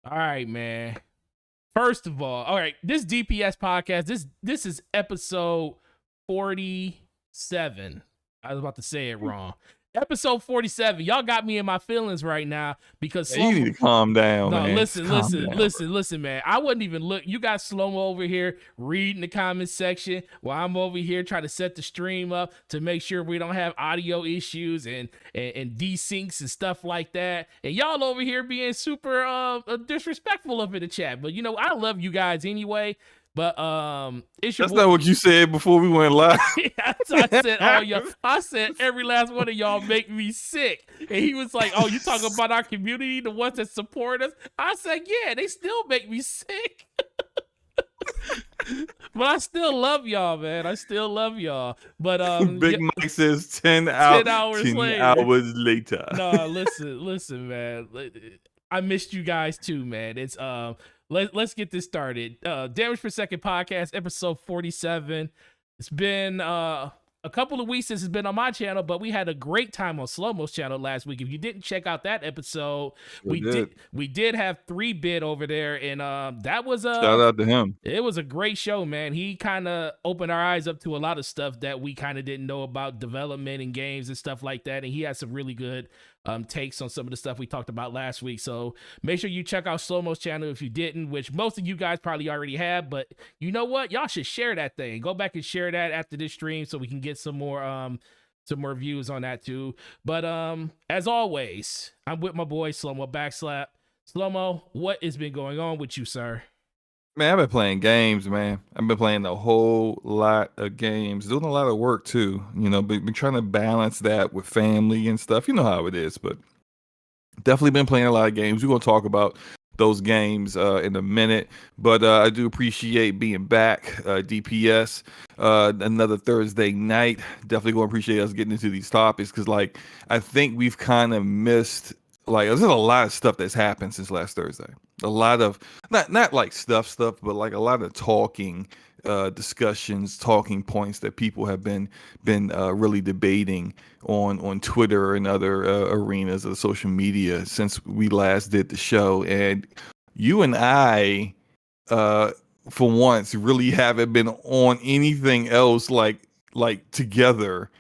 All right, man. First of all right, this DPS podcast, this is episode 47. I was about to say it wrong. Episode 47. Y'all got me in my feelings right now because Hey, you need to calm down, no, man. listen, man. I wouldn't even look. You got Slow-Mo over here reading the comment section while I'm over here trying to set the stream up to make sure we don't have audio issues and desyncs and stuff like that. And y'all over here being super disrespectful up in the chat. But I love you guys anyway. But that's not what you said before we went live. I said all y'all. I said every last one of y'all make me sick. And he was like, "Oh, you talking about our community, the ones that support us?" I said, "Yeah, they still make me sick." But I still love y'all, man. I still love y'all. But Big Mike says 10 hours later. No, listen, man. I missed you guys too, man. It's let's get this started. Damage Per Second podcast, episode 47. It's been a couple of weeks since it's been on my channel, but we had a great time on Slow-Mo's channel last week. If you didn't check out that episode, we did have 3-Bit over there, and that was shout out to him. It was a great show, man. He kind of opened our eyes up to a lot of stuff that we kind of didn't know about development and games and stuff like that, and he had some really good takes on some of the stuff we talked about last week. So make sure you check out Slow-Mo's channel if you didn't, which most of you guys probably already have, but you know what? Y'all should share that thing. Go back and share that after this stream so we can get some more views on that too. But as always, I'm with my boy Slow-Mo Backslap. Slow-Mo, what has been going on with you, sir? Man, I've been playing games, man. I've been playing a whole lot of games, doing a lot of work too. Been trying to balance that with family and stuff. You know how it is, but definitely been playing a lot of games. We're going to talk about those games in a minute, but I do appreciate being back. DPS, another Thursday night. Definitely going to appreciate us getting into these topics because, I think we've kind of missed. There's a lot of stuff that's happened since last Thursday. A lot of not like stuff, but a lot of talking, discussions, talking points that people have been really debating on Twitter and other arenas of social media since we last did the show. And you and I, for once, really haven't been on anything else like together.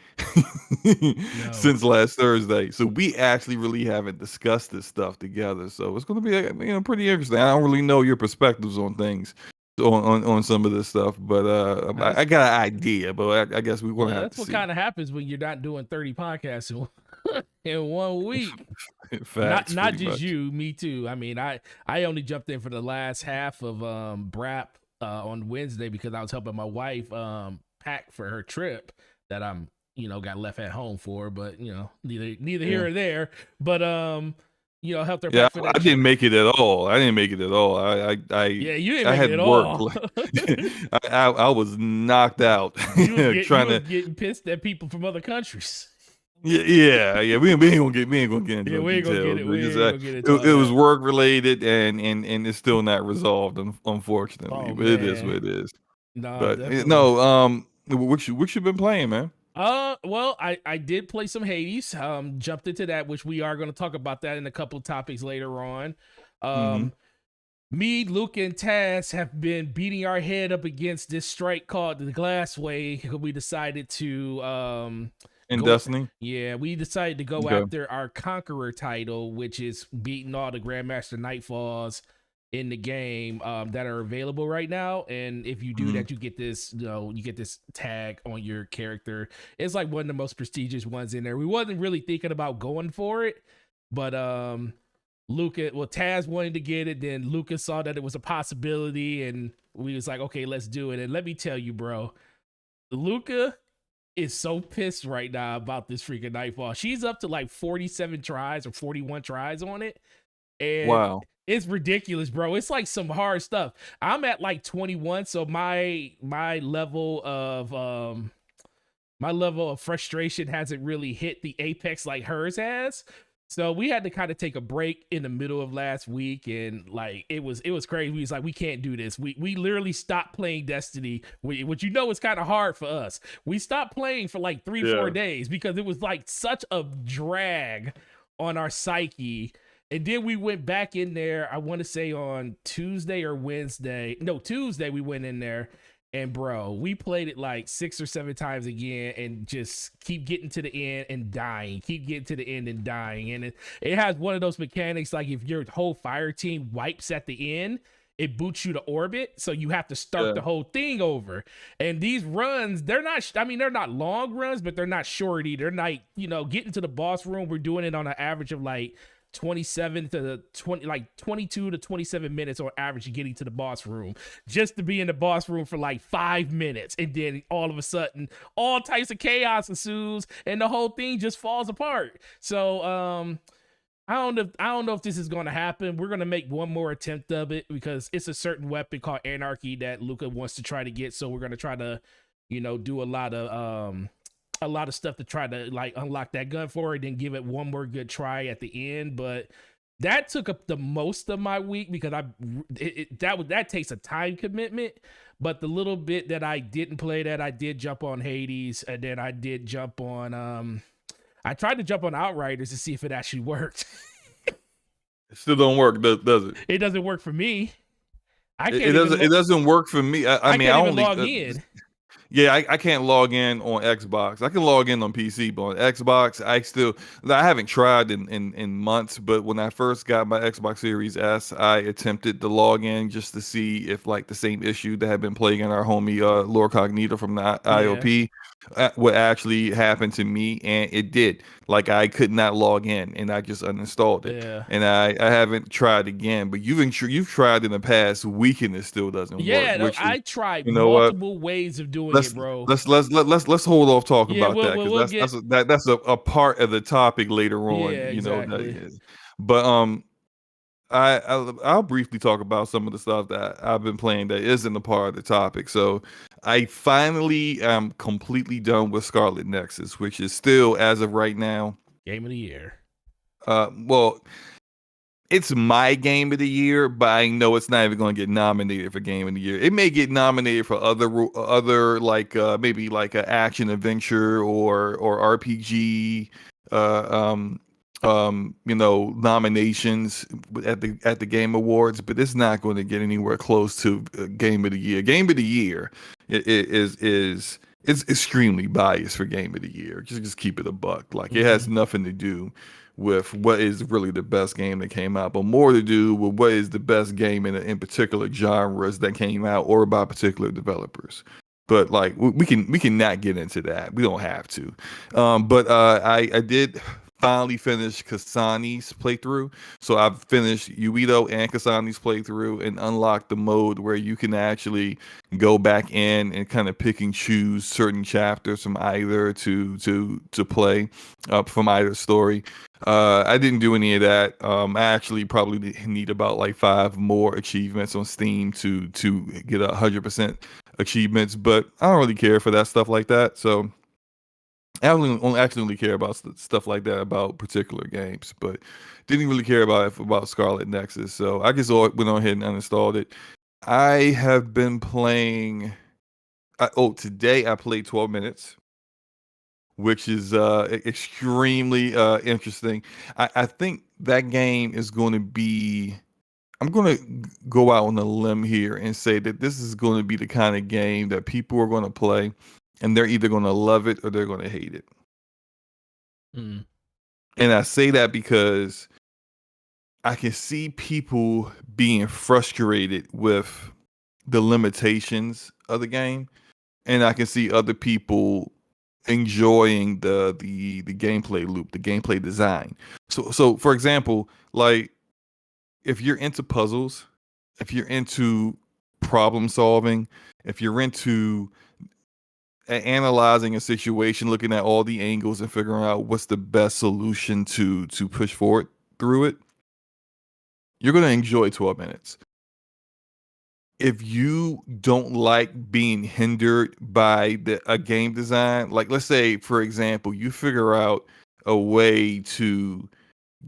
Since last Thursday, so we actually really haven't discussed this stuff together. So it's going to be pretty interesting. I don't really know your perspectives on things on some of this stuff, but I got an idea. But I guess we want to have that's to what see. kind of happens when you're not doing 30 podcasts in 1 week. Facts, not just much. you, me too. I mean, I only jumped in for the last half of BRAP on Wednesday because I was helping my wife pack for her trip that I'm got left at home for, but neither here or there. But helped her. Yeah, pack for that I didn't make it at all. I didn't make it at all. you didn't I make had it at work. all. I was knocked out you was getting pissed at people from other countries. Yeah. We ain't gonna get into Yeah, we ain't gonna get it. It was work related, and it's still not resolved, unfortunately. But it is what it is. No, but definitely. no, what you been playing, man? Well, I did play some Hades. Jumped into that, which we are going to talk about that in a couple of topics later on. Me, Luke, and Taz have been beating our head up against this strike called the Glassway. We decided to Destiny? Yeah, we decided to go after our Conqueror title, which is beating all the Grandmaster Nightfalls in the game that are available right now. And if you do that, you get this, you get this tag on your character. It's like one of the most prestigious ones in there. We wasn't really thinking about going for it, but Taz wanted to get it. Then Lucas saw that it was a possibility, and we was like, okay, let's do it. And let me tell you, bro, Luca is so pissed right now about this freaking Nightfall. She's up to like 47 tries or 41 tries on it. And wow, it's ridiculous, bro. It's like some hard stuff. I'm at like 21, so my level of frustration hasn't really hit the apex like hers has. So we had to kind of take a break in the middle of last week, and like it was crazy. We was like, we can't do this. We literally stopped playing Destiny, which is kind of hard for us. We stopped playing for like 3-4 days because it was like such a drag on our psyche. And then we went back in there, I want to say on Tuesday or Wednesday. No, Tuesday we went in there. And bro, we played it like 6 or 7 times again and just keep getting to the end and dying. Keep getting to the end and dying. And it has one of those mechanics like if your whole fire team wipes at the end, it boots you to orbit. So you have to start the whole thing over. And these runs, they're not long runs, but they're not short either. They're like, getting to the boss room, we're doing it on an average of like 27 to 20, like 22 to 27 minutes on average getting to the boss room, just to be in the boss room for like 5 minutes, and then all of a sudden all types of chaos ensues and the whole thing just falls apart. So I don't know if this is going to happen. We're going to make one more attempt of it because it's a certain weapon called Anarchy that Luca wants to try to get, so we're going to try to do a lot of stuff to try to like unlock that gun for it, then give it one more good try at the end. But that took up the most of my week because that takes a time commitment. But the little bit that I didn't play, that I did jump on Hades, and then I did jump on I tried to jump on Outriders to see if it actually worked. It still don't work, does it? It doesn't work for me. It doesn't work for me. I mean, I can't only even log in. Yeah, I can't log in on Xbox. I can log in on PC, but on Xbox, I haven't tried in months. But when I first got my Xbox Series S, I attempted to log in just to see if like the same issue that had been plaguing our homie Lord Cognito from the IOP would actually happen to me, and it did. Like I could not log in, and I just uninstalled it. Yeah. And I haven't tried again. But you've tried in the past week, and it still doesn't work. Yeah, I tried multiple ways of doing it, bro. Let's hold off talking about that because that's a part of the topic later on. Yeah, exactly. But I'll briefly talk about some of the stuff that I've been playing that isn't a part of the topic. So I finally am completely done with Scarlet Nexus, which is still, as of right now, game of the year. Well, it's my game of the year, but I know it's not even going to get nominated for game of the year. It may get nominated for other like maybe like an action adventure or RPG nominations at the Game Awards, but it's not going to get anywhere close to Game of the Year. Game of the Year is extremely biased for Game of the Year. Just keep it a buck. Like it has nothing to do with what is really the best game that came out, but more to do with what is the best game in particular genres that came out or by particular developers. But like we can not get into that. We don't have to. But I did finally finish Kasani's playthrough. So I've finished Yuito and Kasani's playthrough and unlocked the mode where you can actually go back in and kind of pick and choose certain chapters from either to play from either story. I didn't do any of that. I actually probably need about like 5 more achievements on Steam to get 100% achievements, but I don't really care for that stuff like that. So I only actually care about stuff like that about particular games, but didn't really care about Scarlet Nexus. So I just went on ahead and uninstalled it. I have been playing. Today I played 12 minutes, which is extremely interesting. I think that game is going to be. I'm going to go out on a limb here and say that this is going to be the kind of game that people are going to play, and they're either going to love it or they're going to hate it. And I say that because I can see people being frustrated with the limitations of the game, and I can see other people enjoying the gameplay loop, the gameplay design. So for example, like if you're into puzzles, if you're into problem solving, if you're into analyzing a situation, looking at all the angles and figuring out what's the best solution to push forward through it, you're going to enjoy 12 minutes. If you don't like being hindered by a game design, like let's say, for example, you figure out a way to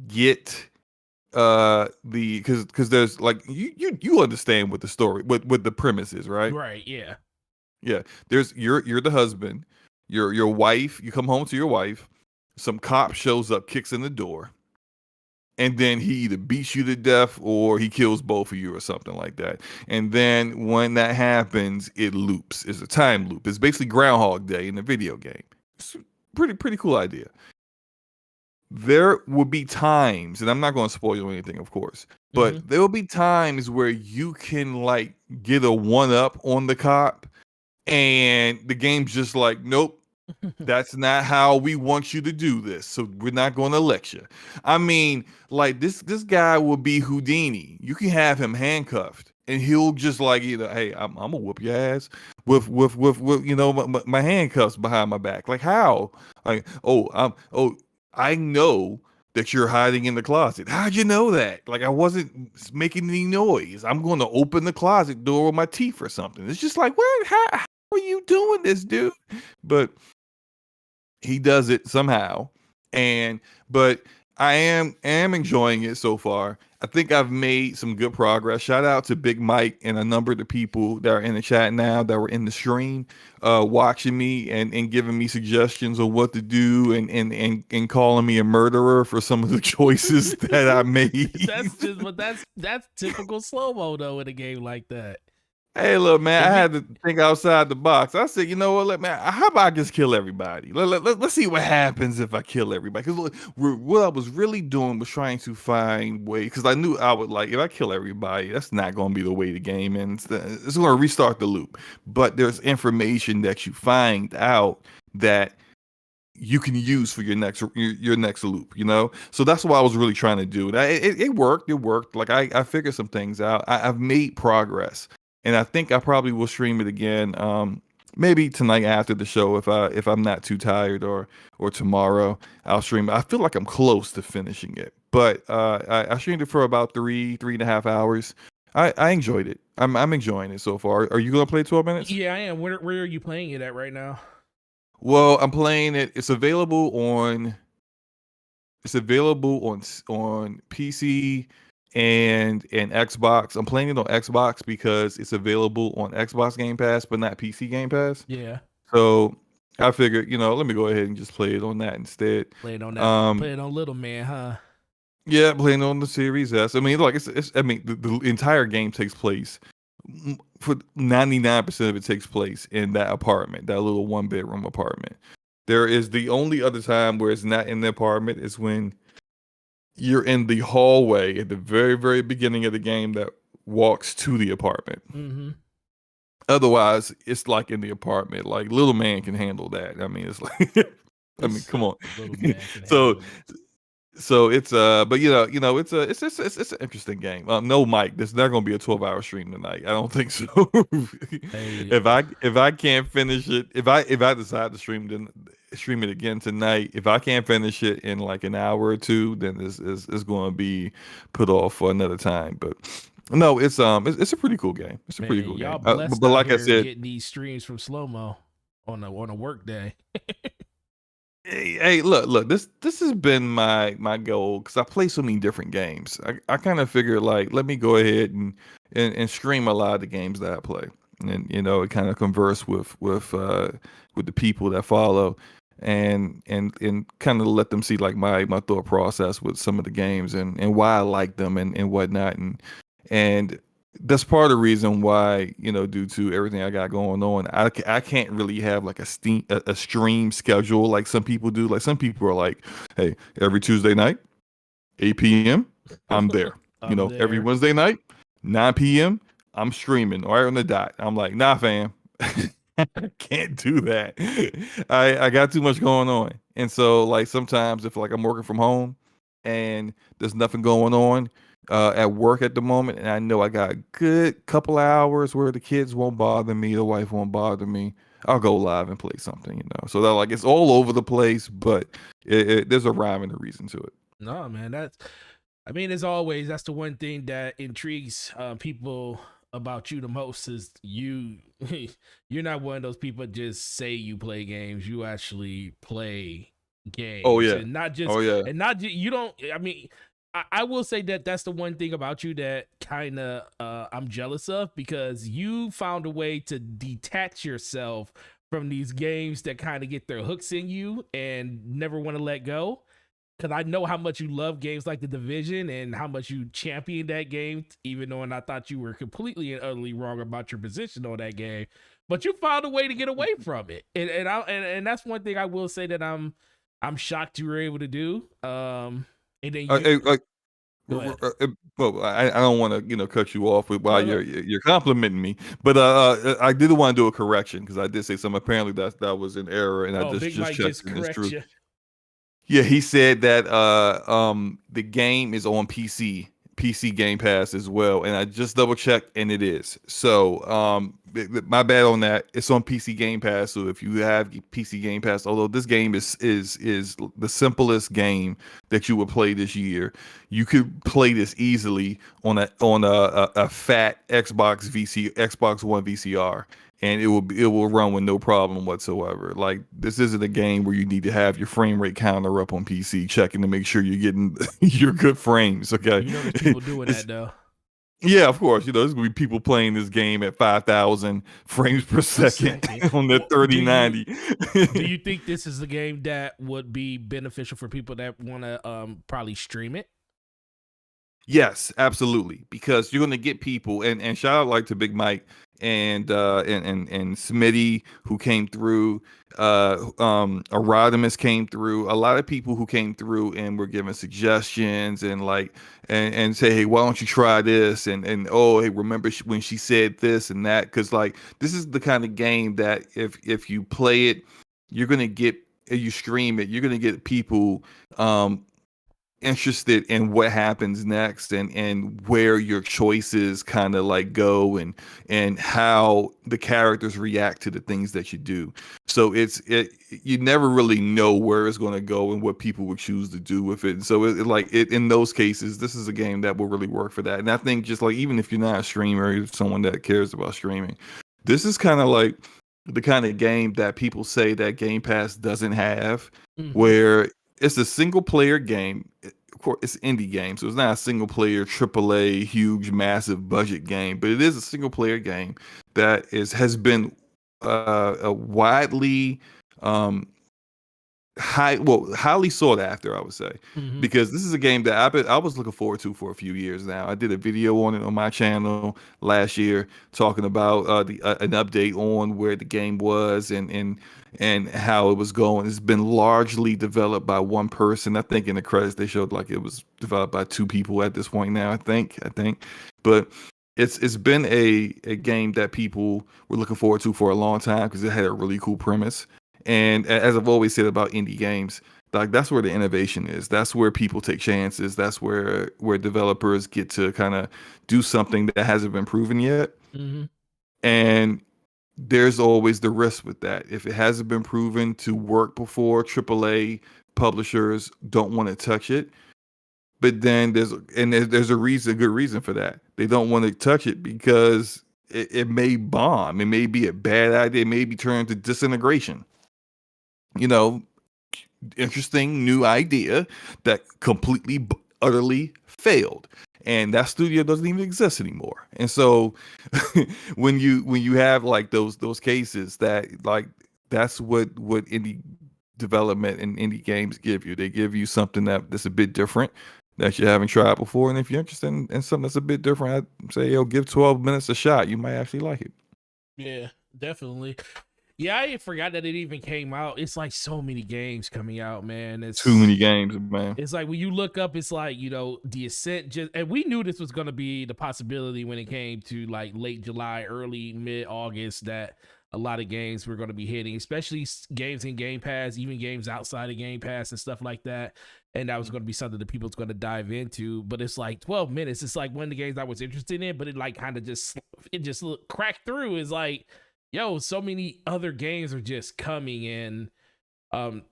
get because there's like you understand what the story, what the premise is, right? Right, yeah. Yeah, there's you're the husband, your wife, you come home to your wife, some cop shows up, kicks in the door, and then he either beats you to death or he kills both of you or something like that. And then when that happens, it loops. It's a time loop. It's basically Groundhog Day in the video game. It's a pretty cool idea. There will be times, and I'm not going to spoil anything, of course, but there will be times where you can like get a one up on the cop, and the game's just like, nope, that's not how we want you to do this. So we're not going to let you. I mean, like this guy will be Houdini. You can have him handcuffed, and he'll just like either, hey, I'm gonna whoop your ass with you know my handcuffs behind my back. Like how? Like I know that you're hiding in the closet. How'd you know that? Like I wasn't making any noise. I'm going to open the closet door with my teeth or something. It's just like, what? How are you doing this, dude? But he does it somehow. But I am enjoying it so far. I think I've made some good progress. Shout out to Big Mike and a number of the people that are in the chat now that were in the stream, watching me and giving me suggestions of what to do and calling me a murderer for some of the choices that I made. that's typical slow-mo though in a game like that. Hey, look, man, I had to think outside the box. I said, you know what, look, man, how about I just kill everybody? Let's see what happens if I kill everybody. Because what I was really doing was trying to find ways, because I knew I would, like, if I kill everybody, that's not going to be the way the game ends. It's going to restart the loop. But there's information that you find out that you can use for your next loop, you know? So that's what I was really trying to do. It worked. It worked. Like, I figured some things out. I've made progress. And I think I probably will stream it again, maybe tonight after the show if I'm not too tired, or tomorrow I'll stream it. I feel like I'm close to finishing it, but I streamed it for about 3.5 hours. I enjoyed it. I'm enjoying it so far. Are you gonna play 12 minutes? Yeah, I am. Where are you playing it at right now? Well, I'm playing it. It's available on PC and Xbox. I'm playing it on Xbox because it's available on Xbox Game Pass, but not PC Game Pass. Yeah. So I figured, let me go ahead and just play it on that instead. Play it on that. Play it on little man, huh? Yeah, playing on the Series S. I mean, like the entire game takes place for 99% of it takes place in that apartment, that little 1-bedroom apartment. There is the only other time where it's not in the apartment is when you're in the hallway at the very, very beginning of the game that walks to the apartment. Mm-hmm. Otherwise, it's like in the apartment. Like little man can handle that. I mean, it's like, I mean, come on. So it's but it's an interesting game. No, Mike, there's not gonna be a 12-hour stream tonight. I don't think so. Hey. If I can't finish it, if I decide to stream it again tonight, if I can't finish it in like an hour or two, then it's going to be put off for another time. But no, it's a pretty cool game. It's a pretty cool game. But like I said, getting these streams from slow-mo on a work day. Hey, look, this has been my goal because I play so many different games. I kind of figured like let me go ahead and stream a lot of the games that I play, and it kind of converse with the people that follow, and kind of let them see like my thought process with some of the games and why I like them and whatnot, and that's part of the reason why, due to everything I got going on, I can't really have like a stream schedule like some people do. Like some people are like, hey, every Tuesday night, 8 p.m., I'm there. There. Every Wednesday night, 9 p.m., I'm streaming right on the dot. I'm like, nah, fam, I can't do that. I got too much going on. And so like sometimes if like I'm working from home and there's nothing going on at work at the moment, and I know I got a good couple hours where the kids won't bother me, the wife won't bother me, I'll go live and play something, So that like it's all over the place, but there's a rhyme and a reason to it. No, man, as always, that's the one thing that intrigues people about you the most is you're not one of those people that just say you play games. You actually play games. Oh yeah, and not just you don't. I mean, I will say that that's the one thing about you that kind of I'm jealous of, because you found a way to detach yourself from these games that kind of get their hooks in you and never want to let go. because I know how much you love games like The Division and how much you champion that game, even though I thought you were completely and utterly wrong about your position on that game. But you found a way to get away from it, and that's one thing I will say that I'm shocked you were able to do. And then you go ahead. Well, I don't want to cut you off while No, no. you're complimenting me, but I did want to do a correction because I did say something. Apparently that was an error, and I Oh, Big just Mike checked just and it's correct true. you. Yeah, he said that the game is on PC Game Pass as well, and I just double checked and it is. So my bad on that. It's on PC Game Pass. So if you have PC Game Pass, although this game is the simplest game that you would play this year, you could play this easily on a fat Xbox One VCR, and it will run with no problem whatsoever. Like, this isn't a game where you need to have your frame rate counter up on PC checking to make sure you're getting your good frames. Okay, You know there's people doing that though. yeah, of course. There's gonna be people playing this game at 5,000 frames per second on the 3090. Do you think this is a game that would be beneficial for people that want to probably stream it? Yes, absolutely. Because you're gonna get people, and shout out like to Big Mike and Smitty who came through. Erodimus came through. A lot of people who came through and were giving suggestions and and say, hey, why don't you try this? And oh, hey, remember when she said this and that? Because like this is the kind of game that if you play it, you're gonna get. You stream it, you're gonna get people interested in what happens next and where your choices kind of like go and how the characters react to the things that you do. So you never really know where it's going to go and what people would choose to do with it. So in those cases, this is a game that will really work for that. And I think just like even if you're not a streamer, you're someone that cares about streaming, this is kind of like the kind of game that people say that Game Pass doesn't have, where it's a single player game. Of course, it's an indie game, so it's not a single player AAA huge massive budget game, but it is a single player game that has been a widely highly sought after, I would say, because this is a game that I was looking forward to for a few years now. I did a video on it on my channel last year talking about an update on where the game was and how it was going. It's been largely developed by one person. I think in the credits they showed like it was developed by two people at this point now. I think, but it's been a game that people were looking forward to for a long time because it had a really cool premise. And as I've always said about indie games, like that's where the innovation is. That's where people take chances. That's where developers get to kind of do something that hasn't been proven yet. And there's always the risk with that. If it hasn't been proven to work before, AAA publishers don't want to touch it. But then there's a good reason for that. They don't want to touch it because it may bomb. It may be a bad idea. It may be turned to disintegration. Interesting new idea that completely utterly failed, and that studio doesn't even exist anymore. And so when you have like those cases, that like that's what indie development and indie games give you. They give you something that's a bit different that you haven't tried before, and if you're interested in something that's a bit different, I'd say give 12 minutes a shot. You might actually like it. Yeah, definitely. Yeah, I forgot that it even came out. It's like so many games coming out, man. It's too many games, man. It's like when you look up, it's like, the Ascent and we knew this was going to be the possibility when it came to like late July, early mid-August, that a lot of games were going to be hitting, especially games in Game Pass, even games outside of Game Pass and stuff like that. And that was going to be something that people's going to dive into. But it's like 12 minutes. It's like one of the games I was interested in, but it like kind of just cracked through. Is like, yo, so many other games are just coming in.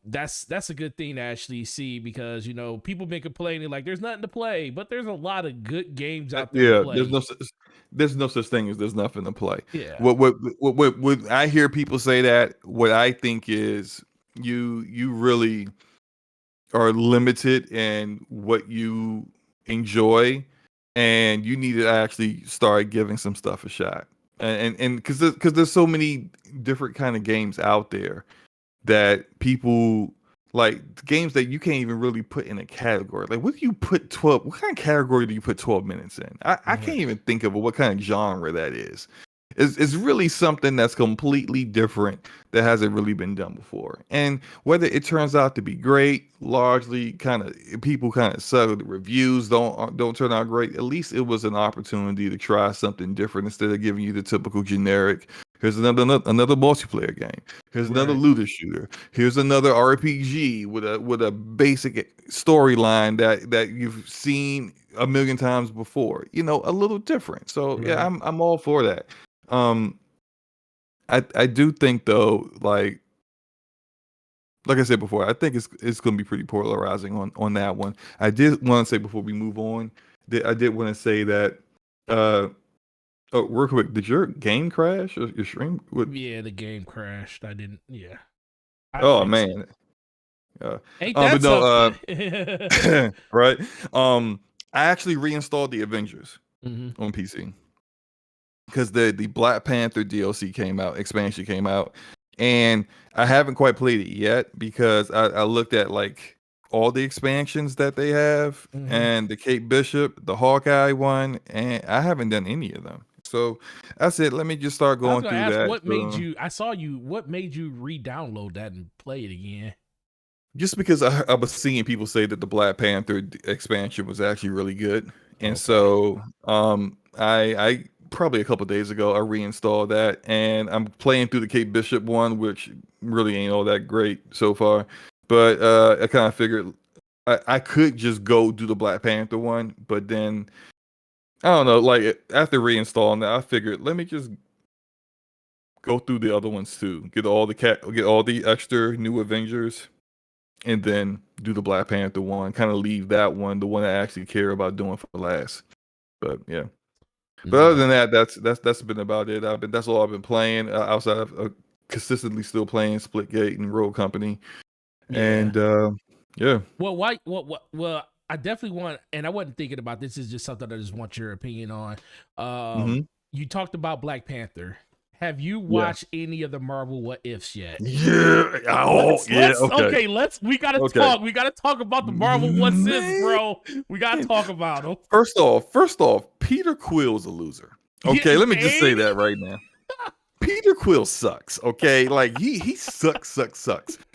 That's a good thing to actually see, because people been complaining like there's nothing to play, but there's a lot of good games out there. There's no such thing as there's nothing to play. Yeah. What I hear people say, that what I think is you really are limited in what you enjoy, and you need to actually start giving some stuff a shot. And because there's so many different kind of games out there that people like games that you can't even really put in a category. Like, what do you put 12? What kind of category do you put 12 minutes in? I can't even think of what kind of genre that is. It's really something that's completely different that hasn't really been done before. And whether it turns out to be great, largely kind of people kind of suck. The reviews don't turn out great. At least it was an opportunity to try something different instead of giving you the typical generic. Here's another multiplayer game. Here's another looter shooter. Here's another RPG with a basic storyline that you've seen a million times before. You know, a little different. So yeah, I'm all for that. I do think though, like I said before, I think it's going to be pretty polarizing on that one. I did want to say before we move on, I did want to say that oh, real quick, did your game crash or your stream? Yeah, the game crashed. I didn't. Yeah. Oh man. Ain't that something? Right. I actually reinstalled the Avengers on PC because the Black Panther DLC expansion came out, and I haven't quite played it yet because I looked at like all the expansions that they have and the Kate Bishop, the Hawkeye one, and I haven't done any of them. So I said, let me just start going through that. What made you? I saw you. What made you re-download that and play it again? Just because I was seeing people say that the Black Panther expansion was actually really good, and so I probably a couple of days ago I reinstalled that, and I'm playing through the Kate Bishop one, which really ain't all that great so far. But I kind of figured I could just go do the Black Panther one, but then I don't know. Like after reinstalling that, I figured let me just go through the other ones too, get all the extra new Avengers, and then do the Black Panther one. Kind of leave that one, the one I actually care about doing for last. But yeah. But other than that, that's been about it. That's all I've been playing outside of consistently still playing Splitgate and Rogue Company. Yeah. And yeah. Well, I definitely want, and I wasn't thinking about this. Is just something I just want your opinion on. You talked about Black Panther. Have you watched any of the Marvel What Ifs yet? Yeah. Okay. We gotta talk. We gotta talk about the Marvel What Ifs, bro. We gotta talk about them. First off, Peter Quill's a loser. Okay, let me just say that right now. Peter Quill sucks. Okay, like he sucks.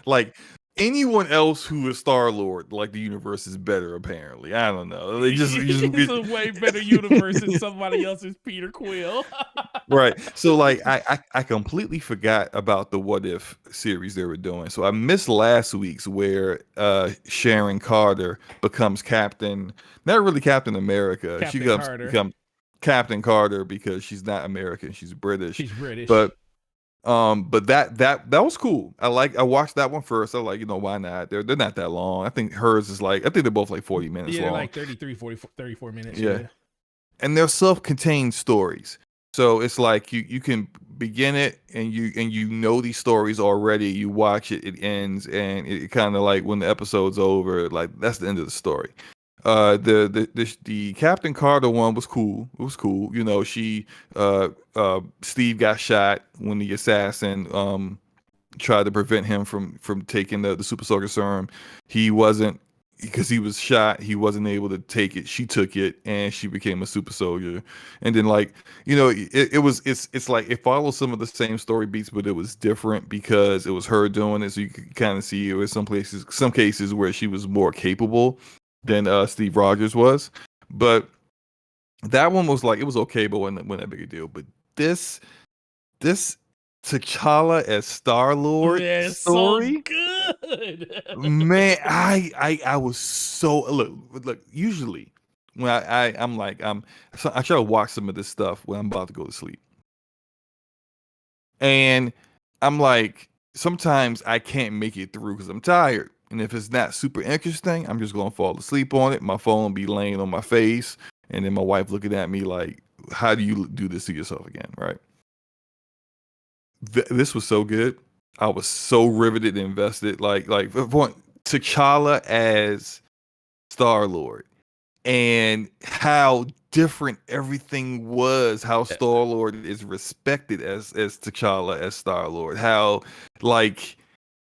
Like anyone else who is Star-Lord, like the universe is better. Apparently, I don't know. They just it's a way better universe than somebody else's Peter Quill. Right. So like I completely forgot about the What If series they were doing. So I missed last week's where Sharon Carter becomes Captain, not really Captain America. She becomes Captain Carter because she's not American, she's British. She's British. But that was cool. I watched that one first. I was like, you know, why not? They're not that long. I think hers is like, I think they're both like 40 minutes long. Yeah, like 34 minutes. Yeah. And they're self-contained stories. So it's like you can begin it and you know these stories already. You watch it, it ends, and it kind of like when the episode's over, like that's the end of the story. The Captain Carter one was cool. It was cool. You know, Steve got shot when the assassin tried to prevent him from taking the super soldier serum. He wasn't, because he was shot, he wasn't able to take it. She took it and she became a super soldier. And then like, you know, it's like it follows some of the same story beats, but it was different because it was her doing it. So you could kind of see it was some cases where she was more capable than Steve Rogers was. But that one was like, it was okay, but wasn't that big a deal. But this T'Challa as Star-Lord story, so good. Man, I was so look. Usually, when I try to watch some of this stuff when I'm about to go to sleep, and I'm like, sometimes I can't make it through because I'm tired, and if it's not super interesting, I'm just gonna fall asleep on it. My phone will be laying on my face, and then my wife looking at me like, "How do you do this to yourself again?" Right? This was so good. I was so riveted and invested. Like T'Challa as Star-Lord and how different everything was. How Star-Lord is respected as T'Challa as Star-Lord. How like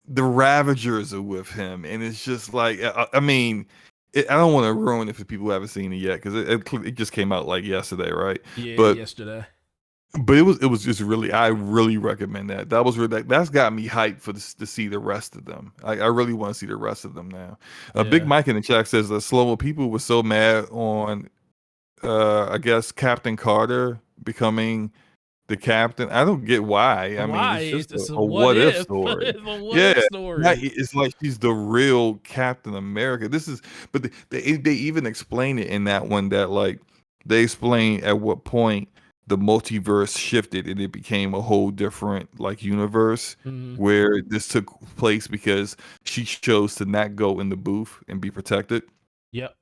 the Ravagers are with him, and it's just like I mean, I don't want to ruin it for people who haven't seen it yet because it just came out like yesterday, right? Yeah, But yesterday. it was just really, I really recommend that. That was really, that's got me hyped for this, to see the rest of them. I really want to see the rest of them now. Big Yeah. Mike in the chat says that slow people were so mad on I guess Captain Carter becoming the captain. I don't get why. I mean, Why? it's just It's a a what what if if? story. It's a what Yeah, if story. it's like she's the real Captain America. This is, but they even explain it in that one that like they explain at what point the multiverse shifted and it became a whole different like universe Mhm. where this took place because she chose to not go in the booth and be protected. Yep.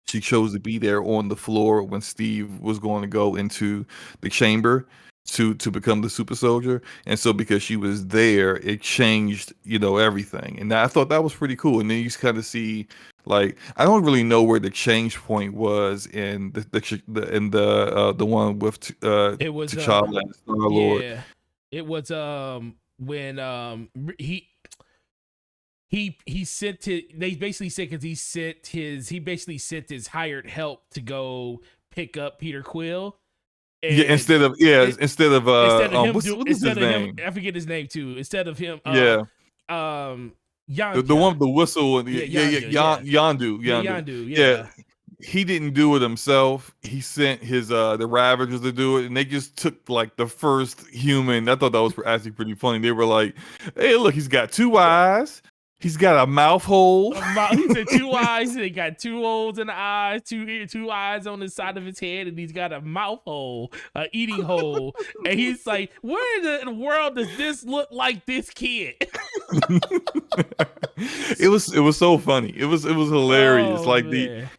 She chose to be there on the floor when Steve was going to go into the chamber to become the super soldier. And so because she was there, it changed, everything. And I thought that was pretty cool. And then you kind of see like I don't really know where the change point was in the one with It was T'Challa and Star Lord. yeah. It was when he sent his, they basically said because he basically sent his hired help to go pick up Peter Quill. Yeah, And instead of instead of him what is his instead of him, name? I forget his name too. Instead of him Yeah. The Yanja. one with the whistle and Yeah, Yanja, yeah. Yeah, Yandu. Yandu, Yeah, yeah. he didn't do it himself. He sent his the Ravagers to do it, and they just took like the first human. I thought that was actually pretty funny. They were like, "Hey, look, he's got two eyes. He's got a mouth hole." He said two eyes. He got two holes in the eyes, two eyes on the side of his head, and he's got a mouth hole, a eating hole. And he's like, "Where in the world does this look like this kid?" It was so funny. It was hilarious. Oh Like man.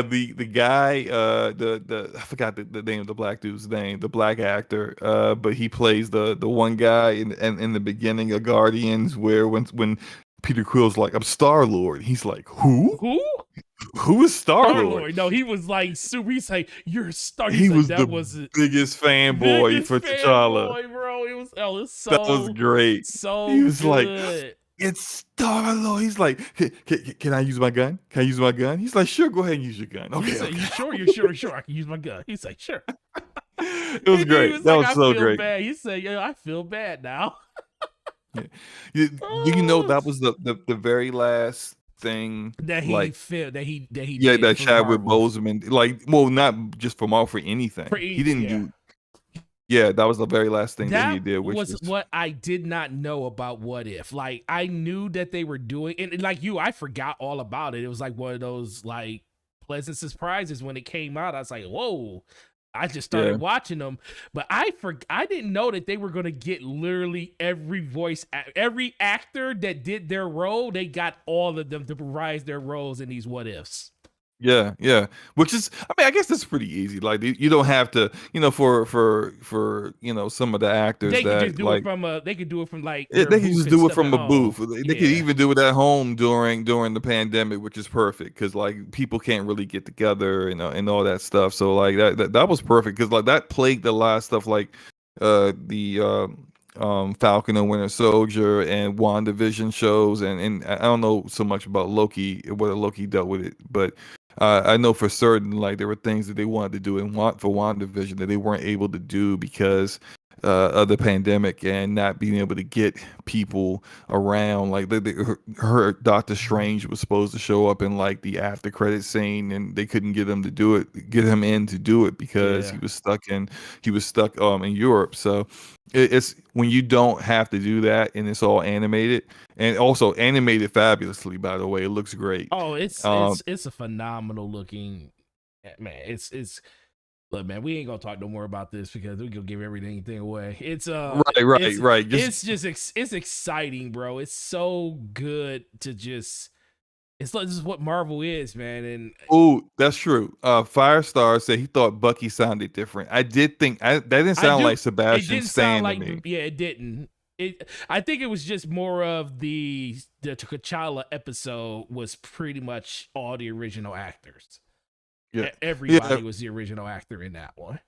the guy the I forgot the name of the black dude's name, the black actor, but he plays the one guy in the beginning of Guardians where when Peter Quill's like, "I'm Star Lord," he's like, "Who? Who? Who is Star Star Lord?" Lord. No, he was like super. He's like, "You're Star." He's He like, was "That the was it. biggest fanboy Biggest for T'Challa. fanboy, bro." It's That was great. He so was like, good. "It's Star Lord." He's like, can I use my gun? Can I use my gun?" He's like, "Sure, go ahead and use your gun." He Okay, said, okay. "You sure? You sure? Sure? I can use my gun." He's like, "Sure." It was And then he great. was That like, was "I so feel great. bad." He said, "Yo, I feel bad now." Yeah. That was the very last thing, That he like, felt that he yeah, did that for Chadwick Marvel. Boseman, like, well, not just for Marvel, for For anything. He didn't yeah. do, yeah, that was the very last thing that he That did, which was was, what I did not know about What If. Like I knew that they were doing, and like you, I forgot all about it. It was like one of those like pleasant surprises when it came out. I was like, "Whoa!" I just yeah, started watching them, but I didn't know that they were gonna get literally every actor that did their role. They got all of them to reprise their roles in these What Ifs. yeah. Which is, I mean, I guess that's pretty easy. Like, you don't have to, for some of the actors They could just that do it like. from they could do it from like their They can booth just and do it stuff from at a booth. home. They could Yeah. even do it at home during the pandemic, which is perfect because like people can't really get together and all that stuff. So like that was perfect because like that plagued a lot of stuff like the Falcon and Winter Soldier and WandaVision shows and I don't know so much about Loki, whether Loki dealt with it, but I know for certain like there were things that they wanted to do for WandaVision that they weren't able to do because of the pandemic and not being able to get people around. Like her Doctor Strange was supposed to show up in like the after credit scene, and they couldn't get him to do it, get him in to do it because Yeah. he was stuck in Europe. So it's when you don't have to do that, and it's all animated, and also animated fabulously. By the way, it looks great. Oh, Um, it's a phenomenal looking man. It's look, man. We ain't gonna talk no more about this because we gonna give everything away. right. It's exciting, bro. It's so good to just. It's like this is what Marvel is, man. And Oh, that's true. Firestar said he thought Bucky sounded different. I did think that didn't I sound do. like It Sebastian didn't sound Stan to like me. yeah, it didn't. I think it was just more of the T'Challa episode was pretty much all the original actors. Yeah, Everybody yeah. was the original actor in that one.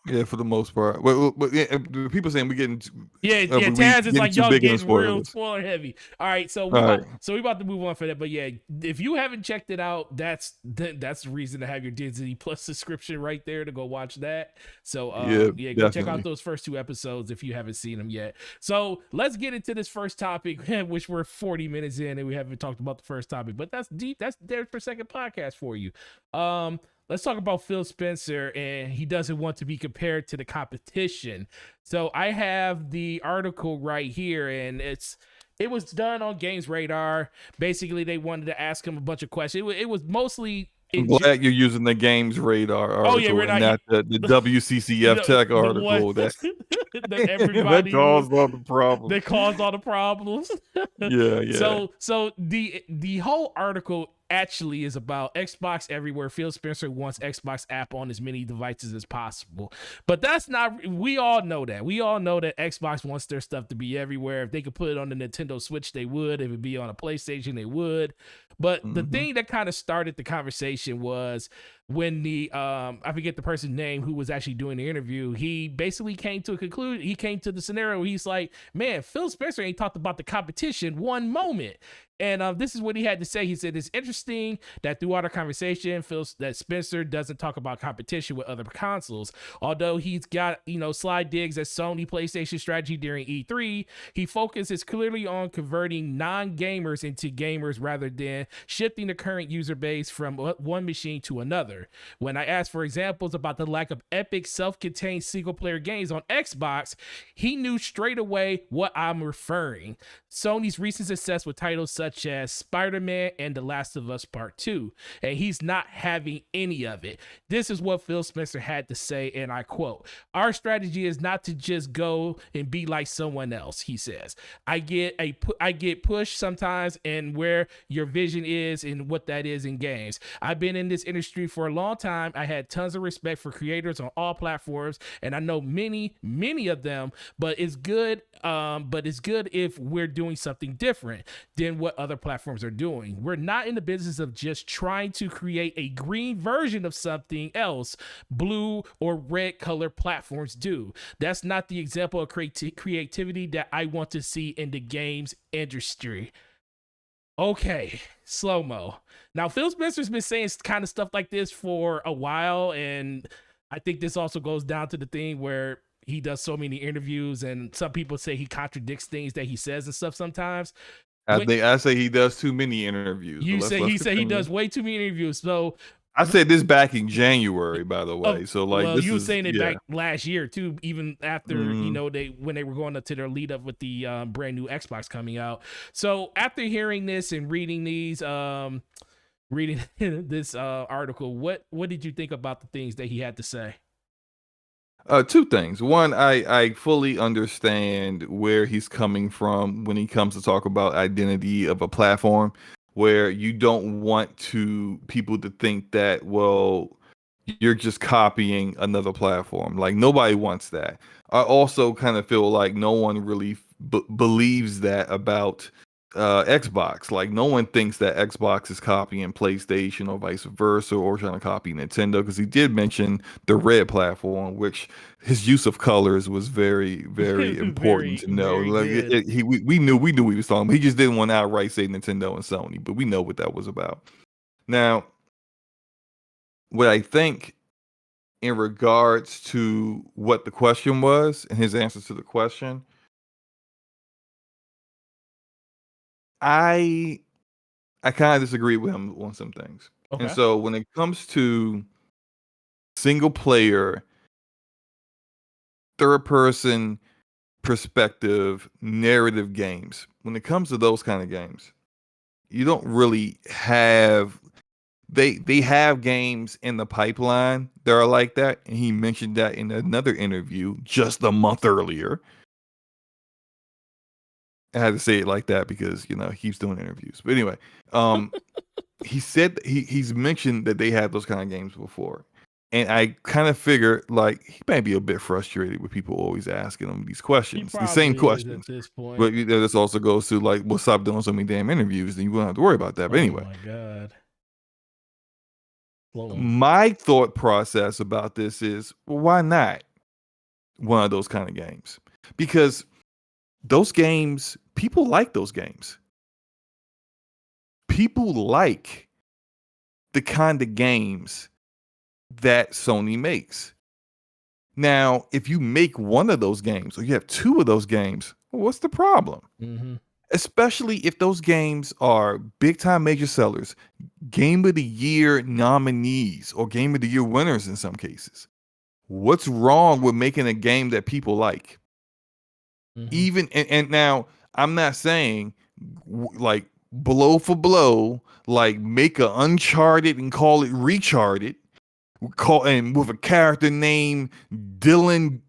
Yeah, for the most part. But yeah, people saying we're getting Yeah, we Taz is getting like too y'all big in the getting real spoilers. spoiler heavy. All right, so All right. we about to move on for that. But yeah, if you haven't checked it out, that's the reason to have your Disney Plus subscription right there to go watch that. So Yeah, yeah, go check out definitely. those first 2 episodes if you haven't seen them yet. So let's get into this first topic, which we're 40 minutes in and we haven't talked about the first topic, but that's deep. That's there for second podcast for you. Let's talk about Phil Spencer, and he doesn't want to be compared to the competition. So I have the article right here, and it was done on Games Radar. Basically, they wanted to ask him a bunch of questions. It was mostly. I'm glad you're using the Games Radar article, Oh yeah, we're not and not the WCCF Tech article that that everybody caused all the problems. That caused all the problems. Yeah. So the whole article actually is about Xbox everywhere. Phil Spencer wants Xbox app on as many devices as possible. But that's not, we all know that. We all know that Xbox wants their stuff to be everywhere. If they could put it on the Nintendo Switch, they would. If it'd be on a PlayStation, they would. But the thing that kind of started the conversation was when the I forget the person's name who was actually doing the interview. He basically came to a conclusion. He came to the scenario where he's like, man, Phil Spencer ain't talked about the competition one moment. And this is what he had to say. He said, it's interesting that throughout our conversation, that Spencer doesn't talk about competition with other consoles. Although he's got, slide digs at Sony PlayStation strategy during E3, he focuses clearly on converting non-gamers into gamers rather than shifting the current user base from one machine to another. When I asked for examples about the lack of epic self-contained single-player games on Xbox, he knew straight away what I'm referring. Sony's recent success with titles such as Spider-Man and The Last of Us Part 2, and he's not having any of it. This is what Phil Spencer had to say, and I quote, "Our strategy is not to just go and be like someone else," he says. I get pushed sometimes and where your vision is and what that is in games. I've been in this industry for a long time. I had tons of respect for creators on all platforms, and I know many of them, but it's good if we're doing something different than what other platforms are doing. We're not in the business of just trying to create a green version of something else blue or red color platforms do. That's not the example of creativity that I want to see in the games industry. Okay, slow-mo. Now, Phil Spencer's been saying kind of stuff like this for a while, and I think this also goes down to the thing where he does so many interviews, and some people say he contradicts things that he says and stuff sometimes. I say he does too many interviews. You say he does way too many interviews. So I said this back in January, by the way. So like, well, this you were is, saying it yeah. back last year too, even after when they were going up to their lead up with the brand new Xbox coming out. So after hearing this and reading these, reading this article, what did you think about the things that he had to say? Two things. One, I fully understand where he's coming from when he comes to talk about identity of a platform, where you don't want people to think that, well, you're just copying another platform. Like, nobody wants that. I also kind of feel like no one really believes that about Xbox. Like, no one thinks that Xbox is copying PlayStation or vice versa, or trying to copy Nintendo, because he did mention the red platform, which his use of colors was very, very important to know. Like, we knew he was talking about. He just didn't want to outright say Nintendo and Sony, but we know what that was about. Now, what I think in regards to what the question was and his answers to the question, I kind of disagree with him on some things. Okay. And so when it comes to single player, third person perspective, narrative games, when it comes to those kind of games, you don't really have, they have games in the pipeline that are like that. And he mentioned that in another interview just a month earlier. I had to say it like that because, he keeps doing interviews. But anyway, he said he's mentioned that they had those kind of games before. And I kind of figure, like, he might be a bit frustrated with people always asking him these questions, the same questions. At this point. But this also goes to, like, well, stop doing so many damn interviews, then you won't have to worry about that. But anyway. Oh my God. My thought process about this is, well, why not? one of those kind of games, because those games, people like those games. People like the kind of games that Sony makes. Now, if you make one of those games or you have two of those games, well, what's the problem? Mm-hmm. Especially if those games are big time major sellers, Game of the Year nominees, or Game of the Year winners in some cases. What's wrong with making a game that people like? Mm-hmm. Even and now I'm not saying like blow for blow, like make a Uncharted and call it Recharted, and with a character named Dylan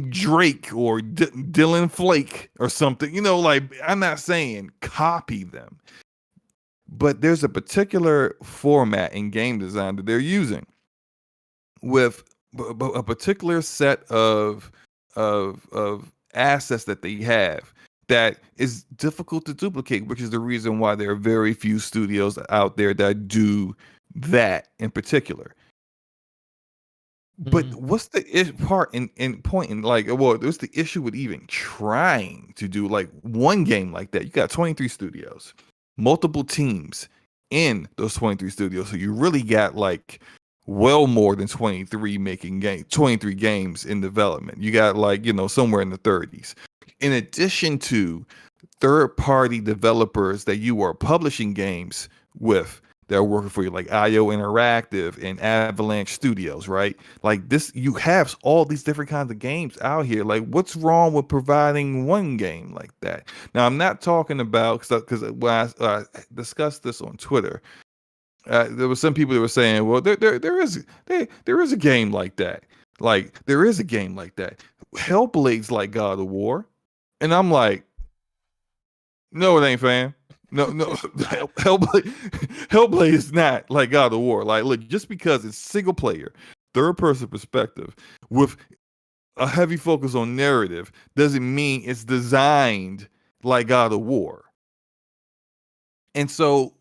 Drake or Dylan Flake or something. You know, like, I'm not saying copy them, but there's a particular format in game design that they're using with a particular set of assets that they have that is difficult to duplicate, which is the reason why there are very few studios out there that do that in particular. But what's the point in, like, well, what's the issue with even trying to do like one game like that? You got 23 studios, multiple teams in those 23 studios. So you really got like well more than 23 games in development. You got like, somewhere in the 30s. In addition to third-party developers that you are publishing games with, that are working for you, like IO Interactive and Avalanche Studios, right? Like this, you have all these different kinds of games out here. Like, what's wrong with providing one game like that? Now, I'm not talking about, because when I discussed this on Twitter, there were some people that were saying, well, there is a game like that. Like, there is a game like that. Hellblade's like God of War. And I'm like, no, it ain't, fam. No, Hellblade is not like God of War. Like, look, just because it's single player, third person perspective with a heavy focus on narrative doesn't mean it's designed like God of War. And so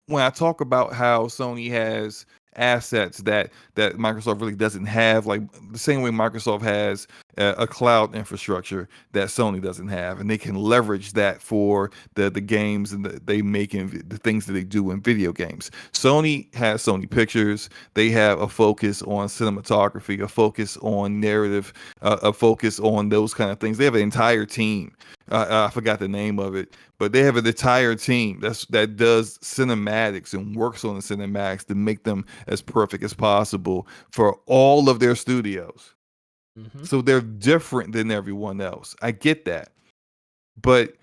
when I talk about how Sony has assets that Microsoft really doesn't have, like the same way Microsoft has a cloud infrastructure that Sony doesn't have, and they can leverage that for the games and they make in the things that they do in video games. Sony has Sony Pictures. They have a focus on cinematography, a focus on narrative, a focus on those kind of things. They have an entire team. I forgot the name of it, but they have an entire team that does cinematics and works on the cinematics to make them as perfect as possible for all of their studios. Mm-hmm. So they're different than everyone else. I get that. But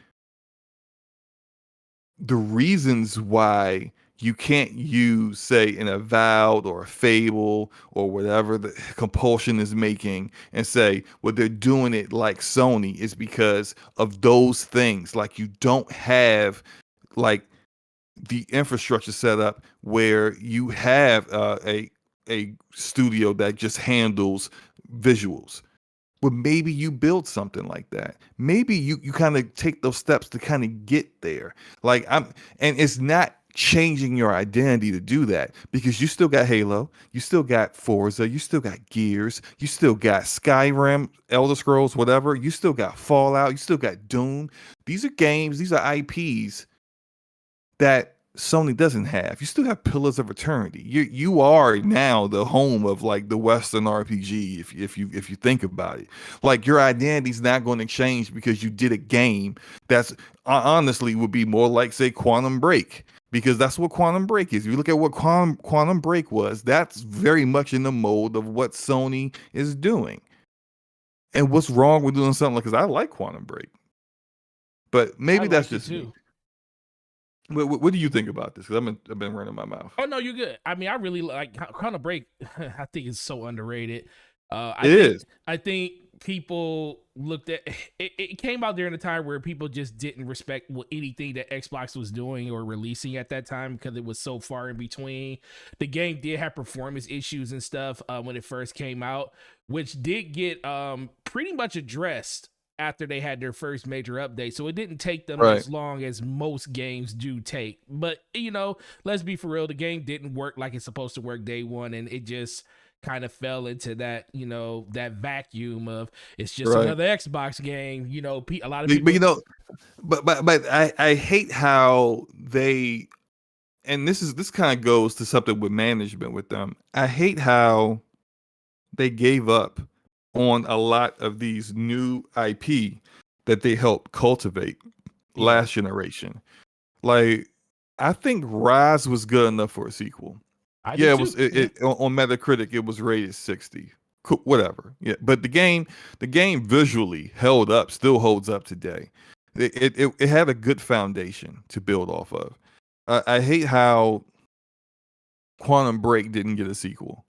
the reasons why you can't use, say, an Avowed or a Fable or whatever the Compulsion is making and say, well, they're doing it like Sony, is because of those things. Like, you don't have like the infrastructure set up where you have a studio that just handles visuals. Well, maybe you build something like that. Maybe you kind of take those steps to kind of get there. Like, and it's not changing your identity to do that, because you still got Halo, you still got Forza, you still got Gears, you still got Skyrim, Elder Scrolls, whatever. You still got Fallout, you still got Doom. These are games, these are IPs that Sony doesn't have. You still have Pillars of Eternity. You are now the home of like the Western RPG, if you think about it. Like, your identity's not going to change because you did a game that's honestly would be more like, say, Quantum Break, because that's what Quantum Break is. If you look at what Quantum Break was, that's very much in the mold of what Sony is doing. And what's wrong with doing something like, because I like Quantum Break, but maybe that's just me. What do you think about this? Because I've been running my mouth. Oh no, you're good. I mean, I really like Quantum Break. I think it's so underrated. I think people looked at it. It came out during a time where people just didn't respect anything that Xbox was doing or releasing at that time, because it was so far in between. The game did have performance issues and stuff when it first came out, which did get pretty much addressed after they had their first major update. So it didn't take them as long as most games do take. But, let's be for real, the game didn't work like it's supposed to work day one, and it just kind of fell into that, that vacuum of it's just Right. another Xbox game. A lot of But people. I hate how they, and this kind of goes to something with management with them. I hate how they gave up on a lot of these new IP that they helped cultivate Yeah, last generation. Like, I think Rise was good enough for a sequel. I do Yeah, it too. was. On Metacritic, it was rated 60. Cool, whatever. Yeah, but the game visually held up, still holds up today. It had a good foundation to build off of. I hate how Quantum Break didn't get a sequel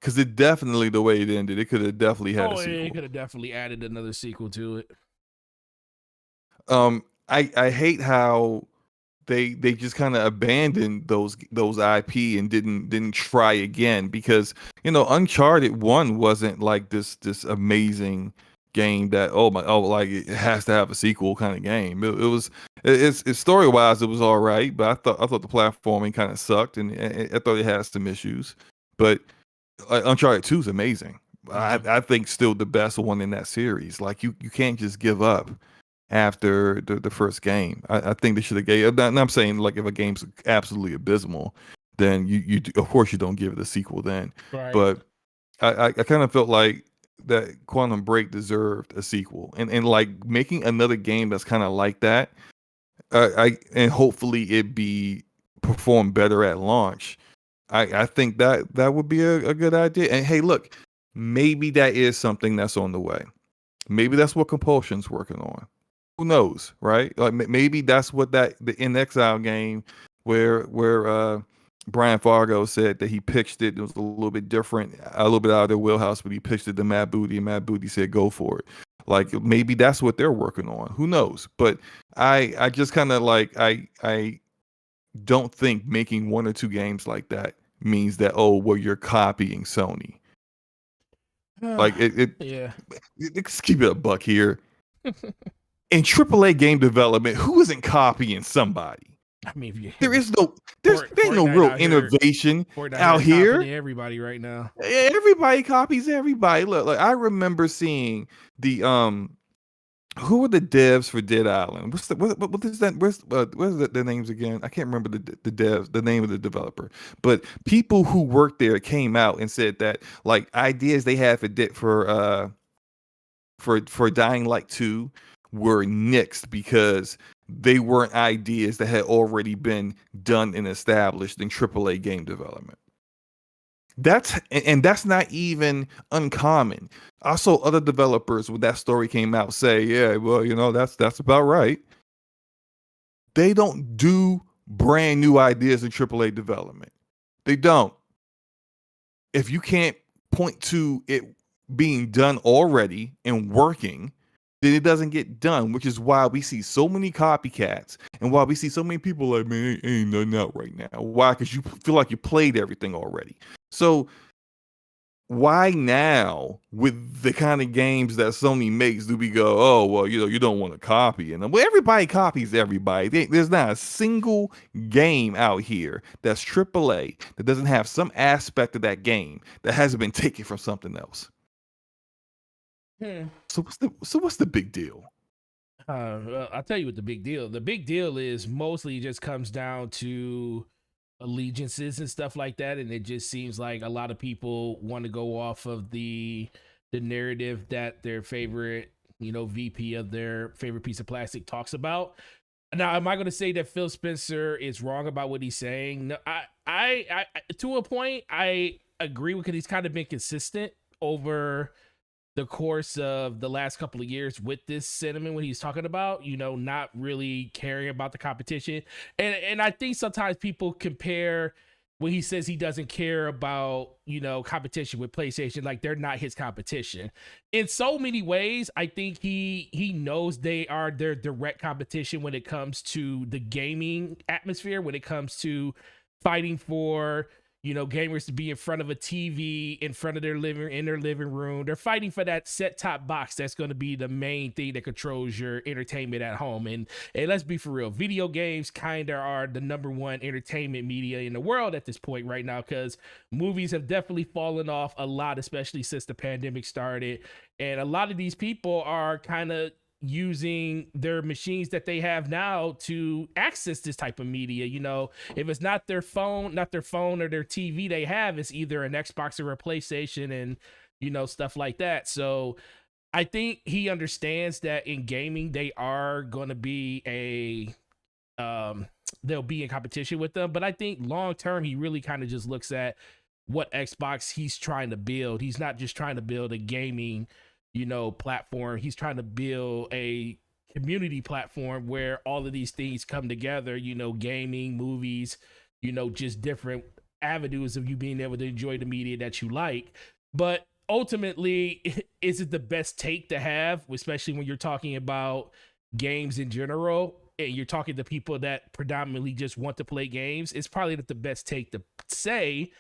because it definitely the way it ended, it could have definitely had a Oh, it sequel. could have definitely added another sequel to it. I hate how they just kind of abandoned those IP and didn't try again because Uncharted 1 wasn't like this amazing game that like it has to have a sequel kind of game. It was it's story wise it was all right, but I thought the platforming kind of sucked and I thought it had some issues. But Uncharted 2 is amazing. I think still the best one in that series. Like you can't just give up after the first game. I think they should have gave. And I'm saying like if a game's absolutely abysmal, then you of course you don't give it a sequel then. Right. But I kind of felt like that Quantum Break deserved a sequel, and like making another game that's kind of like that. And hopefully it be perform better at launch. I think that would be a good idea. And hey, look, maybe that is something that's on the way. Maybe that's what Compulsion's working on. Who knows, right? Like maybe that's what the In Exile game where Brian Fargo said that he pitched it. It was a little bit different, a little bit out of their wheelhouse, but he pitched it to Matt Booty, and Matt Booty said go for it. Like maybe that's what they're working on. Who knows? But I just kind of like I don't think making one or two games like that means that you're copying Sony. Like Yeah. let's keep it a buck here. In AAA game development, who isn't copying somebody? I mean, There is no there's no Fortnite real out here, innovation Fortnite out here. copying everybody right now. Everybody copies everybody. Look, like I remember seeing the who were the devs for Dead Island? What is that? Where's the names again? I can't remember the devs, the name of the developer. But people who worked there came out and said that like ideas they had for Dying Light 2 were nixed because they weren't ideas that had already been done and established in AAA game development. That's not even uncommon. I saw other developers when that story came out say, yeah, well, that's about right. They don't do brand new ideas in AAA development. They don't. If you can't point to it being done already and working, then it doesn't get done, which is why we see so many copycats and why we see so many people like, man, ain't nothing out right now. Why? Because you feel like you played everything already. So why now with the kind of games that Sony makes do we go, oh, well, you don't want to copy? And well, everybody copies everybody. There's not a single game out here that's AAA that doesn't have some aspect of that game that hasn't been taken from something else. So what's the big deal? Well, I'll tell you what the big deal. The big deal is mostly just comes down to allegiances and stuff like that, and it just seems like a lot of people want to go off of the narrative that their favorite VP of their favorite piece of plastic talks about. Now, am I going to say that Phil Spencer is wrong about what he's saying? No, I to a point I agree with, because he's kind of been consistent over the course of the last couple of years with this sentiment when he's talking about, not really caring about the competition. And I think sometimes people compare when he says he doesn't care about, competition with PlayStation, like they're not his competition. In so many ways, I think he knows they are their direct competition when it comes to the gaming atmosphere, when it comes to fighting for gamers to be in front of a TV in front of their living room. They're fighting for that set top box that's going to be the main thing that controls your entertainment at home. And let's be for real, video games kind of are the number one entertainment media in the world at this point right now, because movies have definitely fallen off a lot, especially since the pandemic started. And a lot of these people are kind of using their machines that they have now to access this type of media. If it's not their phone or their TV they have, it's either an Xbox or a PlayStation, and stuff like that. So I think he understands that in gaming they are going to be they'll be in competition with them. But I think long term he really kind of just looks at what Xbox he's trying to build. He's not just trying to build a gaming platform. He's trying to build a community platform where all of these things come together, gaming, movies, just different avenues of you being able to enjoy the media that you like. But ultimately, is it the best take to have, especially when you're talking about games in general and you're talking to people that predominantly just want to play games? It's probably not the best take to say.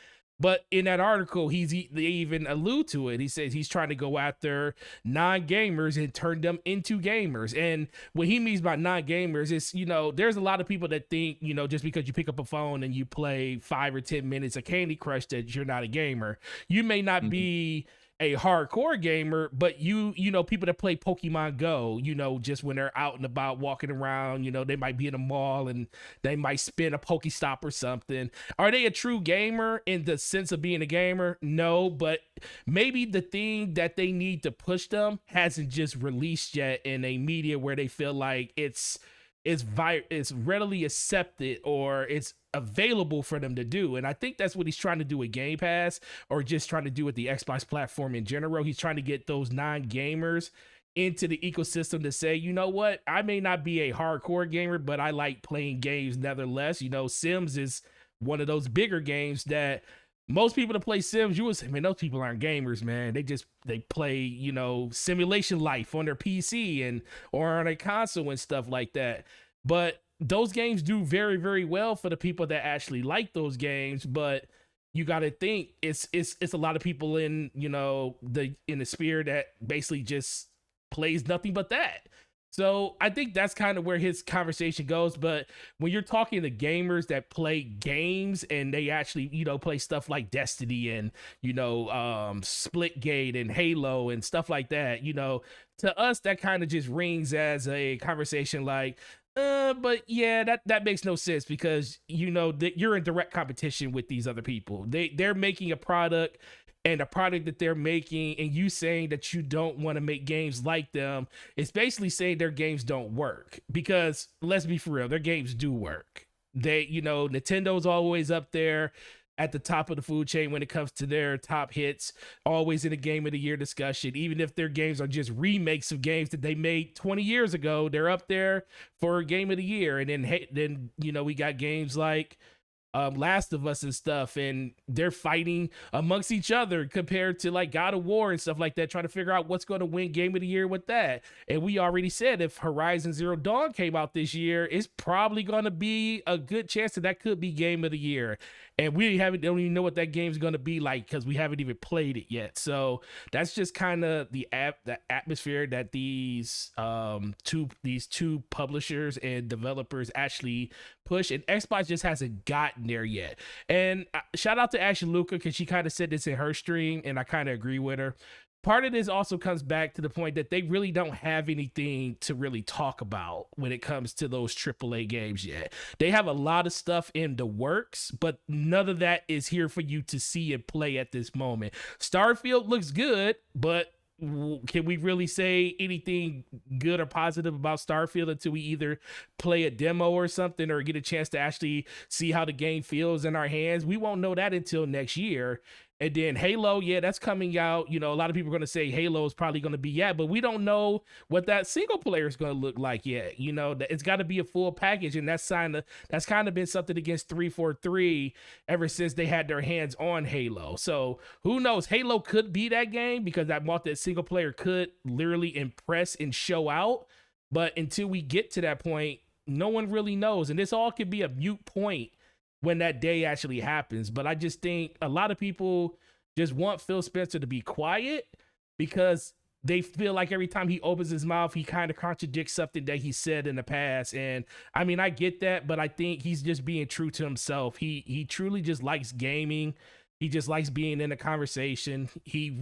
But in that article, they even allude to it. He says he's trying to go after non-gamers and turn them into gamers. And what he means by non-gamers is, there's a lot of people that think, just because you pick up a phone and you play 5 or 10 minutes of Candy Crush that you're not a gamer. You may not be a hardcore gamer, but people that play Pokemon Go, just when they're out and about walking around, they might be in a mall and they might spin a Pokestop or something. Are they a true gamer in the sense of being a gamer? No, but maybe the thing that they need to push them hasn't just released yet in a media where they feel like it's readily accepted or it's available for them to do. And I think that's what he's trying to do with Game Pass, or just trying to do with the Xbox platform in general. He's trying to get those non-gamers into the ecosystem to say, you know what, I may not be a hardcore gamer, but I like playing games nevertheless. Sims is one of those bigger games that most people that play Sims, you would say, man, those people aren't gamers, man. They play, simulation life on their PC or on a console and stuff like that. But those games do very, very well for the people that actually like those games. But you got to think it's a lot of people in the sphere that basically just plays nothing but that. So I think that's kind of where his conversation goes. But when you're talking to gamers that play games and they actually, play stuff like Destiny and, Splitgate and Halo and stuff like that, to us, that kind of just rings as a conversation like, but yeah, that makes no sense, because that you're in direct competition with these other people. They're making a product, and the product that they're making, and you saying that you don't want to make games like them, it's basically saying their games don't work. Because let's be for real, their games do work. Nintendo's always up there at the top of the food chain when it comes to their top hits, always in a game of the year discussion. Even if their games are just remakes of games that they made 20 years ago, they're up there for game of the year. And then we got games like Last of Us and stuff, and they're fighting amongst each other compared to like God of War and stuff like that, trying to figure out what's going to win game of the year with that. And we already said if Horizon Zero Dawn came out this year, it's probably going to be a good chance that could be game of the year. And we don't even know what that game's going to be like, because we haven't even played it yet. So that's just kind of the atmosphere that these two publishers and developers actually push, and Xbox just hasn't gotten there yet. And shout out to Ashley Luca, because she kind of said this in her stream, and I kind of agree with her. Part of this also comes back to the point that they really don't have anything to really talk about when it comes to those AAA games yet. They have a lot of stuff in the works, but none of that is here for you to see and play at this moment. Starfield looks good, but can we really say anything good or positive about Starfield until we either play a demo or something, or get a chance to actually see how the game feels in our hands? We won't know that until next year. And then Halo, yeah, that's coming out. A lot of people are going to say Halo is probably going to be, but we don't know what that single player is going to look like yet. It's got to be a full package, and that's kind of been something against 343 ever since they had their hands on Halo. So who knows? Halo could be that game, because that single player could literally impress and show out. But until we get to that point, no one really knows, and this all could be a mute point when that day actually happens. But I just think a lot of people just want Phil Spencer to be quiet because they feel like every time he opens his mouth, he kind of contradicts something that he said in the past. And I mean, I get that, but I think he's just being true to himself. He truly just likes gaming. He just likes being in a conversation. He's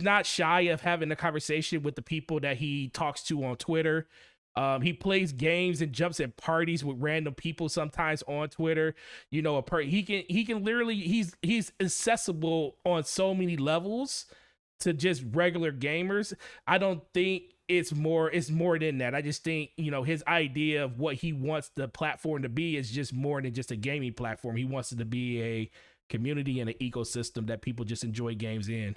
not shy of having a conversation with the people that he talks to on Twitter. He plays games and jumps at parties with random people sometimes on Twitter. You know, he can literally, he's accessible on so many levels to just regular gamers. I don't think it's more than that. I just think, you know, his idea of what he wants the platform to be is just more than just a gaming platform. He wants it to be a community and an ecosystem that people just enjoy games in.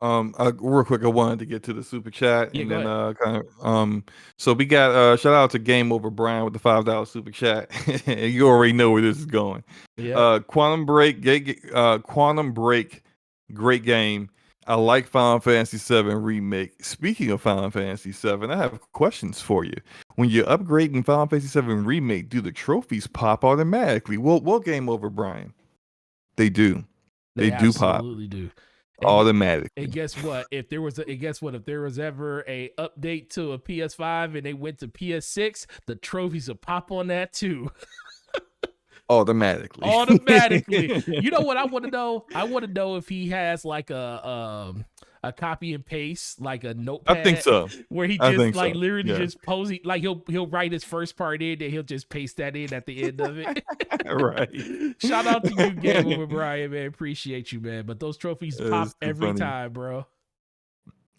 Real quick, I wanted to get to the super chat, Yeah, and go then ahead. so we got shout out to Game Over Brian with the $5 super chat. You already know where this is going. Yeah. Quantum Break, great game. I like Final Fantasy VII Remake. Speaking of Final Fantasy VII, I have questions for you. When you're upgrading Final Fantasy VII Remake, do the trophies pop automatically? Well, Game Over Brian. They do. They They do pop absolutely do. And automatically. guess what? If there was ever a update to a PS5 and they went to PS6, the trophies would pop on that too. Automatically. Automatically. You know what I want to know? I want to know if he has like a copy and paste, like a notepad. I think so. Where he I just think like so. literally Yeah. just posing, like he'll write his first part in and he'll just paste that in at the end of it. Right. Shout out to you, Game Over Brian, man. Appreciate you, man. But those trophies pop It's too every funny. time, bro.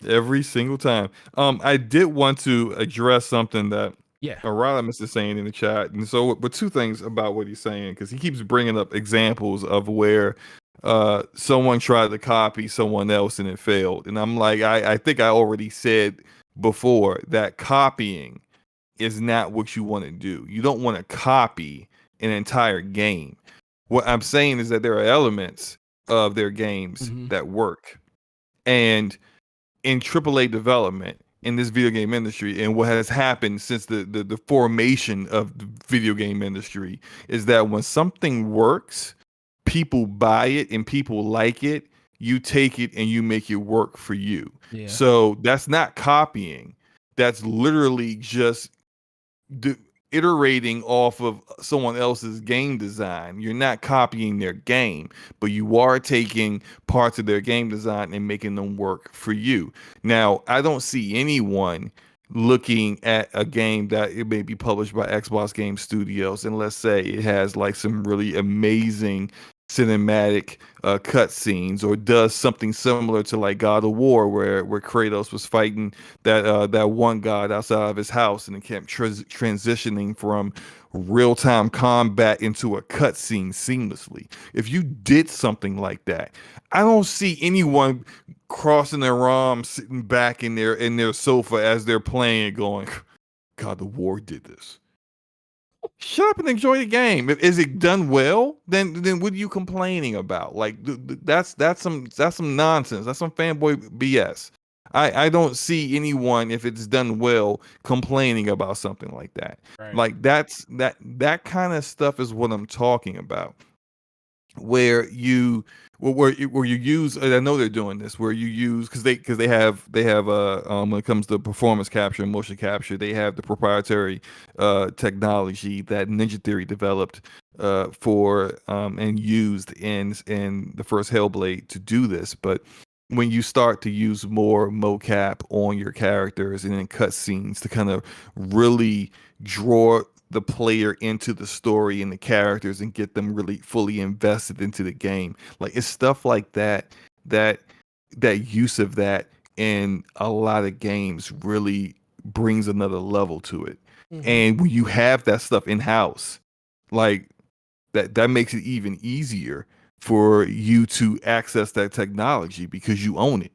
Every single time. I did want to address something that Yeah. Rodimus is saying in the chat. And so, but two things about what he's saying, because he keeps bringing up examples of where someone tried to copy someone else and it failed. And I'm like, I think I already said before that copying is not what you want to do. You don't want to copy an entire game. What I'm saying is that there are elements of their games that work. And in AAA development in this video game industry, and what has happened since the formation of the video game industry, is that when something works, people buy it and people like it, you take it and you make it work for you. Yeah. So that's not copying. That's literally just iterating off of someone else's game design. You're not copying their game, but you are taking parts of their game design and making them work for you. Now, I don't see anyone looking at a game that it may be published by Xbox Game Studios, and let's say it has like some really amazing cinematic cutscenes, or does something similar to like God of War, where Kratos was fighting that one god outside of his house, and it kept transitioning from real-time combat into a cutscene seamlessly. If you did something like that, I don't see anyone crossing their arms, sitting back in their sofa as they're playing, going, God of War did this. Shut up and enjoy the game. Is it done well? Then what are you complaining about? Like that's some nonsense. That's some fanboy BS. I don't see anyone, if it's done well, complaining about something like that. Right. Like that kind of stuff is what I'm talking about. Where you use, and I know they're doing this, where you use, because they have when it comes to performance capture and motion capture, they have the proprietary technology that Ninja Theory developed for and used in the first Hellblade to do this. But when you start to use more mocap on your characters and then cutscenes to kind of really draw the player into the story and the characters and get them really fully invested into the game, like it's stuff like that use of that in a lot of games really brings another level to it. And when you have that stuff in house, like that makes it even easier for you to access that technology, because you own it.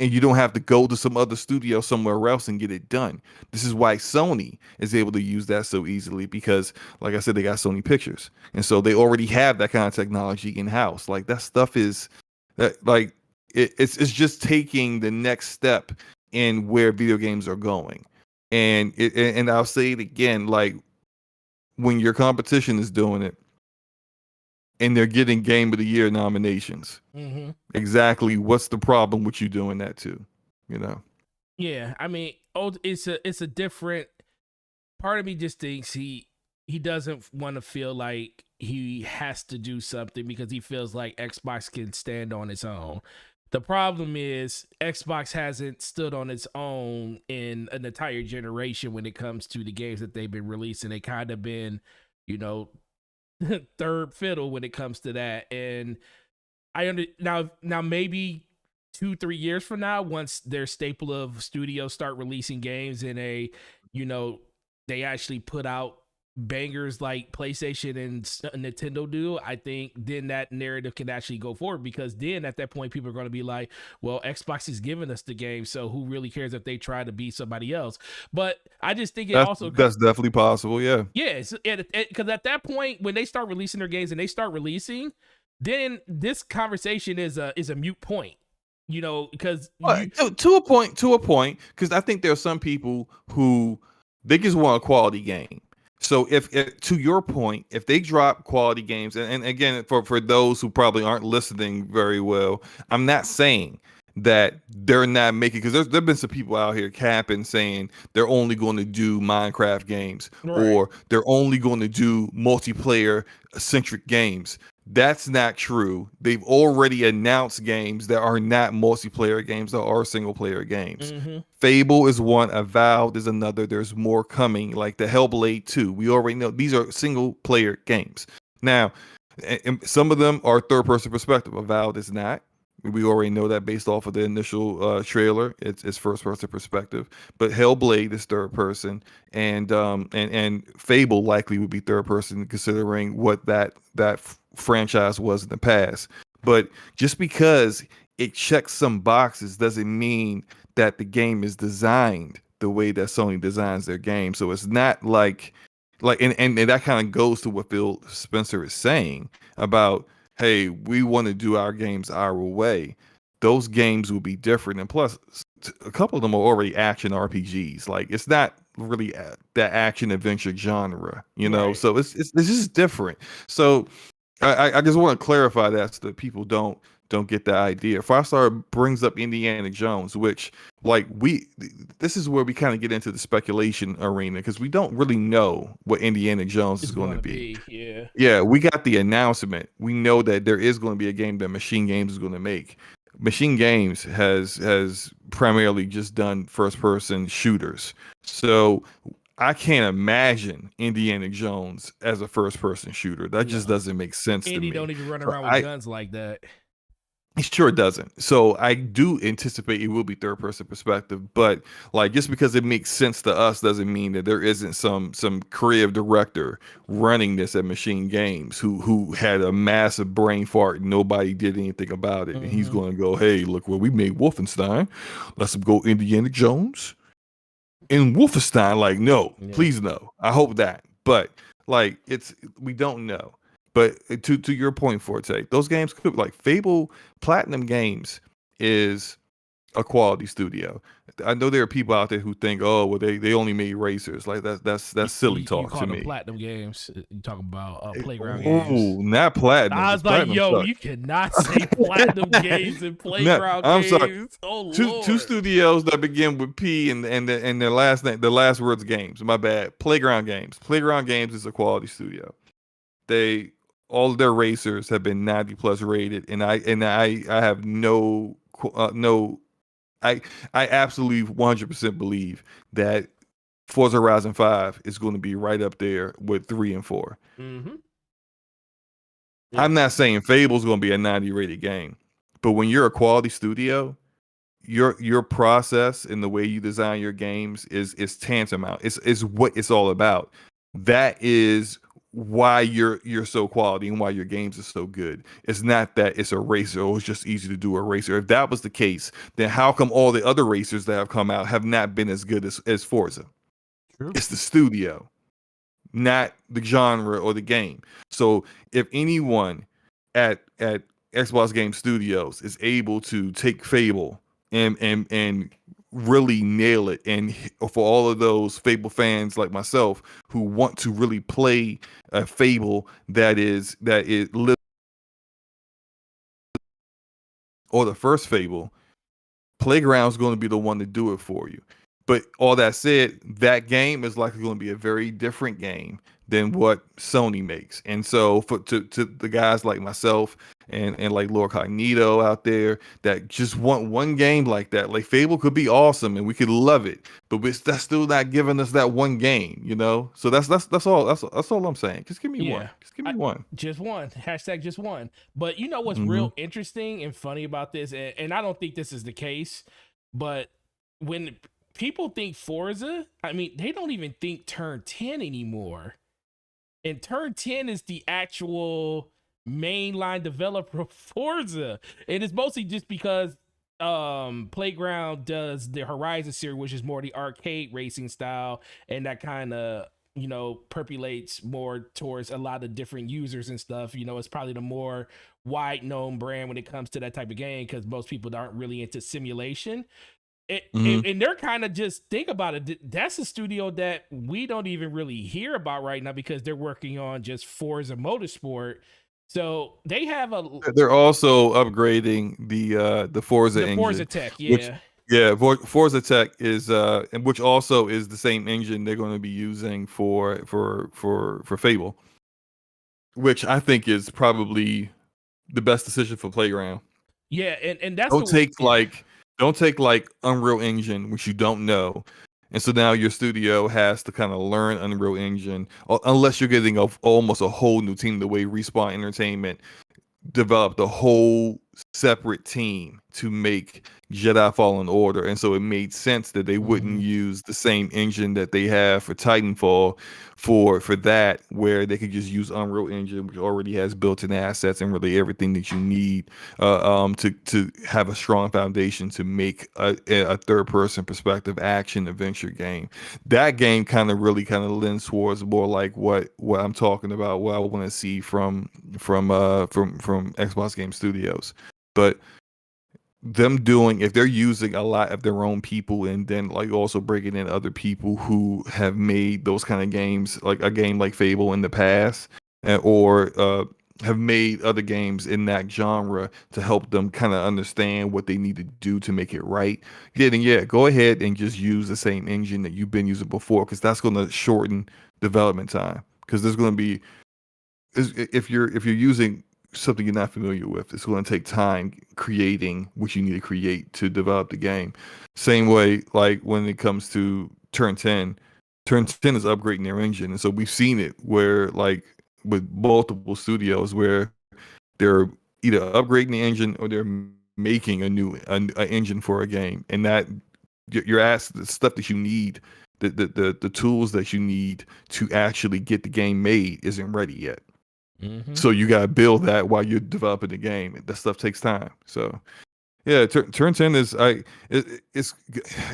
And you don't have to go to some other studio somewhere else and get it done. This is why Sony is able to use that so easily, because, like I said, they got Sony Pictures. And so they already have that kind of technology in-house. Like that stuff is like it's just taking the next step in where video games are going. And I'll say it again, like when your competition is doing it and they're getting Game of the Year nominations. Mm-hmm. Exactly what's the problem with you doing that too? You know? Yeah, I mean, it's a different. Part of me just thinks he doesn't want to feel like he has to do something because he feels like Xbox can stand on its own. The problem is Xbox hasn't stood on its own in an entire generation when it comes to the games that they've been releasing. They kind of been, you know, third fiddle when it comes to that. And now maybe 2-3 years from now, once their staple of studios start releasing games in a, you know, they actually put out bangers like PlayStation and Nintendo do, I think then that narrative can actually go forward, because then at that point people are going to be like, well, Xbox is giving us the game, so who really cares if they try to be somebody else? But I just think that's definitely possible. Yeah. Yes, because at that point when they start releasing their games and they start releasing, then this conversation is a mute point. You know, because to a point, because I think there are some people who they just want a quality game. So if to your point, if they drop quality games, and again, for those who probably aren't listening very well, I'm not saying that they're not making, because there've been some people out here capping saying they're only going to do Minecraft games, right, or they're only going to do multiplayer centric games. That's not true. They've already announced games that are not multiplayer games, that are single player games. Mm-hmm. Fable is one, Avowed is another. There's more coming, like the Hellblade 2. We already know these are single player games. Now, and some of them are third person perspective. Avowed is not. We already know that based off of the initial trailer. It's first person perspective. But Hellblade is third person, and Fable likely would be third person, considering what that franchise was in the past. But just because it checks some boxes doesn't mean that the game is designed the way that Sony designs their game. So it's not like and that kind of goes to what Phil Spencer is saying about, hey, we want to do our games our way. Those games will be different, and plus a couple of them are already action RPGs. Like, it's not really that action adventure genre, you know. Right. So it's just different. So I just want to clarify that so that people don't get the idea. Five Star brings up Indiana Jones, which, like, this is where we kind of get into the speculation arena, because we don't really know what Indiana Jones is going to be. Yeah, we got the announcement. We know that there is going to be a game that Machine Games is going to make. Machine Games has primarily just done first person shooters. So I can't imagine Indiana Jones as a first person shooter. That just doesn't make sense to me. And he don't even run around with guns like that. It sure doesn't. So I do anticipate it will be third person perspective, but like, just because it makes sense to us doesn't mean that there isn't some creative director running this at Machine Games who had a massive brain fart and nobody did anything about it. Mm-hmm. And he's going to go, hey, look, well, we made Wolfenstein. Let's go Indiana Jones in Wolfenstein. Like, no, please no. I hope that. But like, we don't know. But to your point, Forte, those games could, like Fable, Platinum Games is a quality studio. I know there are people out there who think, oh, well, they only made racers. Like, that's silly talk to me. Platinum Games. You talking about Playground games? Oh, not Platinum. I was like, yo, you cannot say Platinum Games and Playground games. I'm sorry. Oh, Lord. Two studios that begin with P and their last name, the last words games. My bad. Playground Games. Playground Games is a quality studio. All of their racers have been 90 plus rated, and I have I absolutely 100% believe that Forza Horizon 5 is going to be right up there with 3 and 4. Mm-hmm. Yeah. I'm not saying Fable's going to be a 90 rated game, but when you're a quality studio, your process and the way you design your games is tantamount. It's what it's all about. That is why you're so quality and why your games are so good. It's not that it's a racer or it's just easy to do a racer. If that was the case, then how come all the other racers that have come out have not been as good as Forza? True. It's the studio, not the genre or the game. So if anyone at Xbox Game Studios is able to take Fable and really nail it. And for all of those Fable fans like myself who want to really play a Fable that is or the first Fable, Playground's going to be the one to do it for you. But all that said, that game is likely going to be a very different game than what Sony makes. And so to the guys like myself and like Lord Cognito out there that just want one game like that, like Fable could be awesome and we could love it, but that's still not giving us that one game, you know? So that's all I'm saying. Just give me one. Just give me one. Just one. Hashtag just one. But you know what's Mm-hmm. real interesting and funny about this, and I don't think this is the case, but when people think Forza, I mean, they don't even think Turn 10 anymore. And Turn 10 is the actual mainline developer of Forza. And it's mostly just because Playground does the Horizon series, which is more the arcade racing style, and that kind of, you know, percolates more towards a lot of different users and stuff. You know, it's probably the more wide known brand when it comes to that type of game, because most people aren't really into simulation. And they're kind of just, think about it, that's a studio that we don't even really hear about right now because they're working on just Forza Motorsport. So they have they're also upgrading the Forza engine. Forza tech, yeah. Forza Tech is and which also is the same engine they're going to be using for Fable, which I think is probably the best decision for Playground. Yeah, and that's don't take like Unreal Engine, which you don't know. And so now your studio has to kind of learn Unreal Engine, unless you're getting almost a whole new team, the way Respawn Entertainment developed a whole separate team to make Jedi Fallen Order. And so it made sense that they wouldn't use the same engine that they have for Titanfall for that, where they could just use Unreal Engine, which already has built-in assets and really everything that you need to have a strong foundation to make a third-person perspective action adventure game. That game kind of lends towards more like what I'm talking about, what I want to see from Xbox Game Studios. But if they're using a lot of their own people and then like also bringing in other people who have made those kind of games, like a game like Fable in the past, or have made other games in that genre to help them kind of understand what they need to do to make it right, then go ahead and just use the same engine that you've been using before, because that's going to shorten development time. Because there's going to be, if you're using something you're not familiar with, it's going to take time creating what you need to create to develop the game. Same way, like when it comes to Turn 10 is upgrading their engine. And so we've seen it where, like, with multiple studios, where they're either upgrading the engine or they're making a new engine for a game. And that you're asked the stuff that you need, the tools that you need to actually get the game made isn't ready yet. So you gotta build that while you're developing the game. That stuff takes time. So yeah, Turn 10 is it's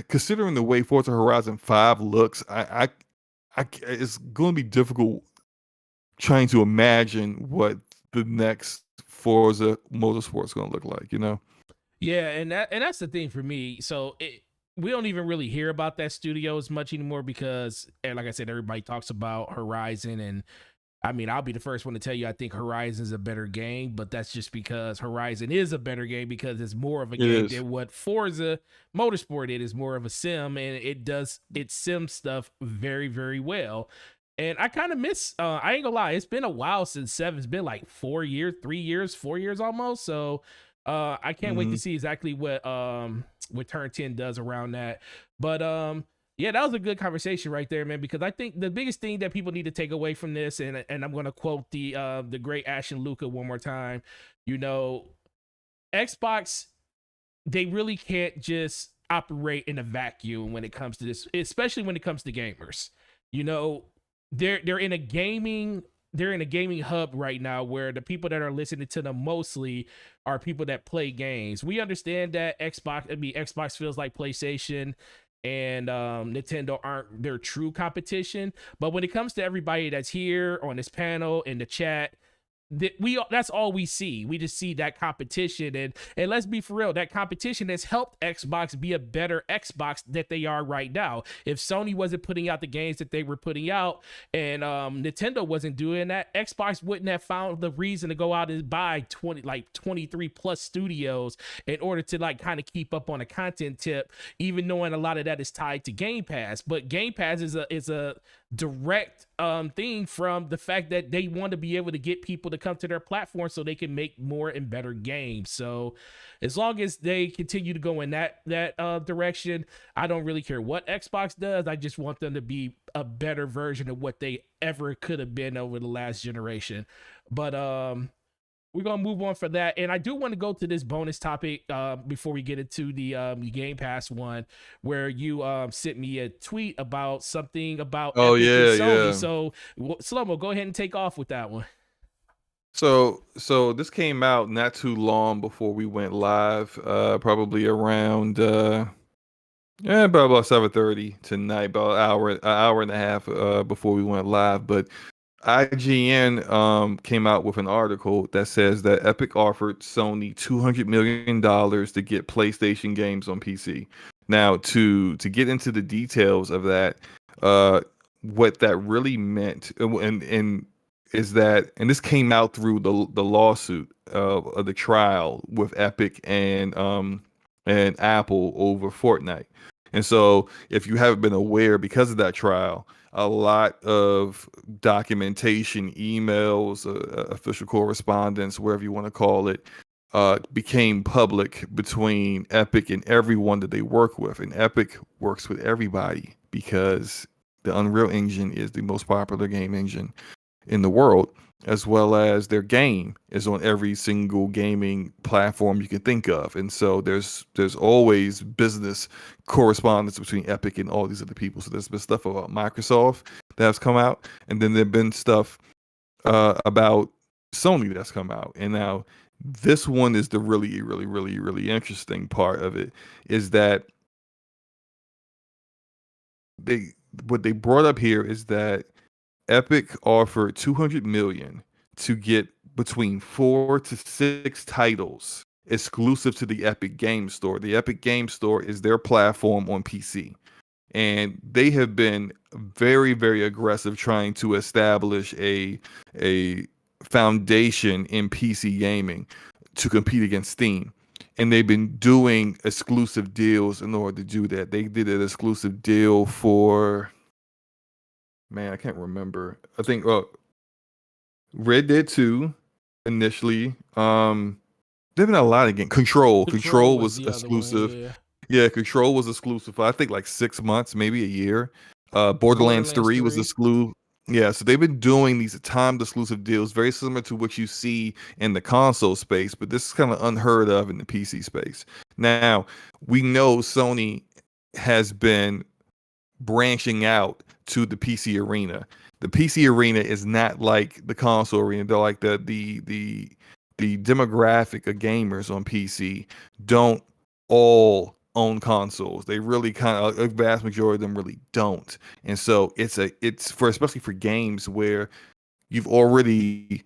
considering the way Forza Horizon 5 looks, it's going to be difficult trying to imagine what the next Forza Motorsport is going to look like, you know? Yeah, and that's the thing for me. So we don't even really hear about that studio as much anymore because, and like I said, everybody talks about Horizon, and I mean, I'll be the first one to tell you I think Horizon is a better game, but that's just because Horizon is a better game because it's more of a game than what Forza Motorsport is more of a sim, and it does its sim stuff very, very well. And I kind of miss, I ain't gonna lie, it's been a while since 7. It's been like 4 years, 3 years, 4 years almost. So I can't wait to see exactly what Turn 10 does around that. But yeah, that was a good conversation right there, man, because I think the biggest thing that people need to take away from this, and I'm going to quote the great Ashton Luca one more time, you know, Xbox, they really can't just operate in a vacuum when it comes to this, especially when it comes to gamers. You know, they're in a gaming hub right now where the people that are listening to them mostly are people that play games. We understand that Xbox feels like PlayStation and Nintendo aren't their true competition, but when it comes to everybody that's here on this panel, in the chat, that's all we see. We just see that competition, and let's be for real, that competition has helped Xbox be a better Xbox that they are right now. If Sony wasn't putting out the games that they were putting out, and Nintendo wasn't doing that, Xbox wouldn't have found the reason to go out and buy 23 plus studios in order to like kind of keep up on a content tip, even knowing a lot of that is tied to Game Pass. But Game Pass is a direct thing from the fact that they want to be able to get people to come to their platform so they can make more and better games. So as long as they continue to go in that direction, I don't really care what Xbox does. I just want them to be a better version of what they ever could have been over the last generation. But we're gonna move on for that, and I do want to go to this bonus topic before we get into the Game Pass one, where you sent me a tweet about something about Epic and Sony. So Slow-Mo, go ahead and take off with that one. So this came out not too long before we went live, probably around about 7:30 tonight, about an hour and a half before we went live. But IGN came out with an article that says that Epic offered Sony $200 million to get PlayStation games on PC. Now, to get into the details of that, what that really meant, and is that, and this came out through the lawsuit of the trial with Epic and Apple over Fortnite. And so, if you haven't been aware, because of that trial, a lot of documentation, emails, official correspondence, wherever you want to call it, became public between Epic and everyone that they work with. And Epic works with everybody because the Unreal Engine is the most popular game engine in the world, as well as their game is on every single gaming platform you can think of. And so there's always business correspondence between Epic and all these other people. So there's been stuff about Microsoft that has come out, and then there's been stuff about Sony that's come out. And now this one is the really, really, really, really interesting part of it, is that what they brought up here is that Epic offered $200 million to get between 4 to 6 titles exclusive to the Epic Game Store. The Epic Game Store is their platform on PC, and they have been very, very aggressive trying to establish a foundation in PC gaming to compete against Steam. And they've been doing exclusive deals in order to do that. They did an exclusive deal for, man, I can't remember. I think Red Dead 2 initially. There've been a lot of games. Control was exclusive. One, yeah, Control was exclusive for I think like 6 months, maybe a year. Borderlands 3 was exclusive. Yeah, so they've been doing these timed exclusive deals, very similar to what you see in the console space, but this is kind of unheard of in the PC space. Now, we know Sony has been branching out to the PC arena. The PC arena is not like the console arena. They're like the demographic of gamers on PC don't all own consoles. They really kind of, a vast majority of them really don't. And so it's for, especially for games where you've already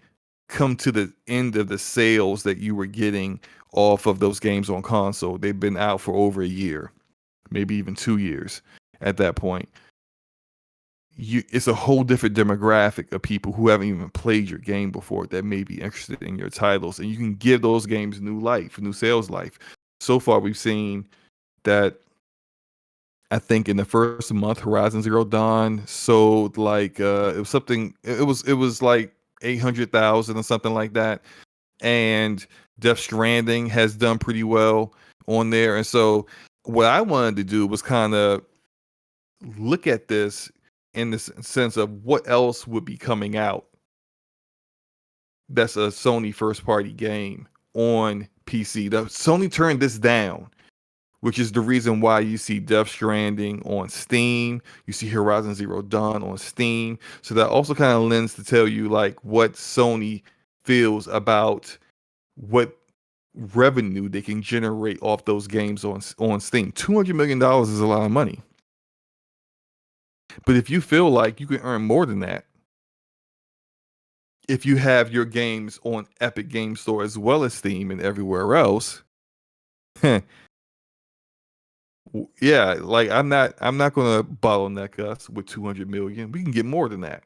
come to the end of the sales that you were getting off of those games on console. They've been out for over a year, maybe even 2 years at that point. It's a whole different demographic of people who haven't even played your game before that may be interested in your titles, and you can give those games new life, new sales life. So far, we've seen that I think in the first month, Horizon Zero Dawn sold like it was like 800,000 or something like that, and Death Stranding has done pretty well on there. And so what I wanted to do was kind of look at this in the sense of what else would be coming out that's a Sony first party game on PC. Sony turned this down, which is the reason why you see Death Stranding on Steam, you see Horizon Zero Dawn on Steam. So that also kind of lends to tell you like what Sony feels about what revenue they can generate off those games on Steam. $200 million is a lot of money. But if you feel like you can earn more than that, if you have your games on Epic Game Store as well as Steam and everywhere else, yeah, like I'm not gonna bottleneck us with 200 million. We can get more than that.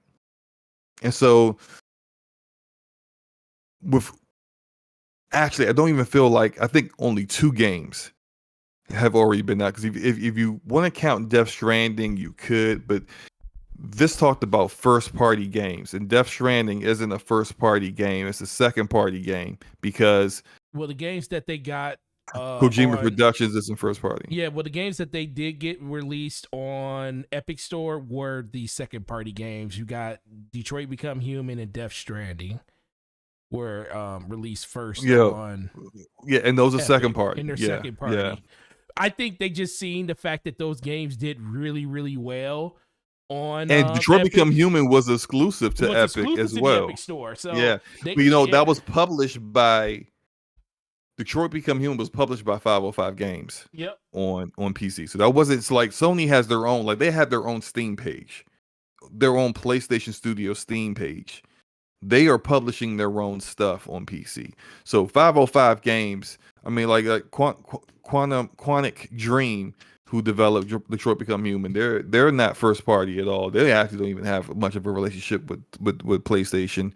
And so with actually, I don't even feel like I think only 2 games have already been out because if you want to count Death Stranding, you could, but this talked about first party games, and Death Stranding isn't a first party game; it's a second party game because the games that they got Kojima Productions isn't first party. Yeah, well, the games that they did get released on Epic Store were the second party games. You got Detroit Become Human and Death Stranding were released first on. Yeah, and those are Epic, second party. In their second party. Yeah. I think they just seen the fact that those games did really, really well on. And Detroit Epic. Become Human was exclusive to Epic exclusive as to well. The Epic Store. So yeah, but that was published by. Detroit Become Human was published by 505 Games. Yep. On PC. So that wasn't, it's like Sony has their own, like they had their own Steam page, their own PlayStation Studio Steam page. They are publishing their own stuff on PC. So 505 Games, I mean, like Quantic Dream, who developed Detroit Become Human, they're not first party at all. They actually don't even have much of a relationship with PlayStation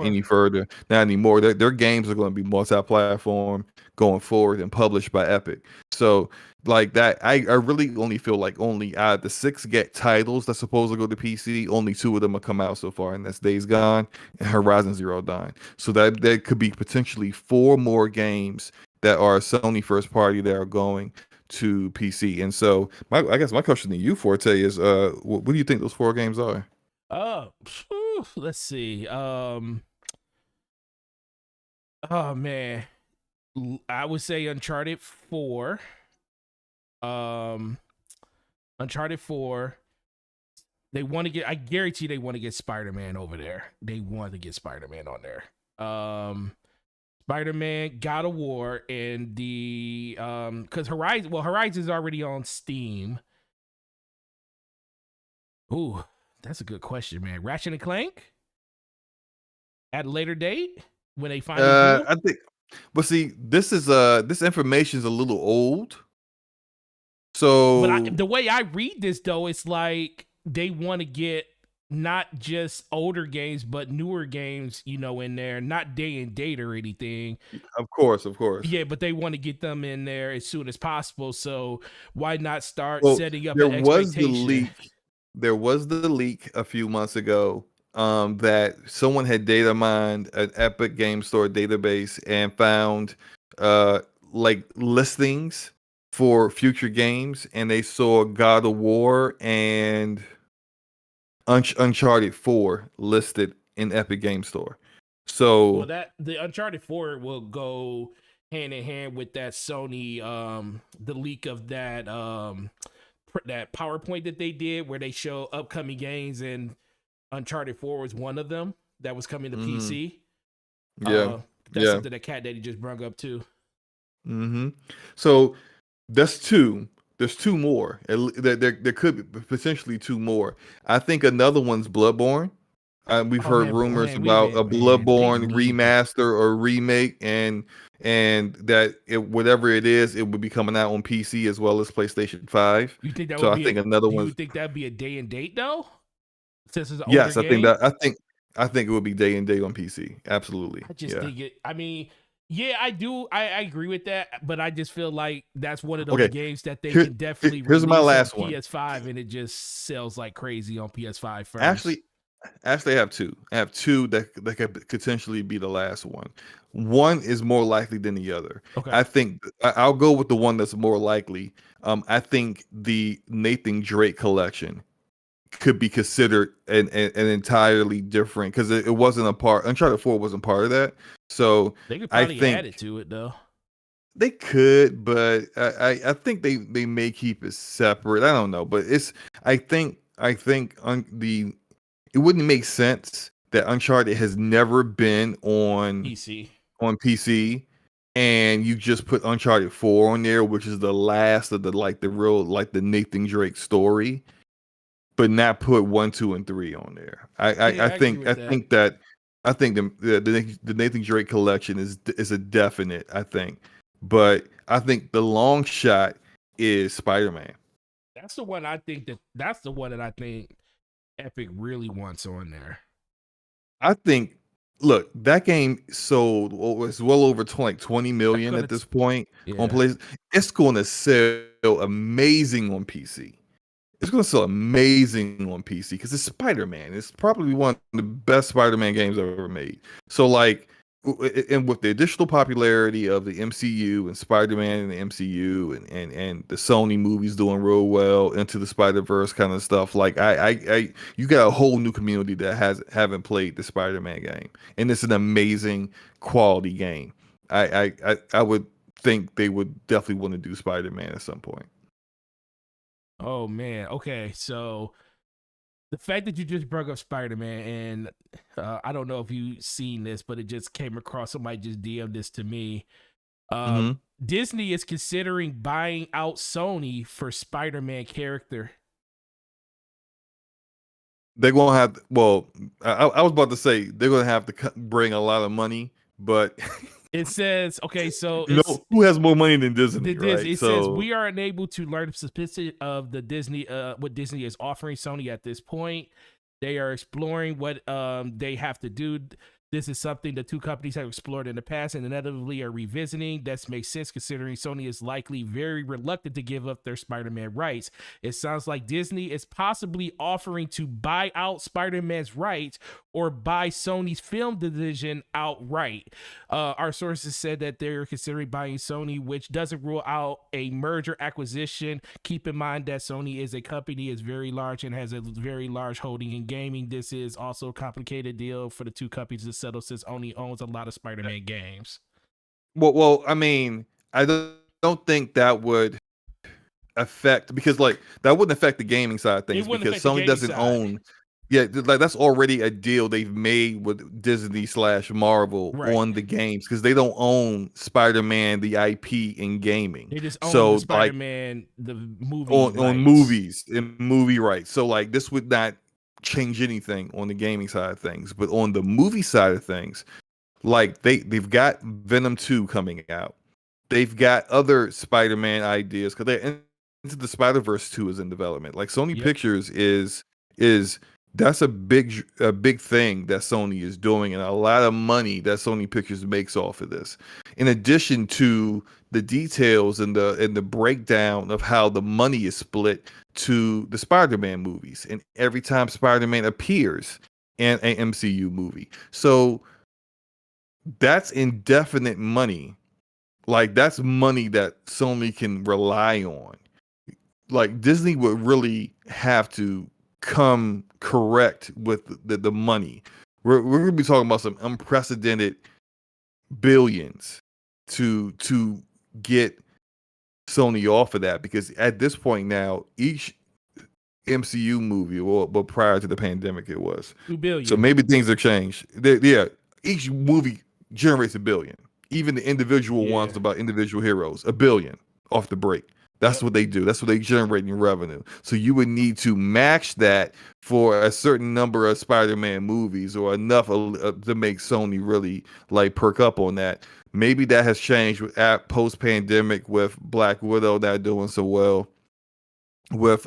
any further. Not anymore. Their games are going to be multi-platform going forward and published by Epic. So like that, I really only feel like only out of the 6 titles that's supposed to go to PC, only 2 of them have come out so far, and that's Days Gone and Horizon Zero Dawn. So that could be potentially 4 more games that are Sony first party that are going to PC. And so I guess my question to you, Forte, is what do you think those 4 games are? Let's see. Oh man, I would say Uncharted 4. Uncharted 4. They want to get, I guarantee they want to get Spider-Man over there. They want to get Spider-Man on there. Spider-Man, God of War, and the because Horizon's already on Steam. Ooh, that's a good question, man. Ratchet and Clank at a later date when they finally do? I think, but see, this information is a little old. So, but the way I read this though, it's like they want to get not just older games, but newer games, in there, not day and date or anything. Of course. Yeah, but they want to get them in there as soon as possible. So why not start setting up an expectation? There was the leak a few months ago that someone had data mined an Epic Game Store database and found like listings for future games, and they saw God of War and Uncharted 4 listed in Epic Game Store. So the Uncharted 4 will go hand in hand with that Sony the leak of that that PowerPoint that they did where they show upcoming games, and Uncharted 4 was one of them that was coming to PC. Yeah. That's something that Cat Daddy just brought up too. So that's 2. There's 2 more. There could be potentially 2 more. I think another one's Bloodborne. We've heard rumors about a Bloodborne remaster or remake, and that whatever it is, it would be coming out on PC as well as PlayStation 5. You think that so? Would I think another one. You think that'd be a day and date though? Since it's an yes, older game? I think it would be day and date on PC. Absolutely. I just think it. I mean. Yeah, I do. I agree with that, but I just feel like that's one of those games that they can definitely here's my last on one. PS5, and it just sells like crazy on PS5 first. Actually, I have 2. I have 2 that could potentially be the last one. One is more likely than the other. Okay. I think I'll go with the one that's more likely. I think the Nathan Drake collection could be considered an entirely different, because it wasn't a part. Uncharted 4 wasn't part of that. So they could probably add it to it though. They could, but I think they may keep it separate. I don't know, but I think it wouldn't make sense that Uncharted has never been on PC, and you just put Uncharted 4 on there, which is the last of the the Nathan Drake story, but not put 1, 2, and 3 on there. I think that I think the Nathan Drake collection is a definite. I think, but I think the long shot is Spider-Man. That's the one I think that's the one that I think Epic really wants on there. I think. Look, that game sold. It's well over 20 million at this point on PlayStation. It's going to sell amazing on PC. It's going to sell amazing on PC because it's Spider-Man. It's probably one of the best Spider-Man games I've ever made. So like, and with the additional popularity of the MCU and Spider-Man and the MCU and the Sony movies doing real well, Into the Spider-Verse kind of stuff, like you got a whole new community that haven't played the Spider-Man game, and it's an amazing quality game. I would think they would definitely want to do Spider-Man at some point. Oh man, okay, so the fact that you just brought up Spider-Man, and I don't know if you've seen this, but it just came across. Somebody just DM'd this to me. Disney is considering buying out Sony for Spider-Man character. They're gonna have. Well, I was about to say they're gonna have to bring a lot of money, but it says, okay, so who has more money than Disney? Right? It says we are unable to learn the specifics of the Disney, what Disney is offering Sony at this point. They are exploring what they have to do. This is something the two companies have explored in the past and inevitably are revisiting. That makes sense considering Sony is likely very reluctant to give up their Spider-Man rights. It sounds like Disney is possibly offering to buy out Spider-Man's rights or buy Sony's film division outright. Our sources said that they're considering buying Sony, which doesn't rule out a merger acquisition. Keep in mind that Sony is a company, is very large and has a very large holding in gaming. This is also a complicated deal for the two companies to settle since Sony owns a lot of Spider-Man games. Well, I mean, I don't think that would affect, because like that wouldn't affect the gaming side of things because Sony doesn't own. Yeah, like that's already a deal they've made with Disney/Marvel on the games because they don't own Spider-Man, the IP in gaming. They just own the Spider-Man, the movie on movies and movie rights. So like this would not change anything on the gaming side of things, but on the movie side of things, like they've got Venom 2 coming out. They've got other Spider-Man ideas because they're Into the Spider-Verse 2 is in development. Like Sony Pictures is that's a big thing that Sony is doing, and a lot of money that Sony Pictures makes off of this. In addition to the details and the breakdown of how the money is split to the Spider-Man movies, and every time Spider-Man appears in an MCU movie. So that's indefinite money. Like that's money that Sony can rely on. Like Disney would really have to come correct with the money. We're gonna be talking about some unprecedented billions to get Sony off of that, because at this point now each MCU movie, but prior to the pandemic it was $2 billion. So maybe things have changed. Each movie generates $1 billion. Even the individual ones about individual heroes, $1 billion off the break. That's what they do. That's what they generate in revenue. So you would need to match that for a certain number of Spider-Man movies, or enough to make Sony really like perk up on that. Maybe that has changed at post-pandemic with Black Widow not doing so well, with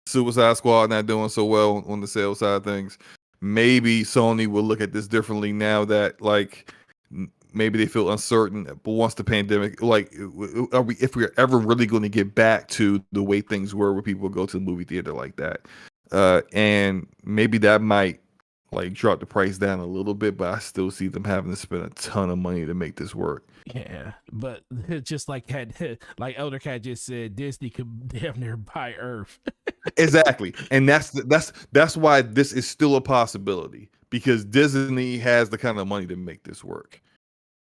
Suicide Squad not doing so well on the sales side of things. Maybe Sony will look at this differently now that like maybe they feel uncertain. But once the pandemic, like, if we're ever really going to get back to the way things were, where people would go to the movie theater like that, and maybe that might like drop the price down a little bit, but I still see them having to spend a ton of money to make this work. Yeah, but just like Elder Cat just said, Disney could damn near buy Earth. Exactly, and that's why this is still a possibility, because Disney has the kind of money to make this work.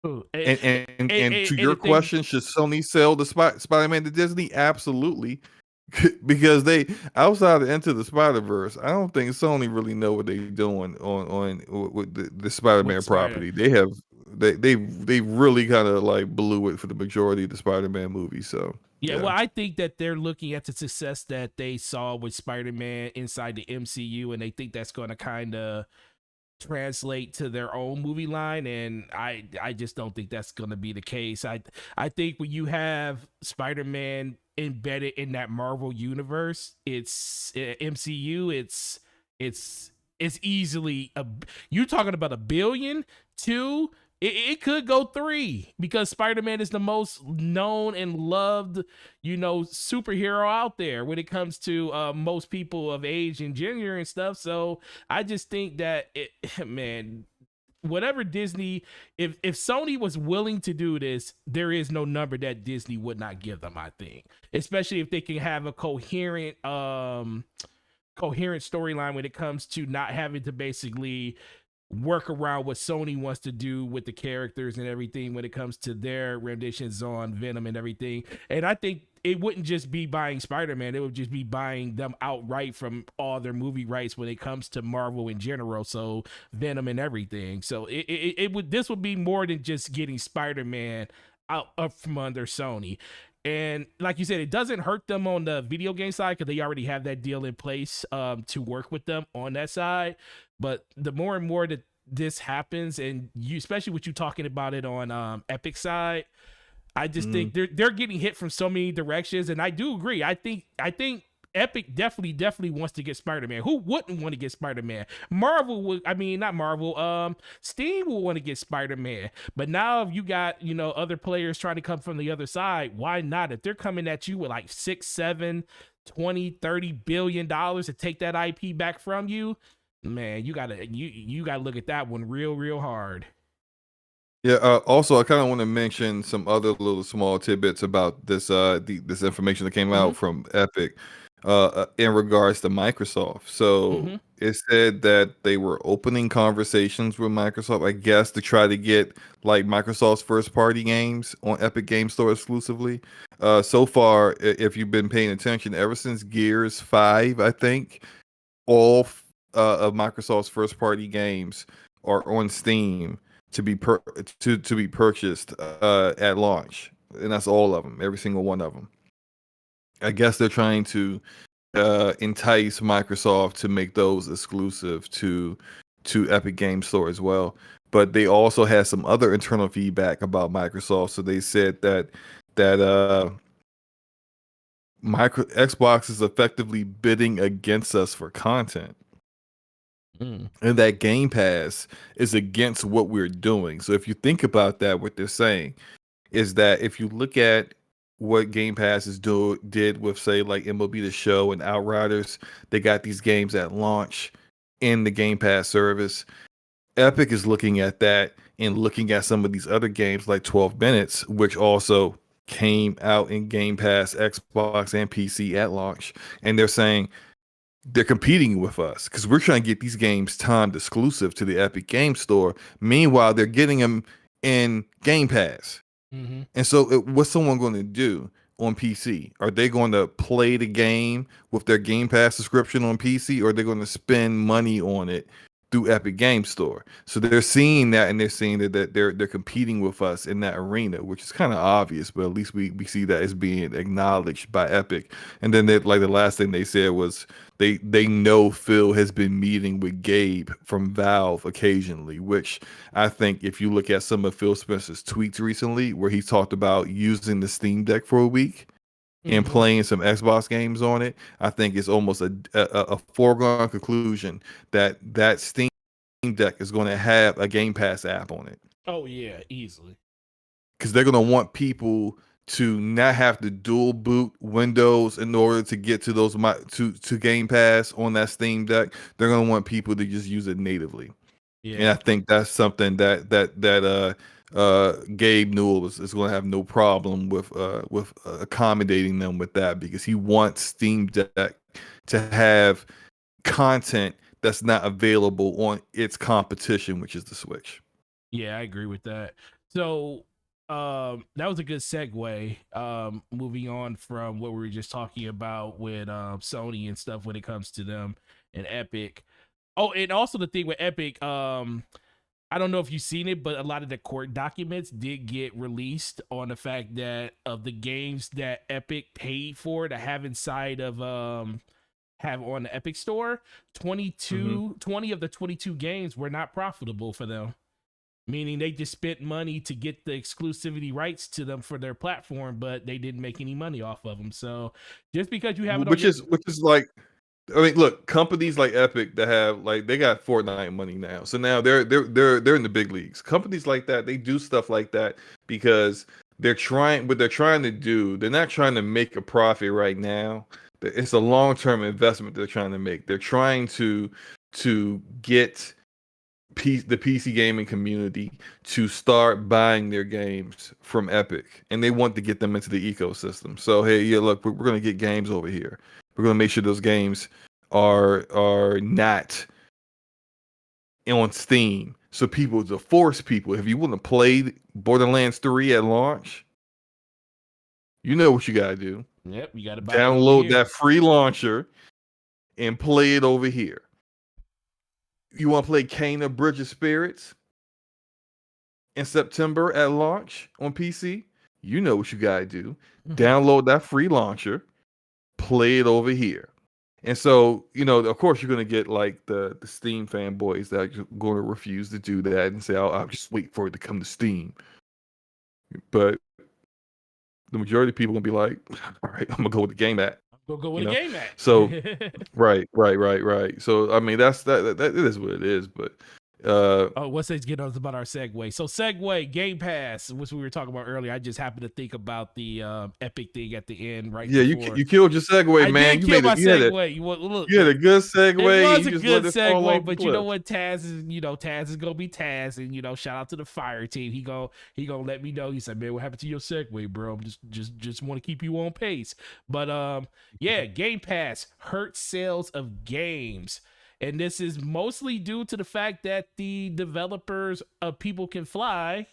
And to your question, should Sony sell the Spider-Man to Disney? Absolutely, because they, outside of Into the Spider-Verse, I don't think Sony really know what they're doing on with the Spider-Man property. They really kind of like blew it for the majority of the Spider-Man movies. So yeah, well, I think that they're looking at the success that they saw with Spider-Man inside the MCU, and they think that's going to kind of translate to their own movie line, and I just don't think that's going to be the case. I think when you have Spider-Man embedded in that Marvel universe, it's MCU, it's easily you're talking about a billion, two, it could go three, because Spider-Man is the most known and loved, superhero out there when it comes to most people of age and gender and stuff. So I just think that man, whatever Disney, if Sony was willing to do this, there is no number that Disney would not give them, I think. Especially if they can have a coherent storyline when it comes to not having to basically work around what Sony wants to do with the characters and everything when it comes to their renditions on Venom and everything. And I think it wouldn't just be buying Spider-Man, it would just be buying them outright from all their movie rights when it comes to Marvel in general, so Venom and everything. So this would be more than just getting Spider-Man up from under Sony. And like you said, it doesn't hurt them on the video game side because they already have that deal in place to work with them on that side. But the more and more that this happens, and you, especially with you talking about it on Epic side, I just think they're getting hit from so many directions. And I do agree. I think Epic definitely wants to get Spider-Man. Who wouldn't want to get Spider-Man? Marvel would, I mean, not Marvel, Steam will want to get Spider-Man. But now if you got, other players trying to come from the other side, why not? If they're coming at you with like 6, 7, 20, 30 billion dollars to take that IP back from you, man, you gotta look at that one real hard. Yeah. Also, I kind of want to mention some other little small tidbits about this this information that came out from Epic in regards to Microsoft. So it said that they were opening conversations with Microsoft, I guess, to try to get like Microsoft's first party games on Epic Game Store exclusively. So far, if you've been paying attention, ever since Gears 5, I think all of Microsoft's first party games are on Steam to be to be purchased at launch, and that's all of them, every single one of them. I guess they're trying to entice Microsoft to make those exclusive to Epic Game Store as well. But they also had some other internal feedback about Microsoft. So they said that Xbox is effectively bidding against us for content. And that Game Pass is against what we're doing. So if you think about that, what they're saying is that if you look at what Game Pass did with, say, like MLB The Show and Outriders, they got these games at launch in the Game Pass service. Epic is looking at that and looking at some of these other games like 12 Minutes, which also came out in Game Pass, Xbox, and PC at launch. And they're saying, they're competing with us because we're trying to get these games timed exclusive to the Epic Game Store. Meanwhile, they're getting them in Game Pass. And so what's someone going to do on PC? Are they going to play the game with their Game Pass subscription on PC, or are they going to spend money on it through Epic Game Store? So they're seeing that, and they're seeing that they're competing with us in that arena, which is kind of obvious, but at least we see that as being acknowledged by Epic. And then like the last thing they said was they know Phil has been meeting with Gabe from Valve occasionally, which I think if you look at some of Phil Spencer's tweets recently, where he talked about using the Steam Deck for a week and playing some Xbox games on it, I think it's almost a foregone conclusion that Steam Deck is going to have a Game Pass app on it. Oh yeah, easily. Because they're going to want people to not have to dual boot Windows in order to get to those to Game Pass on that Steam Deck. They're going to want people to just use it natively. Yeah. And I think that's something that Gabe Newell is going to have no problem with accommodating them with that, because he wants Steam Deck to have content that's not available on its competition, which is the Switch. Yeah, I agree with that. So that was a good segue. Moving on from what we were just talking about with Sony and stuff when it comes to them and Epic. Oh, and also the thing with Epic, I don't know if you've seen it, but a lot of the court documents did get released on the fact that of the games that Epic paid for to have inside of have on the Epic Store, 20 of the 22 games were not profitable for them. Meaning they just spent money to get the exclusivity rights to them for their platform, but they didn't make any money off of them. So just because you have it on which is like, I mean, look, companies like Epic that have like they got Fortnite money now, so now they're in the big leagues. Companies like that, they do stuff like that because they're trying. What they're trying to do, they're not trying to make a profit right now. It's a long term investment they're trying to make. They're trying to get the PC gaming community to start buying their games from Epic, and they want to get them into the ecosystem. So hey, yeah, look, we're going to get games over here. We're going to make sure those games are not on Steam. So people, to force people, if you want to play Borderlands 3 at launch, you know what you got to do. Yep, you got to download that free launcher and play it over here. You want to play Kena Bridge of Spirits in September at launch on PC? You know what you got to do. Download that free launcher, play it over here. And so, you know, of course, you're going to get like the Steam fanboys that are going to refuse to do that and say, I'll just wait for it to come to Steam. But the majority of people are going to be like, all right, I'm going to go with the game at. Go with the game at. So, right. So, I mean, that it is what it is. But what's this get us about our segue? So segue, Game Pass, which we were talking about earlier. I just happened to think about the Epic thing at the end, right? Yeah, you killed your segue, man. You had a good segue. It was a good segue, but you know what? Taz is gonna be Taz, and shout out to the fire team. He gonna let me know. He said, "Man, what happened to your segue, bro? Just want to keep you on pace." But yeah, Game Pass hurt sales of games. And this is mostly due to the fact that the developers of People Can Fly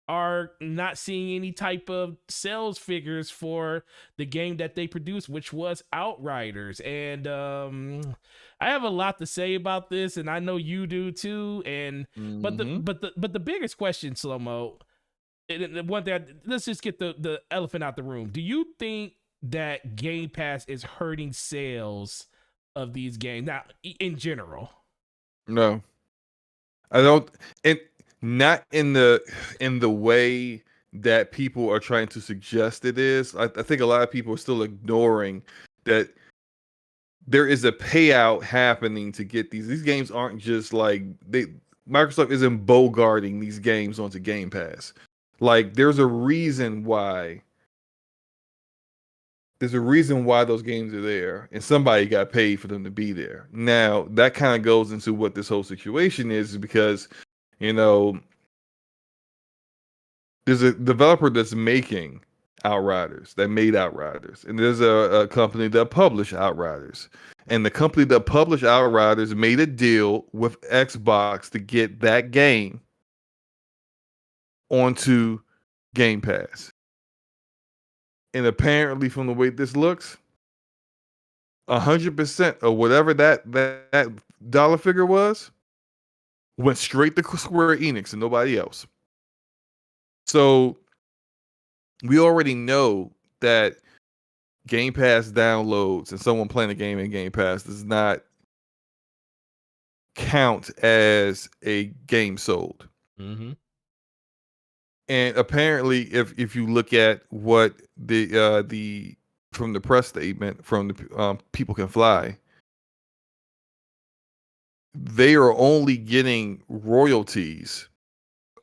are not seeing any type of sales figures for the game that they produced, which was Outriders. And I have a lot to say about this, and I know you do too. And but the biggest question, Slow-Mo, one that let's just get the elephant out the room. Do you think that Game Pass is hurting sales of these games now in general? No, I don't. And not in the way that people are trying to suggest it is. I think a lot of people are still ignoring that there is a payout happening to get these games. Aren't just like Microsoft isn't bogarting these games onto Game Pass. Like there's a reason why. There's a reason why those games are there, and somebody got paid for them to be there. Now, that kind of goes into what this whole situation is because, there's a developer that's making Outriders, that made Outriders, and there's a company that published Outriders. And the company that published Outriders made a deal with Xbox to get that game onto Game Pass. And apparently, from the way this looks, 100% of whatever that dollar figure was went straight to Square Enix and nobody else. So we already know that Game Pass downloads and someone playing a game in Game Pass does not count as a game sold. Mm-hmm. And apparently, if you look at what the from the press statement from the People Can Fly, they are only getting royalties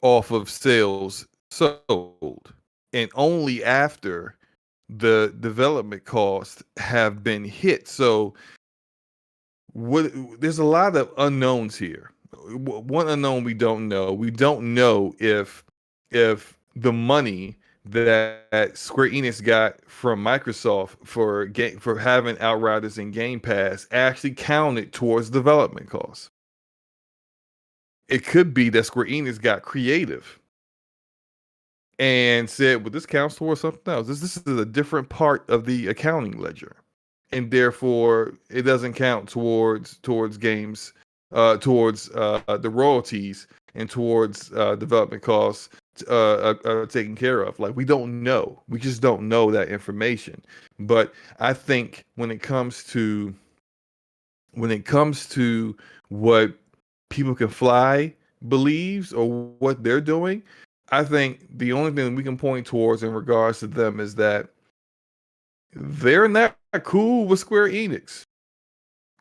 off of sales sold, and only after the development costs have been hit. So, there's a lot of unknowns here. One unknown we don't know. We don't know if the money that Square Enix got from Microsoft for having Outriders in Game Pass actually counted towards development costs. It could be that Square Enix got creative and said, well, this counts towards something else. This is a different part of the accounting ledger. And therefore, it doesn't count towards games, towards the royalties and towards development costs taken care of. Like, we don't know. We just don't know that information. But I think when it comes to when it comes to what People Can Fly believes or what they're doing, I think the only thing we can point towards in regards to them is that they're not cool with Square Enix,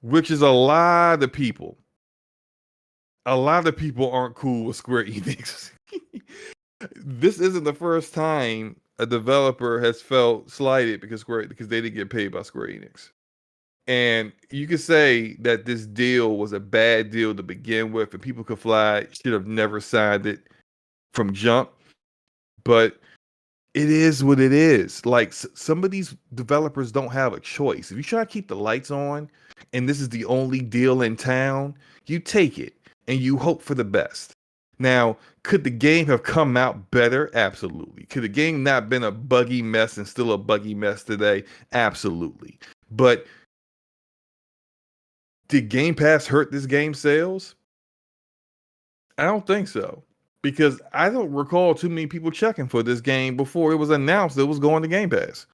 which is a lot of people. A lot of people aren't cool with Square Enix. This isn't the first time a developer has felt slighted because they didn't get paid by Square Enix. And you could say that this deal was a bad deal to begin with, and People Could Fly should have never signed it from jump. But it is what it is. Like some of these developers don't have a choice. If you try to keep the lights on, and this is the only deal in town, you take it and you hope for the best. Now, could the game have come out better? Absolutely. Could the game not been a buggy mess and still a buggy mess today? Absolutely. But did Game Pass hurt this game's sales? I don't think so. Because I don't recall too many people checking for this game before it was announced it was going to Game Pass.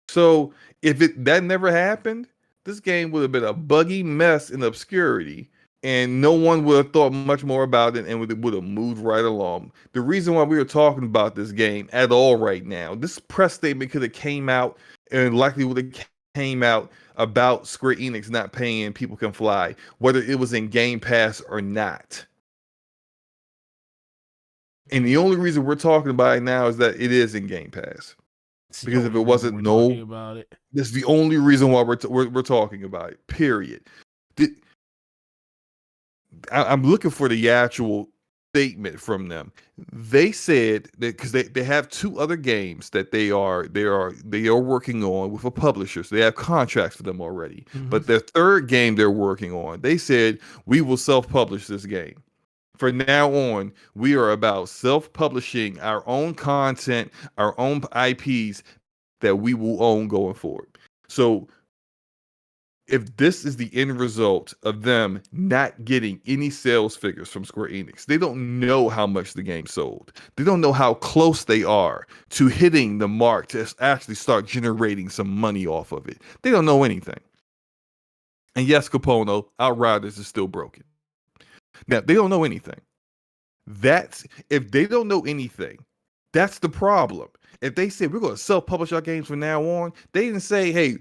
So if that never happened, this game would have been a buggy mess in obscurity, and no one would have thought much more about it, and would have moved right along. The reason why we are talking about this game at all right now, this press statement could have came out and likely would have came out about Square Enix not paying People Can Fly, whether it was in Game Pass or not. And the only reason we're talking about it now is that it is in Game Pass. Because if it wasn't, that's the only reason why we're talking about it. Period. I'm looking for the actual statement from them. They said that because they have two other games that they are working on with a publisher, so they have contracts for them already. Mm-hmm. But their third game they're working on, they said we will self-publish this game. From now on, we are about self-publishing our own content, our own IPs that we will own going forward. So if this is the end result of them not getting any sales figures from Square Enix, they don't know how much the game sold. They don't know how close they are to hitting the mark to actually start generating some money off of it. They don't know anything. And yes, Capono, Outriders is still broken. Now, they don't know anything. If they don't know anything, that's the problem. If they say we're going to self-publish our games from now on, they didn't say, hey,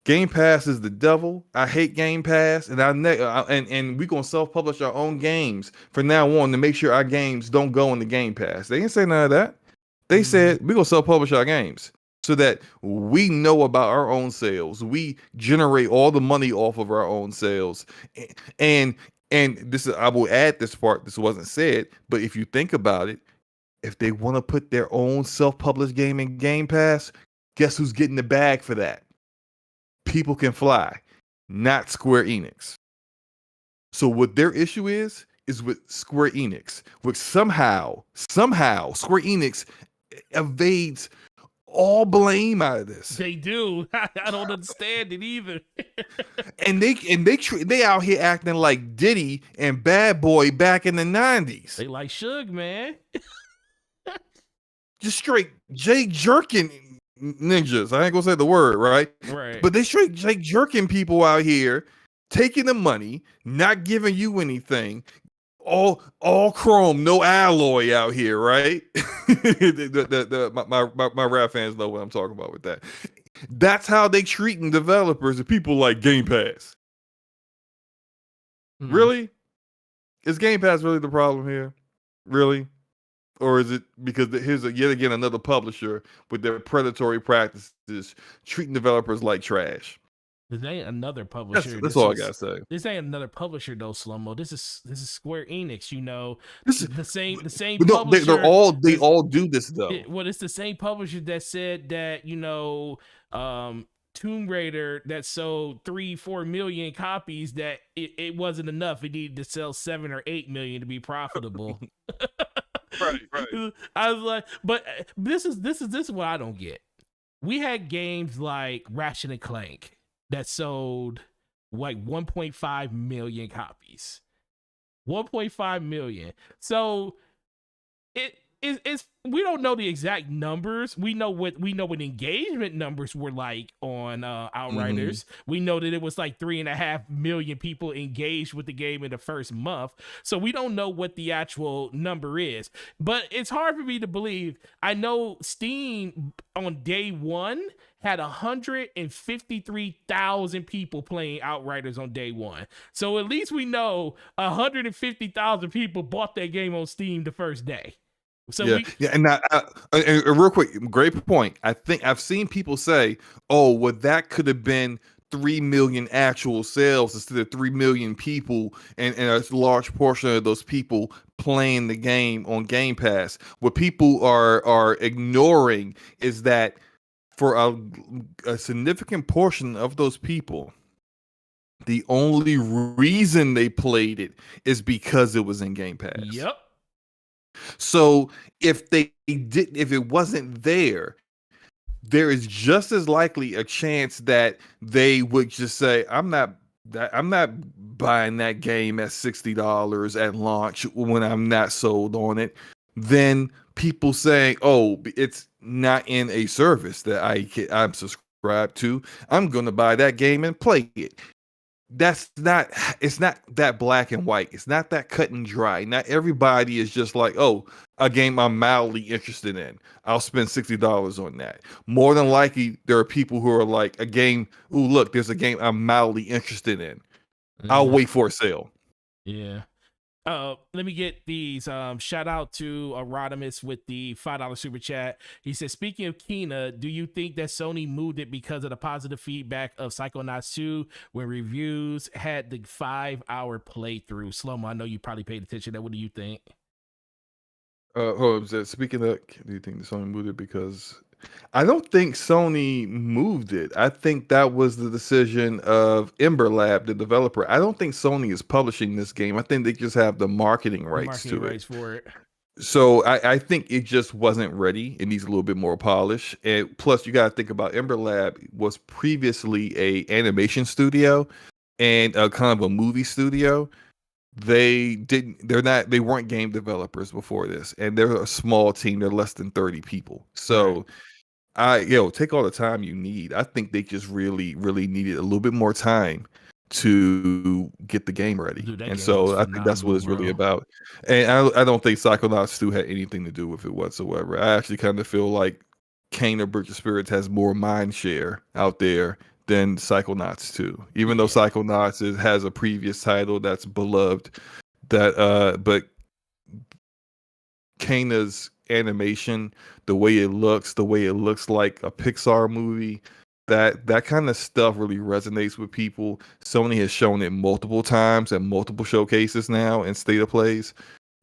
Game Pass is the devil. I hate Game Pass, and we're going to self-publish our own games from now on to make sure our games don't go into Game Pass. They didn't say none of that. They said we're going to self-publish our games so that we know about our own sales. We generate all the money off of our own sales. And this is, I will add this part, this wasn't said, but if you think about it, if they want to put their own self-published game in Game Pass, guess who's getting the bag for that? People Can Fly, not Square Enix. So what their issue is with Square Enix, which somehow Square Enix evades all blame out of this. They do. I don't understand it either. and they out here acting like Diddy and Bad Boy back in the 90s. They like Suge, man. Just straight Jake jerking ninjas. I ain't gonna say the word, right? Right. But they straight Jake jerking people out here, taking the money, not giving you anything. All chrome, no alloy out here, right? My rap fans know what I'm talking about with that. That's how they treating developers and people like Game Pass. Mm-hmm. Really? Is Game Pass really the problem here? Really? Or is it because here's yet again another publisher with their predatory practices treating developers like trash? This ain't another publisher. That's all I gotta say. This ain't another publisher though, Slummo. This is Square Enix. You know, this is the same no, publisher. They all do this though. It's the same publisher that said that Tomb Raider that sold 3-4 million copies that it wasn't enough. It needed to sell 7 or 8 million to be profitable. Right. I was like, but this is what I don't get. We had games like Ratchet and Clank that sold like 1.5 million copies. 1.5 million. So it's we don't know the exact numbers. We know what engagement numbers were like on Outriders. We know that it was like 3.5 million people engaged with the game in the first month. So we don't know what the actual number is. But it's hard for me to believe. I know Steam on day one had 153,000 people playing Outriders on day one. So at least we know 150,000 people bought that game on Steam the first day. So and real quick, great point. I think I've seen people say, "Oh, well, that could have been 3 million actual sales instead of 3 million people, and a large portion of those people playing the game on Game Pass." What people are ignoring is that for a significant portion of those people, the only reason they played it is because it was in Game Pass. Yep. So if it wasn't there, there is just as likely a chance that they would just say, I'm not buying that game at $60 at launch when I'm not sold on it, than people saying, oh, it's not in a service that I'm subscribed to. I'm going to buy that game and play it. It's not that black and white. It's not that cut and dry. Not everybody is just like, oh, a game I'm mildly interested in, I'll spend $60 on that. More than likely, there are people who are like, a game, ooh, look, there's a game I'm mildly interested in. I'll wait for a sale. Yeah. Let me get these. Shout out to Rodimus with the $5 super chat. He says, speaking of Kena, do you think that Sony moved it because of the positive feedback of Psychonauts 2 when reviews had the 5-hour playthrough? Slomo, I know you probably paid attention to that. What do you think? Speaking of, do you think Sony moved it because... I don't think Sony moved it. I think that was the decision of Ember Lab, the developer. I don't think Sony is publishing this game. I think they just have the marketing rights for it. So I think it just wasn't ready. It needs a little bit more polish. And plus, you got to think about Ember Lab was previously a animation studio and a kind of a movie studio. They weren't game developers before this, and they're a small team. They're less than 30 people. So take all the time you need. I think they just really, really needed a little bit more time to get the game ready. Dude, and so I think that's what it's really about. And I don't think Psychonauts 2 had anything to do with it whatsoever. I actually kind of feel like Kane of Bridge of Spirits has more mind share out there than Psychonauts 2. Even though Psychonauts has a previous title that's beloved, but Kana's animation, the way it looks like a Pixar movie, that kind of stuff really resonates with people. Sony has shown it multiple times at multiple showcases now in State of Plays.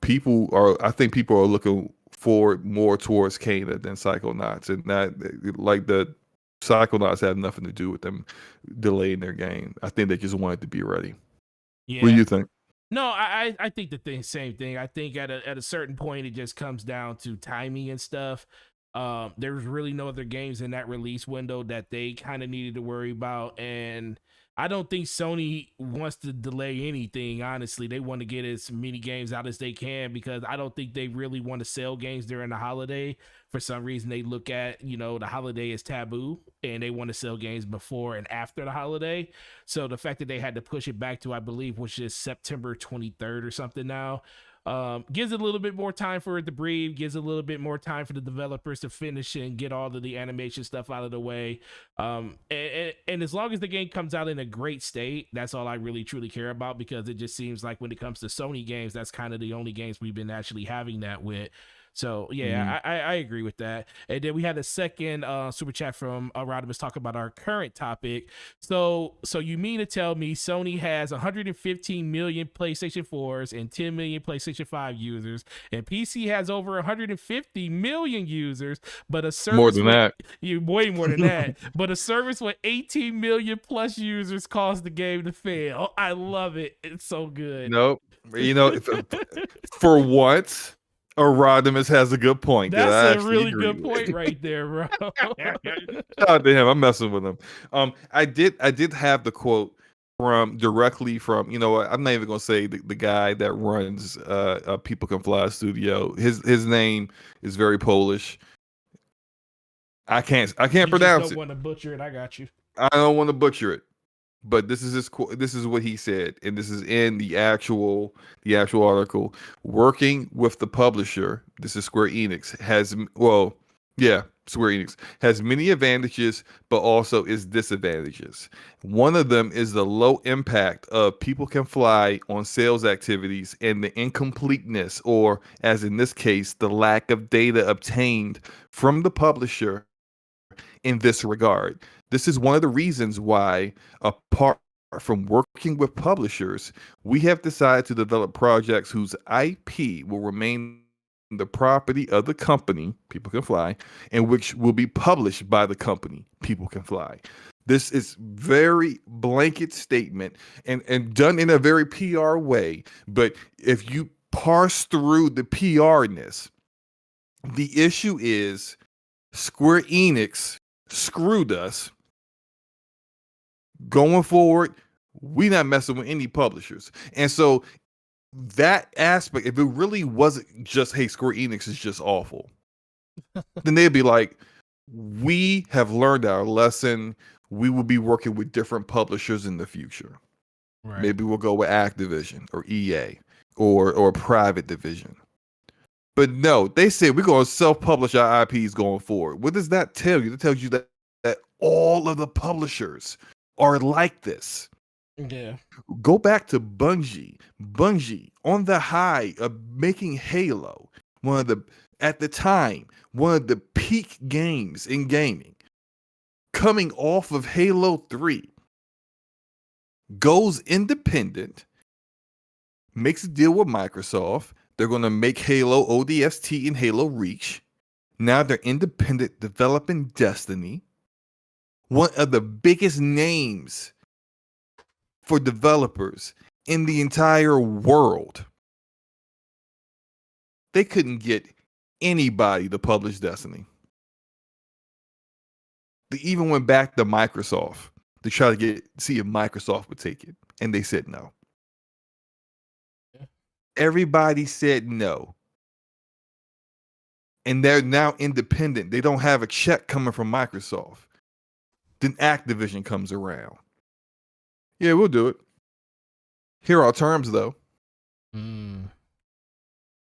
I think people are looking forward more towards Kana than Psychonauts, and that, like, the Psychonauts have nothing to do with them delaying their game. I think they just wanted to be ready. Yeah. What do you think? No, I think the same thing. I think at a certain point, it just comes down to timing and stuff. There's really no other games in that release window that they kind of needed to worry about. And I don't think Sony wants to delay anything. Honestly, they want to get as many games out as they can, because I don't think they really want to sell games during the holiday. For some reason, they look at, the holiday as taboo, and they want to sell games before and after the holiday. So the fact that they had to push it back to, I believe, which is September 23rd or something now, gives it a little bit more time for it to breathe, gives a little bit more time for the developers to finish and get all of the animation stuff out of the way. And as long as the game comes out in a great state, that's all I really truly care about, because it just seems like when it comes to Sony games, that's kind of the only games we've been actually having that with. So yeah, I agree with that. And then we had a second super chat from Rodimus talking about our current topic. So you mean to tell me Sony has 115 million PlayStation 4s and 10 million PlayStation 5 users, and PC has over 150 million users, but a service more than that, way more than that, but a service with 18 million plus users caused the game to fail. I love it. It's so good. Nope. For once, Rodimus has a good point. That's a really good point right there, bro. Shout out to him. I'm messing with him. I did have the quote directly from, you know what, I'm not even gonna say the guy that runs People Can Fly Studio. His name is very Polish. I can't You just pronounce don't it. want to butcher it. I got you. I don't want to butcher it. But this is what he said, and this is in the actual article. Working with the publisher, this is Square Enix, Square Enix has many advantages, but also is disadvantages. One of them is the low impact of People Can Fly on sales activities and the incompleteness, or as in this case, the lack of data obtained from the publisher in this regard. This is one of the reasons why, apart from working with publishers, we have decided to develop projects whose IP will remain the property of the company, People Can Fly, and which will be published by the company, People Can Fly. This is very blanket statement and done in a very PR way. But if you parse through the PR-ness, the issue is Square Enix screwed us. Going forward, we not messing with any publishers. And so that aspect, if it really wasn't just, hey, Square Enix is just awful, then they'd be like, we have learned our lesson. We will be working with different publishers in the future. Right. Maybe we'll go with Activision or EA or a private division. But no, they said we're going to self-publish our IPs going forward. What does that tell you? It tells you that all of the publishers are like this. Yeah. Go back to Bungie. Bungie, on the high of making Halo, at the time, one of the peak games in gaming, coming off of Halo 3, goes independent, makes a deal with Microsoft. They're going to make Halo ODST and Halo Reach. Now they're independent, developing Destiny. One of the biggest names for developers in the entire world. They couldn't get anybody to publish Destiny. They even went back to Microsoft to try to see if Microsoft would take it. And they said no. Everybody said no. And they're now independent. They don't have a check coming from Microsoft. Then Activision comes around. Yeah, we'll do it. Here are our terms, though.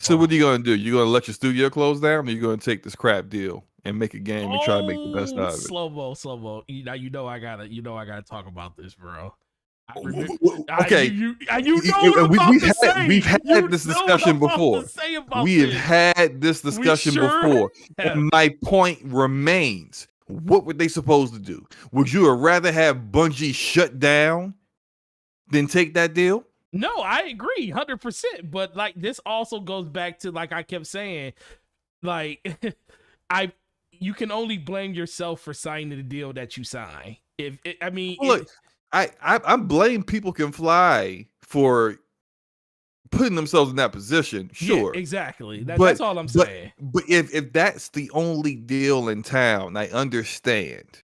So what are you going to do? You going to let your studio close down, or you going to take this crap deal and make a game and try to make the best out of it? Slow mo. Now you know I gotta talk about this, bro. Okay, we've had this discussion before. We have had this discussion before. And my point remains: what were they supposed to do? Would you have rather have Bungie shut down than take that deal? No, I agree 100%. But like, this also goes back to, like I kept saying, like you can only blame yourself for signing the deal that you sign. I blame People Can Fly for putting themselves in that position. Sure, yeah, exactly. That's all I'm saying. But if that's the only deal in town, I understand.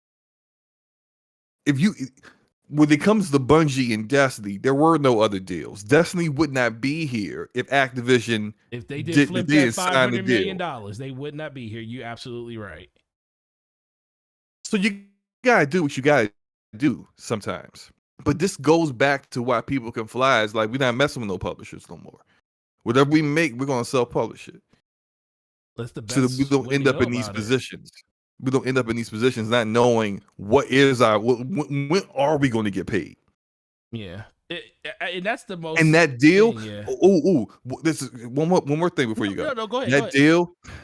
When it comes to Bungie and Destiny, there were no other deals. Destiny would not be here if Activision, if they did flip that $500 million, they would not be here. You're absolutely right. So you gotta do what you gotta do sometimes. But this goes back to why People Can Fly. Is like, we're not messing with no publishers no more. Whatever we make, we're gonna self-publish it. That's the best. So that we don't end up in these positions. We don't end up in these positions not knowing when are we going to get paid. Yeah, and that's the most. And that deal. Yeah. This is one more thing before you go. No, go ahead.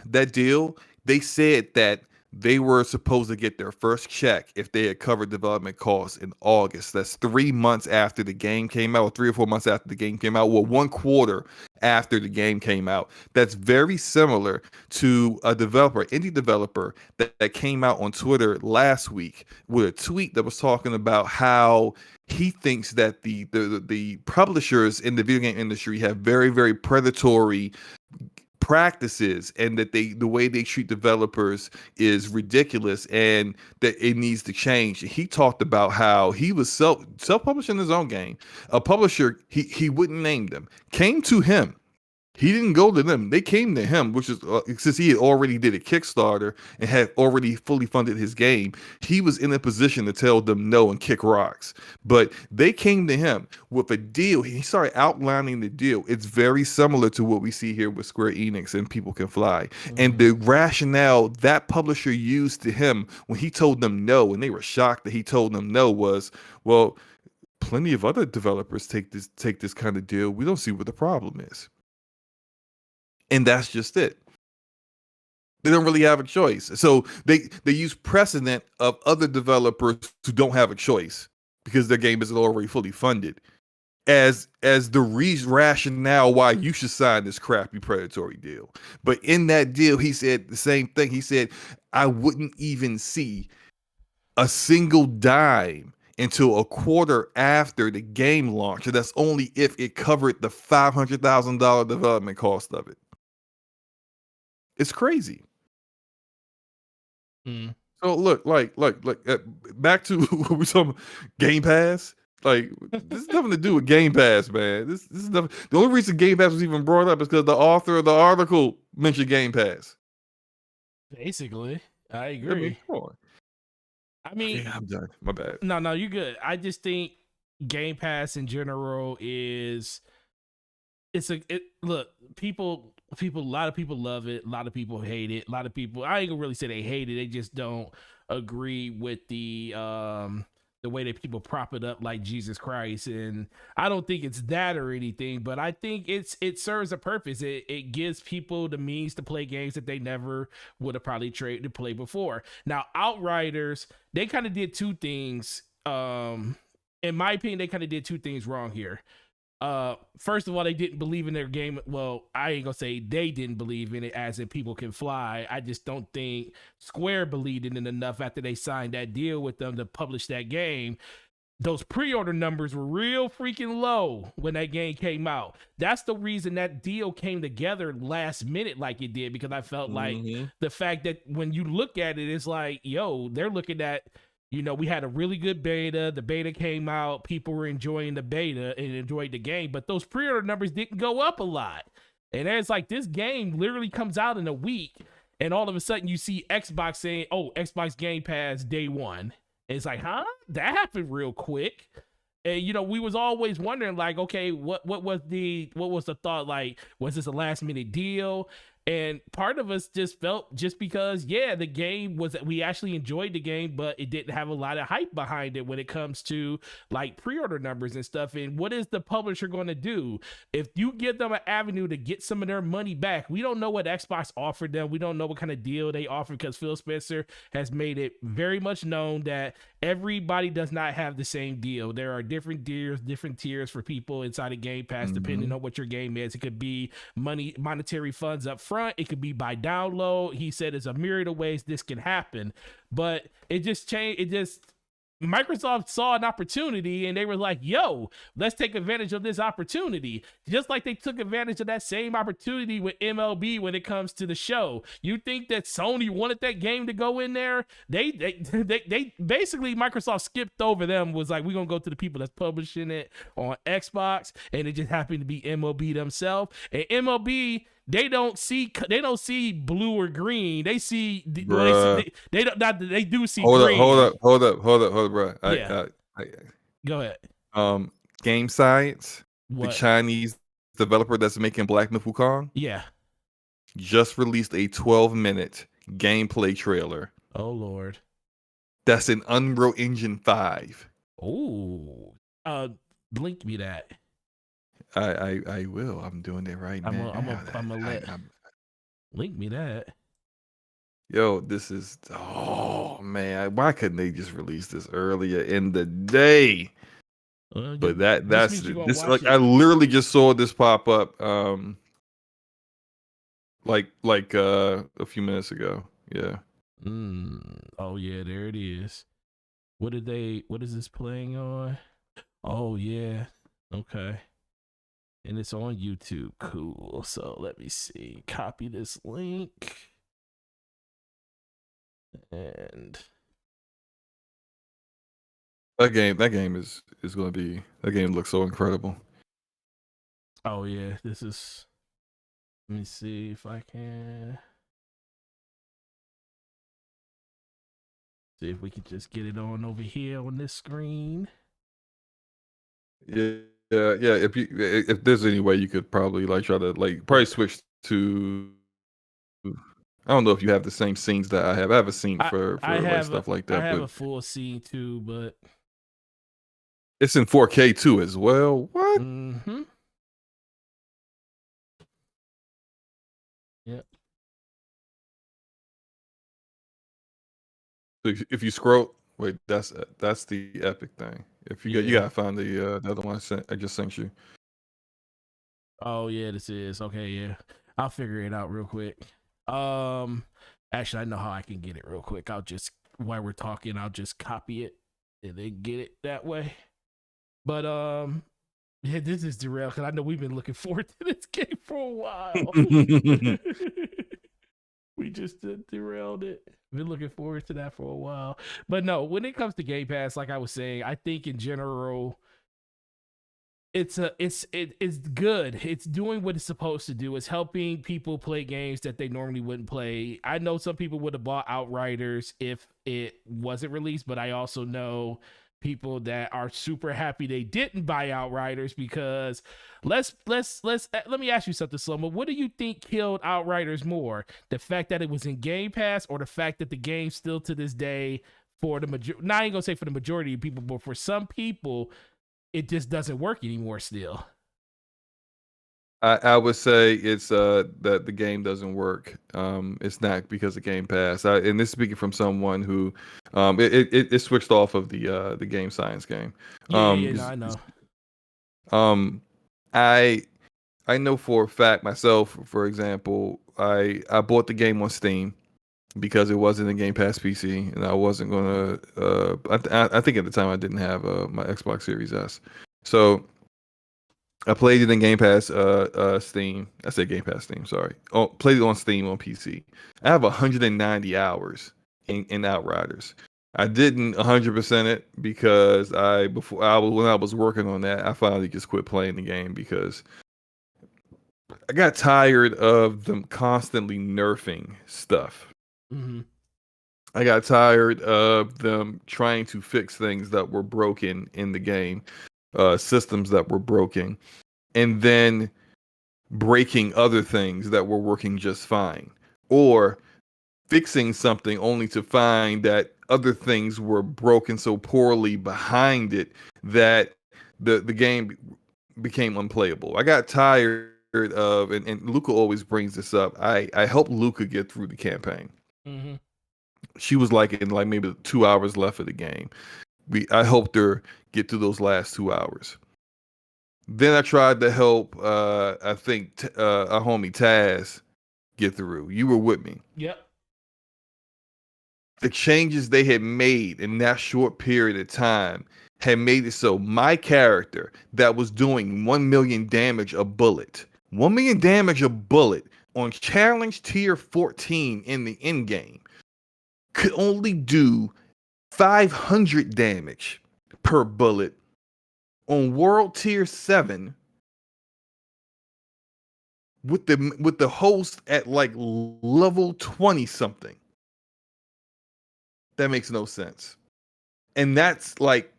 That deal. They said that they were supposed to get their first check if they had covered development costs in August. That's 3 months after the game came out, or 3 or 4 months after the game came out, well, 1 quarter after the game came out. That's very similar to a indie developer that came out on Twitter last week with a tweet that was talking about how he thinks that the publishers in the video game industry have very, very predatory practices and that the way they treat developers is ridiculous and that it needs to change. He talked about how he was self-publishing his own game. A publisher he wouldn't name them came to him. He didn't go to them. They came to him, which is since he had already did a Kickstarter and had already fully funded his game, he was in a position to tell them no and kick rocks. But they came to him with a deal. He started outlining the deal. It's very similar to what we see here with Square Enix and People Can Fly. And the rationale that publisher used to him when he told them no, and they were shocked that he told them no, was, well, plenty of other developers take this kind of deal. We don't see what the problem is. And that's just it. They don't really have a choice. So they use precedent of other developers who don't have a choice because their game is already fully funded as the rationale why you should sign this crappy predatory deal. But in that deal, he said the same thing. He said, I wouldn't even see a single dime until a quarter after the game launch. And that's only if it covered the $500,000 development cost of it. It's crazy. So look, like back to what we talking about, Game Pass. Like, this has nothing to do with Game Pass, man. This is nothing. The only reason Game Pass was even brought up is because the author of the article mentioned Game Pass. Basically, I agree. I mean, I'm done. My bad. No, you're good. I just think Game Pass in general is look, people, a lot of people love it, a lot of people hate it, a lot of people, I ain't gonna really say they hate it, they just don't agree with the way that people prop it up like Jesus Christ. And I don't think it's that or anything, but I think it serves a purpose. It gives people the means to play games that they never would have probably tried to play before. Now, Outriders, they kind of did two things. In my opinion, they kind of did two things wrong here. First of all, they didn't believe in their game. Well, I ain't gonna say they didn't believe in it as in People Can Fly. I just don't think Square believed in it enough after they signed that deal with them to publish that game. Those pre-order numbers were real freaking low when that game came out. That's the reason that deal came together last minute like it did, because I felt like the fact that when you look at it, it's like, yo, they're looking at, you know, we had a really good beta. The beta came out. People were enjoying the beta and enjoyed the game, but those pre-order numbers didn't go up a lot. And it's like, this game literally comes out in a week, and all of a sudden you see Xbox saying, oh, Xbox Game Pass day one. And it's like, huh? That happened real quick. And, you know, we was always wondering, like, okay, what was the thought? Like, was this a last minute deal? And part of us just felt, just because, yeah, the game was, we actually enjoyed the game, but it didn't have a lot of hype behind it when it comes to like pre-order numbers and stuff. And what is the publisher going to do? If you give them an avenue to get some of their money back, we don't know what Xbox offered them. We don't know what kind of deal they offered, because Phil Spencer has made it very much known that everybody does not have the same deal. There are different tiers for people inside of Game Pass, depending on what your game is. It could be monetary funds up front. It could be by download. He said there's a myriad of ways this can happen, but it just changed. Microsoft saw an opportunity and they were like, yo, let's take advantage of this opportunity. Just like they took advantage of that same opportunity with MLB when it comes to the show. You think that Sony wanted that game to go in there? They basically, Microsoft skipped over them, was like, we're going to go to the people that's publishing it on Xbox. And it just happened to be MLB themselves. And MLB, they don't see blue or green. They see, they do see green. Hold up, bro. Yeah. Go ahead. Game Science, What? the Chinese developer that's making Black Myth Wukong, Yeah. just released a 12-minute gameplay trailer. Oh Lord. That's in Unreal Engine 5. Oh. Link me that. I will. I'm doing it right now. I'm gonna link me that. Yo, this is, oh man, why couldn't they just release this earlier in the day? But that's this. Like, I literally just saw this pop up, like a few minutes ago. Yeah. Oh yeah, there it is. What is this playing on? Oh yeah. Okay. And it's on YouTube. Cool. So let me see. Copy this link. And that game is going to be, that game looks so incredible. oh yeah, this is, let me see if I can see if we can just get it on over here on this screen. Yeah, yeah. If there's any way you could probably like try to like probably switch to. I don't know if you have the same scenes that I have. I have a scene for like stuff like I that, have but a full scene too, but it's in 4K too as well. What? mm-hmm. Yep. So if you scroll, wait, that's the epic thing. If you you gotta find the other one I just sent you. Oh yeah, this is okay. Yeah, I'll figure it out real quick. Actually, I know how I can get it real quick. I'll just while we're talking, I'll just copy it and then get it that way. But yeah, this is derailed because I know we've been looking forward to this game for a while. We just derailed it. Been looking forward to that for a while. But no, when it comes to Game Pass, like I was saying, I think in general, it's good. It's doing what it's supposed to do. It's helping people play games that they normally wouldn't play. I know some people would have bought Outriders if it wasn't released, but I also know people that are super happy they didn't buy Outriders because let me ask you something, Sloma. What do you think killed Outriders more? The fact that it was in Game Pass or the fact that the game still to this day for the majority, not even gonna say for the majority of people, but for some people, it just doesn't work anymore still. I would say it's that the game doesn't work. It's not because of Game Pass. And this is speaking from someone who it switched off of the game science game. Yeah, no, I know. I know for a fact myself, for example, I bought the game on Steam because it wasn't a Game Pass PC, and I wasn't gonna. I think at the time I didn't have my Xbox Series S, so I played it in Game Pass Steam. I said Game Pass Steam. Sorry. Oh, played it on Steam on PC. I have 190 hours in Outriders. I didn't 100% it because when I was working on that, I finally just quit playing the game because I got tired of them constantly nerfing stuff. Mm-hmm. I got tired of them trying to fix things that were broken in the game, systems that were broken, and then breaking other things that were working just fine, or fixing something only to find that other things were broken so poorly behind it that the game became unplayable. I got tired of, and Luca always brings this up. I helped Luca get through the campaign. Mm-hmm. She was like in like maybe 2 hours left of the game. I helped her get through those last 2 hours. Then I tried to help I think our homie Taz get through. You were with me. Yep. The changes they had made in that short period of time had made it so my character that was doing 1 million damage a bullet, 1 million damage a bullet on challenge tier 14 in the end game could only do 500 damage per bullet on world tier 7 with the host at like level 20 something. That makes no sense. And that's like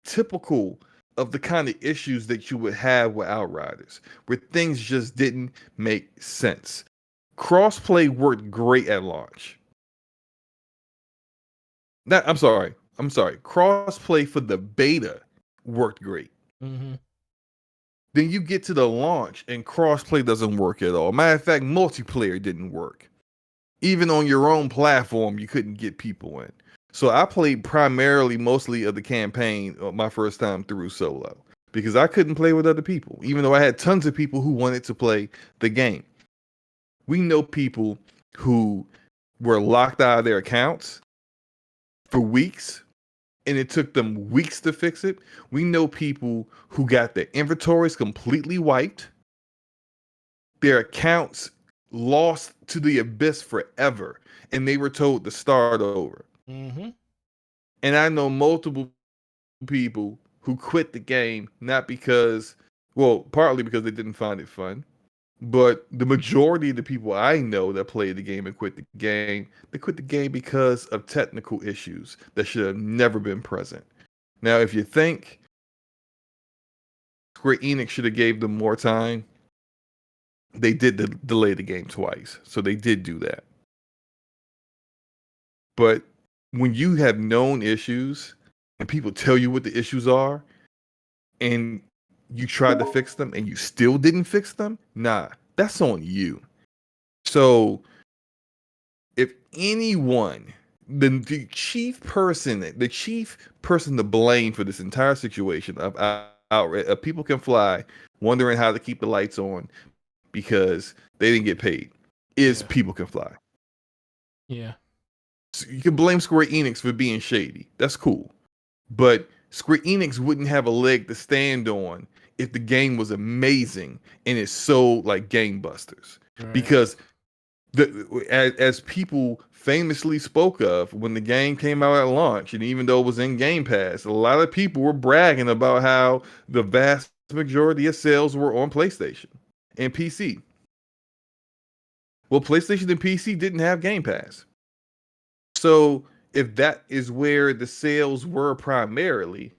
typical of the kind of issues that you would have with Outriders, where things just didn't make sense. Crossplay worked great at launch. I'm sorry. Crossplay for the beta worked great. Mm-hmm. Then you get to the launch and crossplay doesn't work at all. Matter of fact, multiplayer didn't work. Even on your own platform, you couldn't get people in. So I played primarily mostly of the campaign my first time through solo because I couldn't play with other people, even though I had tons of people who wanted to play the game. We know people who were locked out of their accounts for weeks and it took them weeks to fix it. We know people who got their inventories completely wiped, their accounts lost to the abyss forever, and they were told to start over. Mm-hmm. And I know multiple people who quit the game not because, well, partly because they didn't find it fun, but the majority of the people I know that played the game and quit the game, they quit the game because of technical issues that should have never been present. Now, if you think Square Enix should have gave them more time, they did delay the game twice, so they did do that. But when you have known issues and people tell you what the issues are, and you tried to fix them and you still didn't fix them, nah, that's on you. So if anyone, the chief person to blame for this entire situation of people can fly wondering how to keep the lights on because they didn't get paid is people can fly. Yeah. So you can blame Square Enix for being shady. That's cool. But Square Enix wouldn't have a leg to stand on if the game was amazing and it sold like gangbusters. Right. Because as people famously spoke of when the game came out at launch, and even though it was in Game Pass, a lot of people were bragging about how the vast majority of sales were on PlayStation and PC. Well, PlayStation and PC didn't have Game Pass. So if that is where the sales were primarily,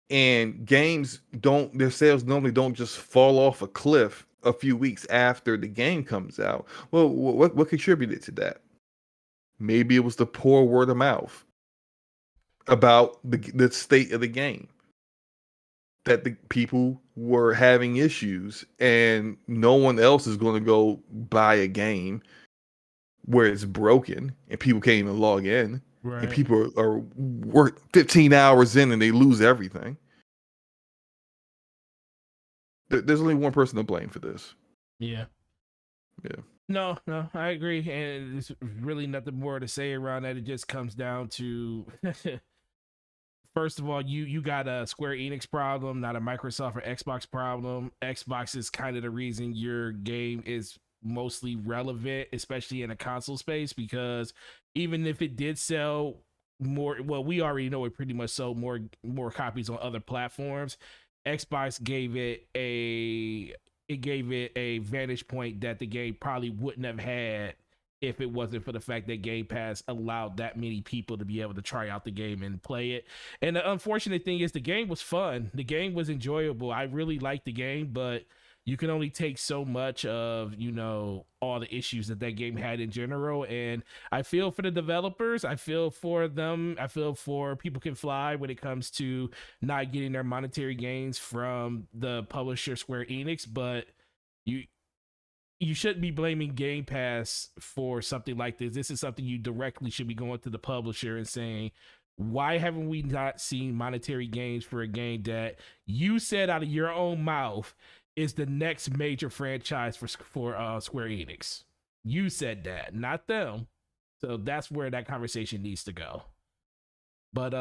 and their sales normally don't just fall off a cliff a few weeks after the game comes out. Well, what contributed to that? Maybe it was the poor word of mouth about the state of the game, that the people were having issues, and no one else is going to go buy a game where it's broken and people can't even log in. Right. And people are work 15 hours in and they lose everything. There's only one person to blame for this. Yeah. Yeah. No, I agree. And there's really nothing more to say around that. It just comes down to, first of all, you got a Square Enix problem, not a Microsoft or Xbox problem. Xbox is kind of the reason your game is mostly relevant, especially in a console space, because even if it did sell more, well, we already know it pretty much sold more copies on other platforms. Xbox gave it a vantage point that the game probably wouldn't have had if it wasn't for the fact that Game Pass allowed that many people to be able to try out the game and play it. And the unfortunate thing is the game was fun. The game was enjoyable. I really liked the game, but you can only take so much of, all the issues that game had in general. And I feel for the developers. I feel for them. I feel for People Can Fly when it comes to not getting their monetary gains from the publisher Square Enix. But you shouldn't be blaming Game Pass for something like this. This is something you directly should be going to the publisher and saying, why haven't we not seen monetary gains for a game that you said out of your own mouth is the next major franchise for Square Enix? You said that, not them. So that's where that conversation needs to go. But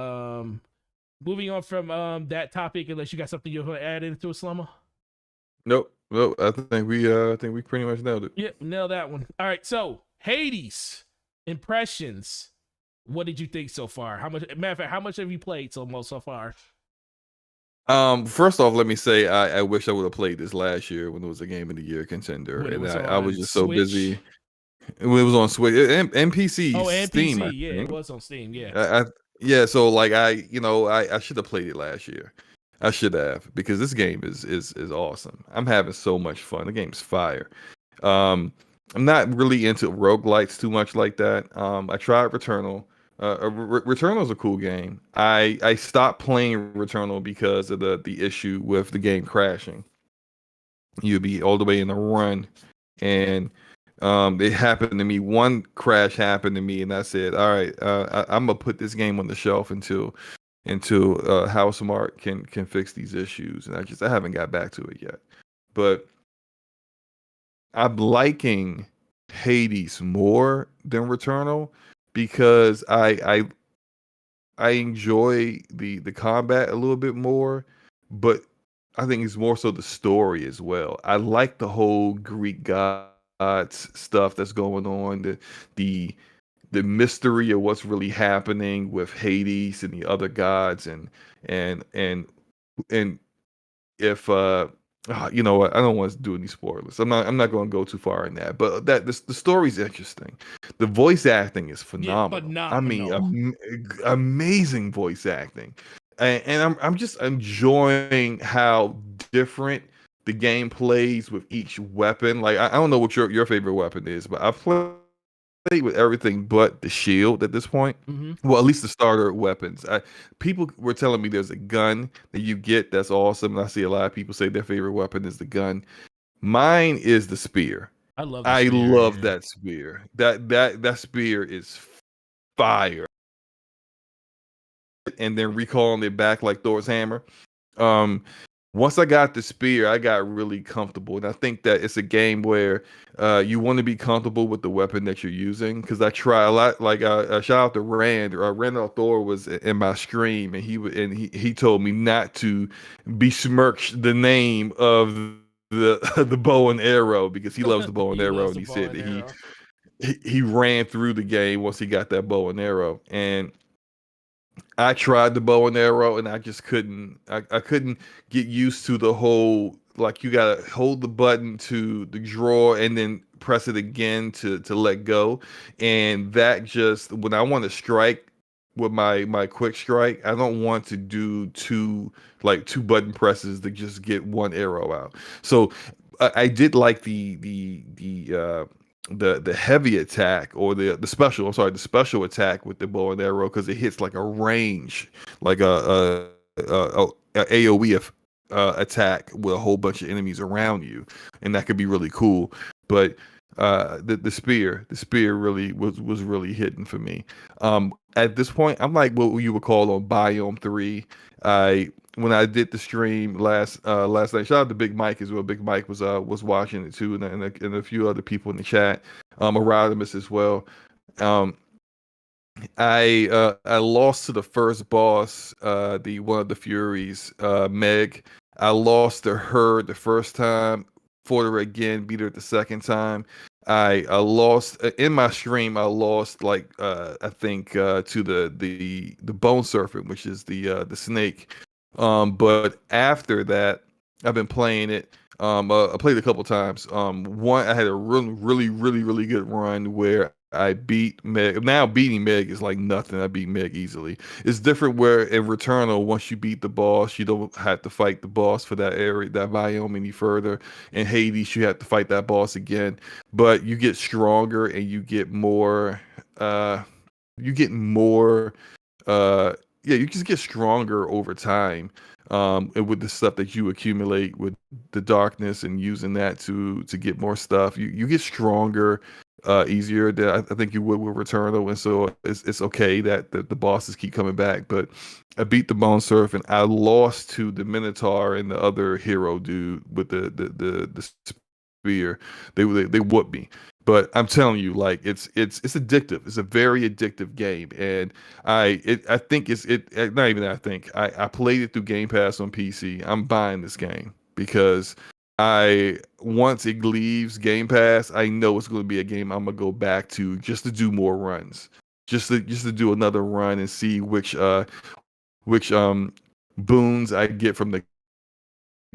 moving on from that topic, unless you got something you want to add into it, Slummer? Nope. I think we pretty much nailed it. Yep, nailed that one. All right, so Hades impressions. What did you think so far? Matter of fact, how much have you played so far? First off, let me say I wish I would have played this last year when it was a Game of the Year contender, and I was just so busy. It was on Switch and PC. Oh, and Steam, PC, yeah, it was on Steam, yeah. So like I should have played it last year. I should have, because this game is awesome. I'm having so much fun. The game's fire. I'm not really into roguelites too much like that. I tried Returnal. Returnal is a cool game. I stopped playing Returnal because of the issue with the game crashing. You'd be all the way in the run, and it happened to me. One crash happened to me, and I said, "All right, I'm gonna put this game on the shelf until Housemarque can fix these issues." And I haven't got back to it yet, but I'm liking Hades more than Returnal, because I I enjoy the combat a little bit more, but I think it's more so the story as well. I like the whole Greek gods stuff that's going on, the the mystery of what's really happening with Hades and the other gods, and and and if you know what, I don't want to do any spoilers. I'm not going to go too far in that, but the story's interesting. The voice acting is Yeah, phenomenal. I mean, phenomenal. amazing voice acting, and I'm just enjoying how different the game plays with each weapon. Like I don't know what your favorite weapon is, but I've played with everything but the shield at this point. Mm-hmm. Well, at least the starter weapons. People were telling me there's a gun that you get that's awesome, and I see a lot of people say their favorite weapon is the gun. Mine is the spear. I love the I spear. love Yeah. that spear. That spear is fire. And then recalling it back like Thor's hammer. Um, Once I got the spear, I got really comfortable, and I think that it's a game where you want to be comfortable with the weapon that you're using. Because I try a lot. Like shout out to Rand. Randall Thor was in my stream, and he told me not to besmirch the name of the bow and arrow because he loves the bow and He arrow, loves and the he bow said and that arrow. he ran through the game once he got that bow and arrow. And I tried the bow and arrow, and I just couldn't. I couldn't get used to the whole, like, you gotta hold the button to the draw and then press it again to let go. And that just, when I want to strike with my quick strike, I don't want to do two button presses to just get one arrow out. So I did like the heavy attack, or the special, I'm sorry, the special attack with the bow and arrow, because it hits like a range, like a AOE attack with a whole bunch of enemies around you, and that could be really cool. But the spear really was really hitting for me. At this point, I'm like what you would call on Biome 3. I When I did the stream last night, shout out to Big Mike as well. Big Mike was watching it too, and a few other people in the chat, Erodimus as well. Um, I lost to the first boss, the one of the Furies, Meg. I lost to her the first time, fought her again, beat her the second time. I lost in my stream. I lost, like, I think, to the bone serpent, which is the snake. But after that, I've been playing it. I played it a couple times. One, I had a really good run where I beat Meg. Now beating Meg is like nothing. I beat Meg easily. It's different where in Returnal, once you beat the boss, you don't have to fight the boss for that area, that biome any further. In Hades, you have to fight that boss again, but you get stronger and you get more. You get more. Yeah, you just get stronger over time. And with the stuff that you accumulate with the darkness and using that to get more stuff, you get stronger easier than I think you would with Returnal. And so it's okay that the bosses keep coming back. But I beat the Bone Surf, and I lost to the Minotaur and the other hero dude with the spear. They whooped me. But I'm telling you, like, it's addictive. It's a very addictive game, and I think not even that, I think I played it through Game Pass on PC. I'm buying this game because once it leaves Game Pass, I know it's going to be a game I'm gonna go back to just to do more runs, just to do another run and see which boons I get from the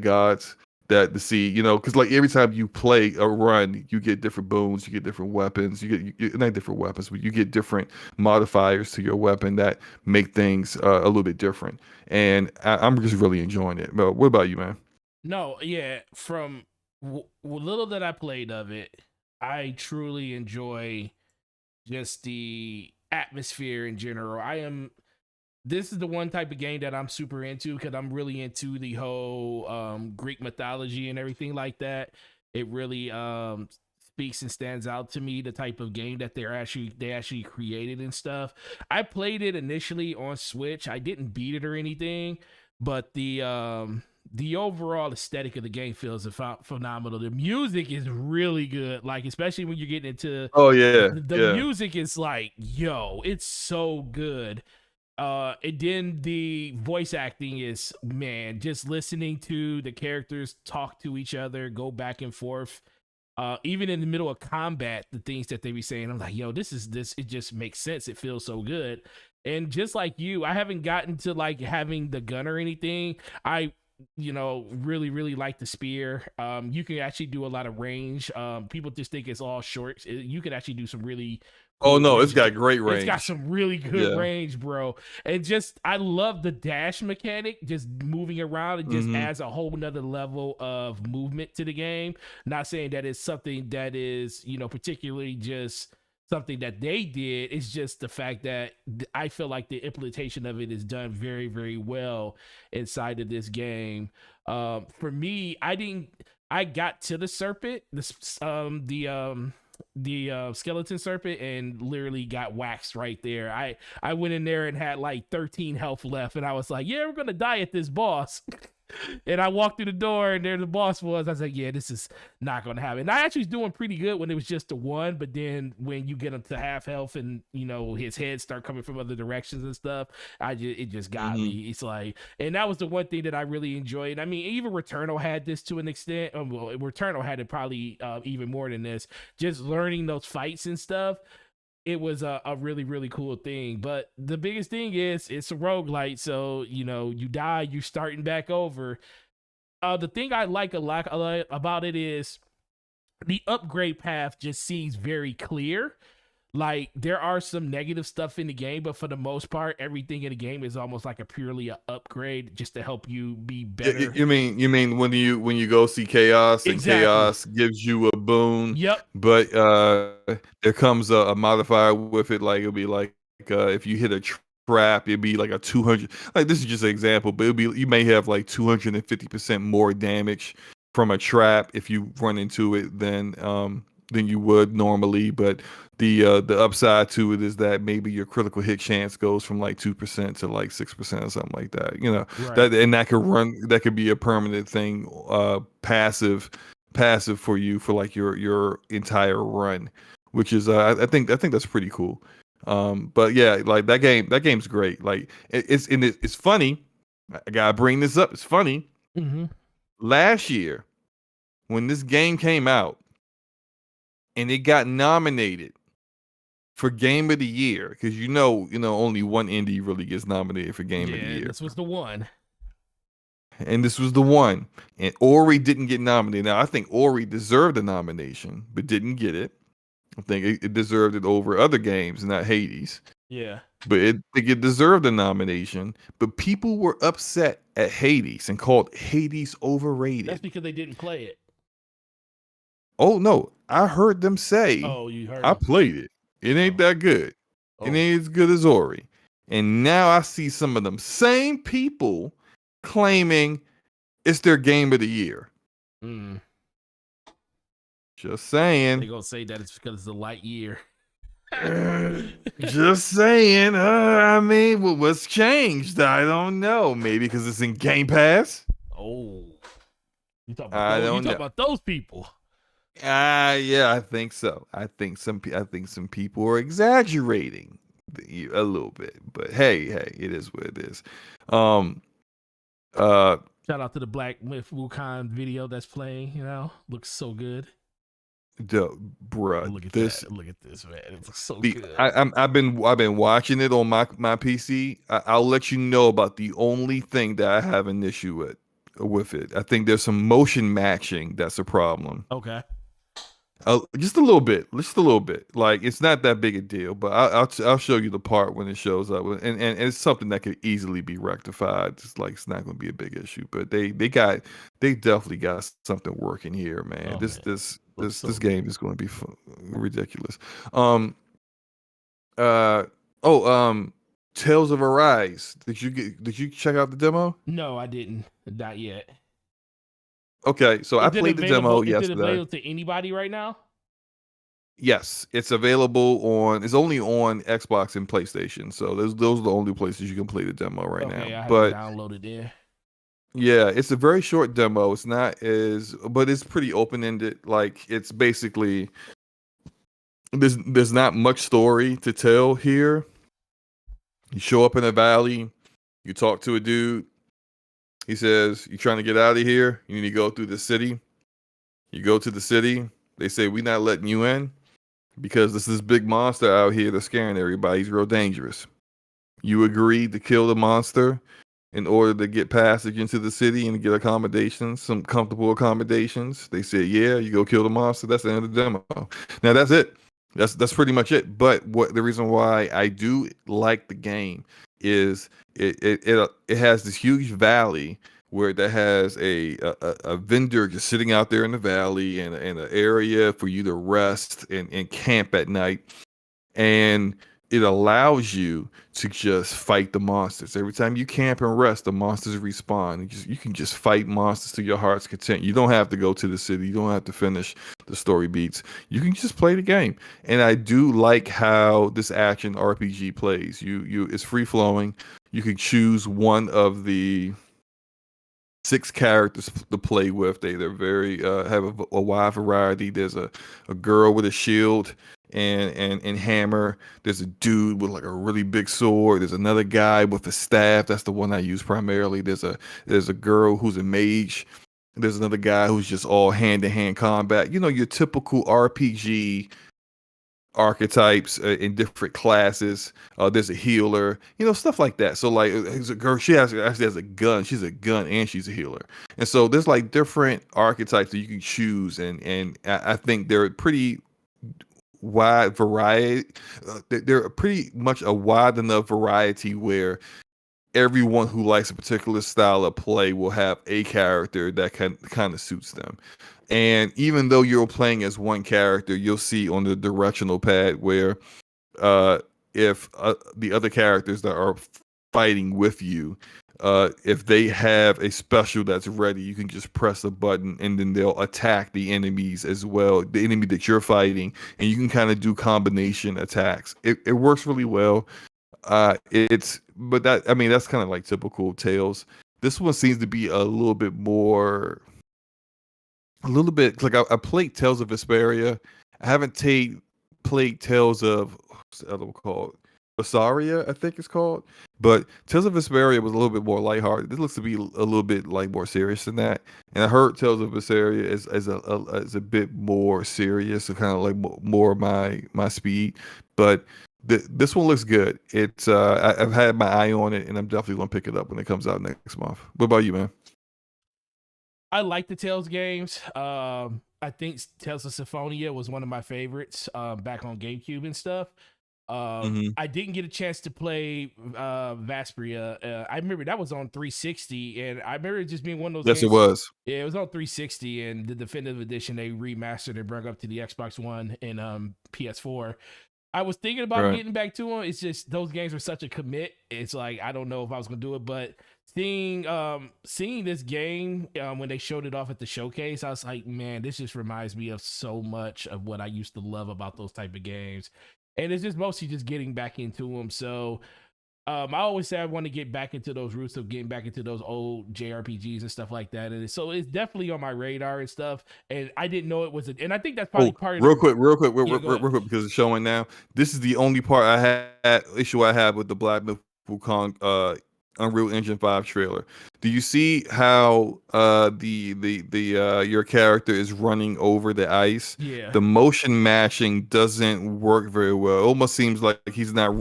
gods, that to see, because like every time you play a run, you get different boons, you get different weapons, not different weapons, but you get different modifiers to your weapon that make things a little bit different. And I'm just really enjoying it. But what about you, man? No, yeah. From little that I played of it, I truly enjoy just the atmosphere in general. This is the one type of game that I'm super into because I'm really into the whole Greek mythology and everything like that. It really speaks and stands out to me, the type of game that they actually created and stuff. I played it initially on Switch. I didn't beat it or anything, but the overall aesthetic of the game feels phenomenal. The music is really good, like especially when you're getting into Oh yeah, the yeah. music is like, yo, it's so good. And then the voice acting is, man, just listening to the characters talk to each other, go back and forth. Even in the middle of combat, the things that they be saying, I'm like, yo, this. It just makes sense. It feels so good. And just like you, I haven't gotten to like having the gun or anything. I, really like the spear. You can actually do a lot of range. People just think it's all short. You can actually do some really Oh cool no, it's range. got great range. It's got some really good Yeah. range, bro. And just, I love the dash mechanic. Just moving around, it just adds a whole nother level of movement to the game. Not saying that it's something that is, particularly just something that they did. It's just the fact that I feel like the implementation of it is done very, very well inside of this game. For me, I got to the serpent, the skeleton serpent, and literally got waxed right there. I went in there and had like 13 health left, and I was like, yeah, we're gonna die at this boss. And I walked through the door, and there the boss was. I was like, yeah, this is not gonna happen. And I actually was doing pretty good when it was just the one, but then when you get him to half health and his head start coming from other directions and stuff, it just got me. It's like, and that was the one thing that I really enjoyed. I mean, even Returnal had this to an extent. Well, Returnal had it probably even more than this. Just learning those fights and stuff, it was a really, really cool thing. But the biggest thing is it's a roguelite. So, you die, you're starting back over. The thing I like a lot about it is the upgrade path just seems very clear. Like, there are some negative stuff in the game, but for the most part, everything in the game is almost like a purely an upgrade just to help you be better. You mean when you go see Chaos and Exactly. Chaos gives you a boon? Yep. But there comes a modifier with it, like it'll be like if you hit a trap, it'd be like a 200. Like, this is just an example, but you may have like 250% more damage from a trap if you run into it than you would normally. But the upside to it is that maybe your critical hit chance goes from like 2% to like 6% or something like that. Right. That could be a permanent thing, passive for you for like your entire run, which is I think that's pretty cool. But yeah, like that game's great. Like it's funny. I gotta bring this up. It's funny. Last year, when this game came out and it got nominated for Game of the Year, because only one indie really gets nominated for Game of the Year. This was the one. And this was the one. And Ori didn't get nominated. Now, I think Ori deserved a nomination, but didn't get it. I think it deserved it over other games, not Hades. Yeah. But I think it deserved a nomination. But people were upset at Hades and called Hades overrated. That's because they didn't play it. Oh, no. I heard them say, oh, you heard I played it. It ain't that good. It ain't as good as Ori. And now I see some of them same people claiming it's their Game of the Year. Just saying. They're going to say that it's because it's a light year. Just saying. I mean, what's changed? I don't know. Maybe because it's in Game Pass. Oh. You talk about those people. Yeah, I think so. I think some people are exaggerating a little bit, but hey, it is what it is. Shout out to the Black Myth Wukong video that's playing. Looks so good. Bruh, look at this, man. It looks so good. I've been watching it on my PC. I'll let you know about the only thing that I have an issue with it. I think there's some motion matching that's a problem. Okay. Just a little bit. Like, it's not that big a deal, but I'll show you the part when it shows up, and it's something that could easily be rectified. It's like, it's not going to be a big issue, but they definitely got something working here, man. This game is going to be ridiculous. Tales of Arise. Did you check out the demo? No, I didn't. Not yet. Okay, so I played the demo yesterday. Is it available to anybody right now? Yes, it's available it's only on Xbox and PlayStation. So those are the only places you can play the demo right now. I but downloaded there. Yeah, it's a very short demo. It's not but it's pretty open-ended. Like, it's basically there's not much story to tell here. You show up in a valley, you talk to a dude. He says, "You trying to get out of here? You need to go through the city." You go to the city. They say, "We're not letting you in because there's this big monster out here that's scaring everybody. He's real dangerous." You agreed to kill the monster in order to get passage into the city and get accommodations, some comfortable accommodations. They said, "Yeah, you go kill the monster." That's the end of the demo. Now that's it. That's pretty much it. But what the reason why I do like the game is it has this huge valley where that has a vendor just sitting out there in the valley and an area for you to rest and camp at night. And it allows you to just fight the monsters. Every time you camp and rest, the monsters respawn. You can just fight monsters to your heart's content. You don't have to go to the city. You don't have to finish the story beats. You can just play the game. And I do like how this action RPG plays. It's free flowing. You can choose one of the 6 characters to play with. They're very have a wide variety. There's a girl with a shield and hammer. There's a dude with like a really big sword. There's another guy with a staff. That's the one I use primarily. There's a girl who's a mage. There's another guy who's just all hand-to-hand combat. You know, your typical RPG archetypes in different classes. There's a healer, stuff like that. So like, there's a girl, she actually has a gun. She's a gun and she's a healer. And so there's like different archetypes that you can choose, and I think they're pretty wide variety. They're pretty much a wide enough variety where everyone who likes a particular style of play will have a character that kind of suits them. And even though you're playing as one character, you'll see on the directional pad where if the other characters that are fighting with you, if they have a special that's ready, you can just press a button and then they'll attack the enemies as well, the enemy that you're fighting, and you can kind of do combination attacks. It works really well. That's kind of like typical Tales. This one seems to be a little bit like I played Tales of Vesperia. I haven't played Tales of, what's the other one called? Vesperia, I think it's called. But Tales of Vesperia was a little bit more lighthearted. This looks to be a little bit like more serious than that. And I heard Tales of Vesperia is a bit more serious, and kind of like more my speed. But this one looks good. It's I've had my eye on it, and I'm definitely gonna pick it up when it comes out next month. What about you, man? I like the Tales games. I think Tales of Symphonia was one of my favorites back on GameCube and stuff. I didn't get a chance to play Vesperia. I remember that was on 360, and I remember it just being one of those Yes, games. it was. Yeah, it was on 360, and the definitive edition they remastered and brought up to the Xbox One and PS4. I was thinking about getting back to them. It's just those games were such a commit. It's like I don't know if I was gonna do it, but seeing this game when they showed it off at the showcase, I was like, man, this just reminds me of so much of what I used to love about those type of games. And it's just mostly just getting back into them. So I always say I want to get back into those roots of getting back into those old JRPGs and stuff like that. And so it's definitely on my radar and stuff. And I didn't know it was and I think that's probably part of real quick, because it's showing now. This is the only part I have with the Black Myth Wukong Unreal Engine 5 trailer. Do you see how your character is running over the ice? Yeah. The motion matching doesn't work very well. It almost seems like he's not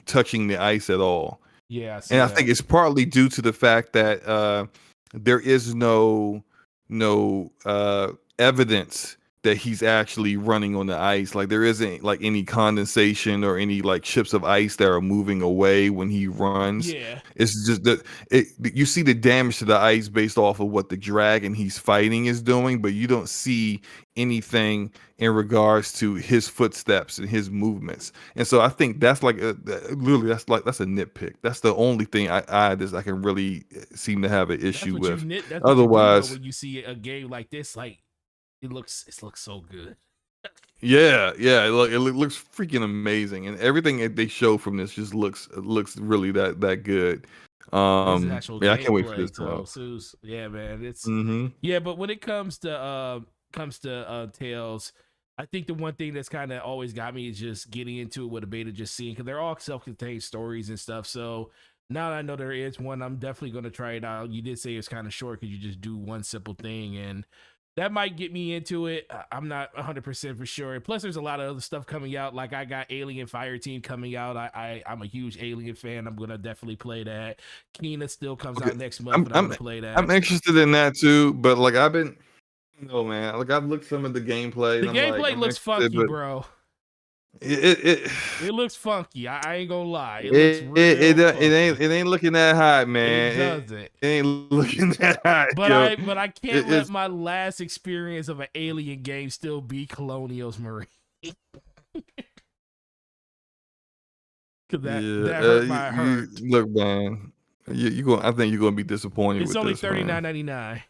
touching the ice at all. Yeah. I think it's partly due to the fact that there is no evidence that he's actually running on the ice. Like there isn't like any condensation or any like chips of ice that are moving away when he runs. Yeah. It's just that you see the damage to the ice based off of what the dragon he's fighting is doing, but you don't see anything in regards to his footsteps and his movements. And so I think that's like literally that's a nitpick. That's the only thing I can really seem to have an issue with. Otherwise, when you see a game like this, like it looks so good. Yeah, it looks freaking amazing, and everything that they show from this just looks really that good. I can't wait for this to yeah, man, it's but when it comes to Tales, I think the one thing that's kind of always got me is just getting into it with a beta, just seeing, because they're all self-contained stories and stuff. So now that I know there is one, I'm definitely going to try it out. You did say it's kind of short because you just do one simple thing, and that might get me into it. I'm not 100% for sure. Plus, there's a lot of other stuff coming out. Like I got Alien Fireteam coming out. I'm a huge Alien fan. I'm gonna definitely play that. Kena still comes out next month, and I'm gonna play that. I'm interested in that too, but like I've been, no man, like I've looked some of the gameplay. The and gameplay looks funky, bro. It looks funky. I ain't gonna lie. It ain't looking that hot, man. It doesn't. It ain't looking that hot. But I can't let my last experience of an Alien game still be Colonials Marine. Cause that hurt my heart. Look, man, I think you're gonna be disappointed. It's only $39.99.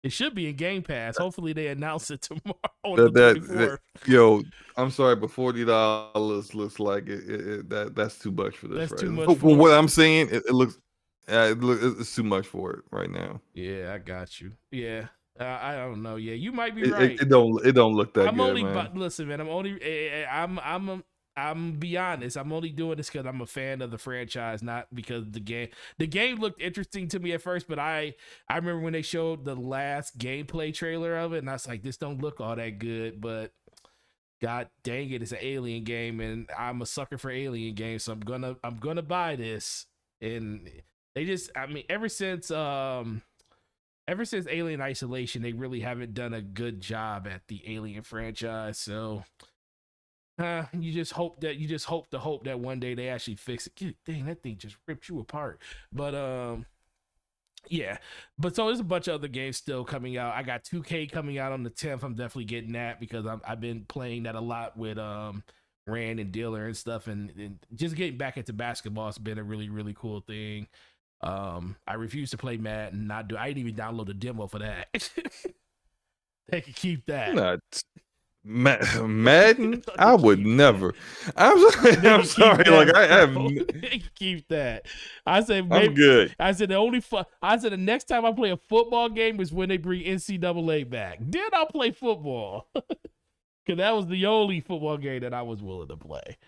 It should be in Game Pass. Hopefully they announce it tomorrow on the 24th. Yo, I'm sorry, but $40 looks like that's too much for this. That's right too now. much. From what I'm saying, it's too much for it right now. Yeah, I got you. Yeah, I don't know. Yeah, you might be right. It don't look that good, man. Listen, man. I'm be honest. I'm only doing this because I'm a fan of the franchise, not because the game looked interesting to me at first. But I remember when they showed the last gameplay trailer of it, and I was like, this don't look all that good. But god dang it, it's an Alien game, and I'm a sucker for Alien games, so I'm gonna buy this. And they just, I mean, ever since Alien Isolation, they really haven't done a good job at the Alien franchise. So you just hope that one day they actually fix it. Dang, that thing just ripped you apart. But yeah. But so there's a bunch of other games still coming out. I got 2K coming out on the 10th. I'm definitely getting that because I've been playing that a lot with Rand and Dealer and stuff, and just getting back into basketball has been a really, really cool thing. I refuse to play Madden. I didn't even download a demo for that. They can keep that. Madden, I would never. I'm sorry. Like I have. Keep that. I said maybe, I'm good. I said the next time I play a football game is when they bring NCAA back. Then I'll play football because that was the only football game that I was willing to play.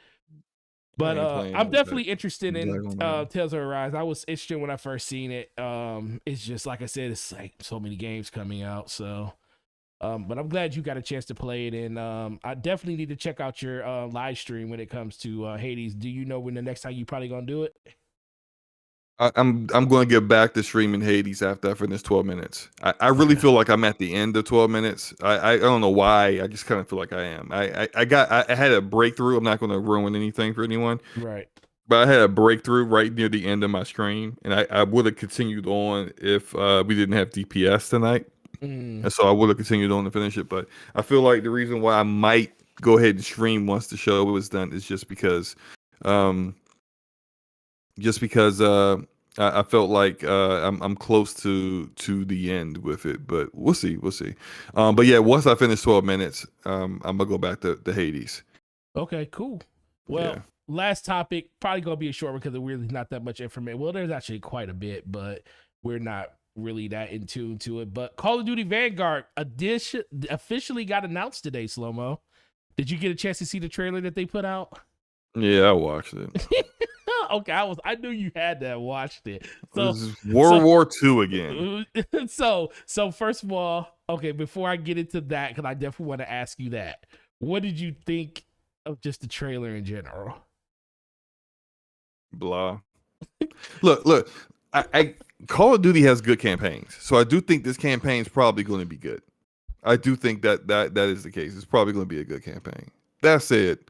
But I'm definitely interested in Tales of Arise. I was interested when I first seen it. It's just like I said, it's like so many games coming out. So. But I'm glad you got a chance to play it, and I definitely need to check out your live stream when it comes to Hades. Do you know when the next time you probably gonna do it? I'm going to get back to streaming Hades after I finish 12 minutes. I really feel like I'm at the end of 12 minutes. I don't know why. I just kind of feel like I am. I had a breakthrough. I'm not going to ruin anything for anyone. Right. But I had a breakthrough right near the end of my stream, and I would have continued on if we didn't have DPS tonight. And so I would have continued on to finish it, but I feel like the reason why I might go ahead and stream once the show was done is just because I felt like I'm close to the end with it, but we'll see. But yeah, once I finish 12 minutes, I'm gonna go back to Hades. Okay, cool. Well, last topic, probably gonna be a short one because there's really not that much information. Well, there's actually quite a bit, but we're not really that in tune to it. But Call of Duty Vanguard officially got announced today. Slow-mo, did you get a chance to see the trailer that they put out? Yeah, I watched it. Okay, I knew you had that. Watched it. So this is World War II again. So first of all, okay, before I get into that, because I definitely want to ask you that, what did you think of just the trailer in general? Blah. Look. I Call of Duty has good campaigns, so I do think this campaign is probably going to be good. I do think that is the case. It's probably going to be a good campaign. That said,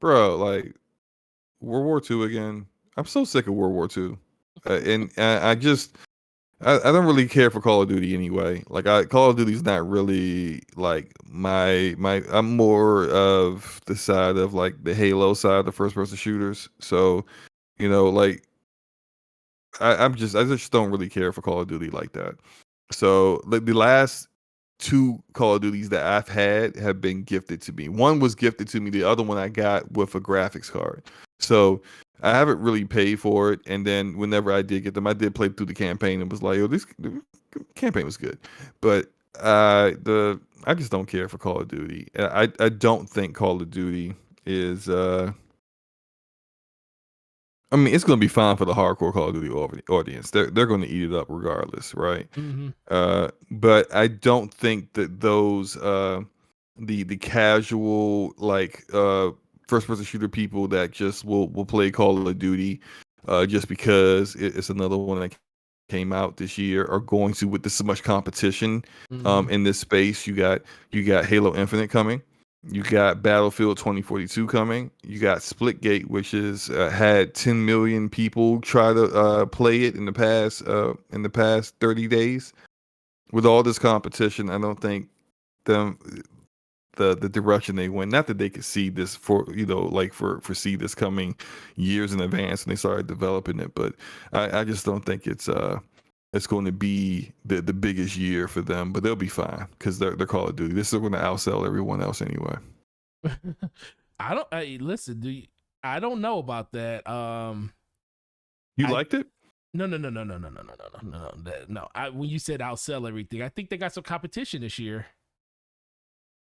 bro, like World War II again. I'm so sick of World War II, and I don't really care for Call of Duty anyway. Like Call of Duty is not really like my. I'm more of the side of like the Halo side, the first person shooters. So, like. I just don't really care for Call of Duty like that. So the last two Call of Duties that I've had have been gifted to me. One was gifted to me. The other one I got with a graphics card. So I haven't really paid for it. And then whenever I did get them, I did play through the campaign and was like, oh, this campaign was good. But I just don't care for Call of Duty. I don't think Call of Duty is I mean, it's going to be fine for the hardcore Call of Duty audience. They're going to eat it up regardless, right? Mm-hmm. But I don't think that those the casual like first person shooter people that just will play Call of Duty just because it's another one that came out this year are going to with this so much competition Mm-hmm. in this space. You got Halo Infinite coming. You got Battlefield 2042 coming. You got Splitgate, which is had 10 million people try to play it in the past 30 days. With all this competition, I don't think them the direction they went. Not that they could see this foresee this coming years in advance when they started developing it, but I just don't think it's going to be the biggest year for them. But they'll be fine because they're Call of Duty. This is going to outsell everyone else anyway. Listen, I don't know about that. You liked it? No. When you said outsell everything, I think they got some competition this year.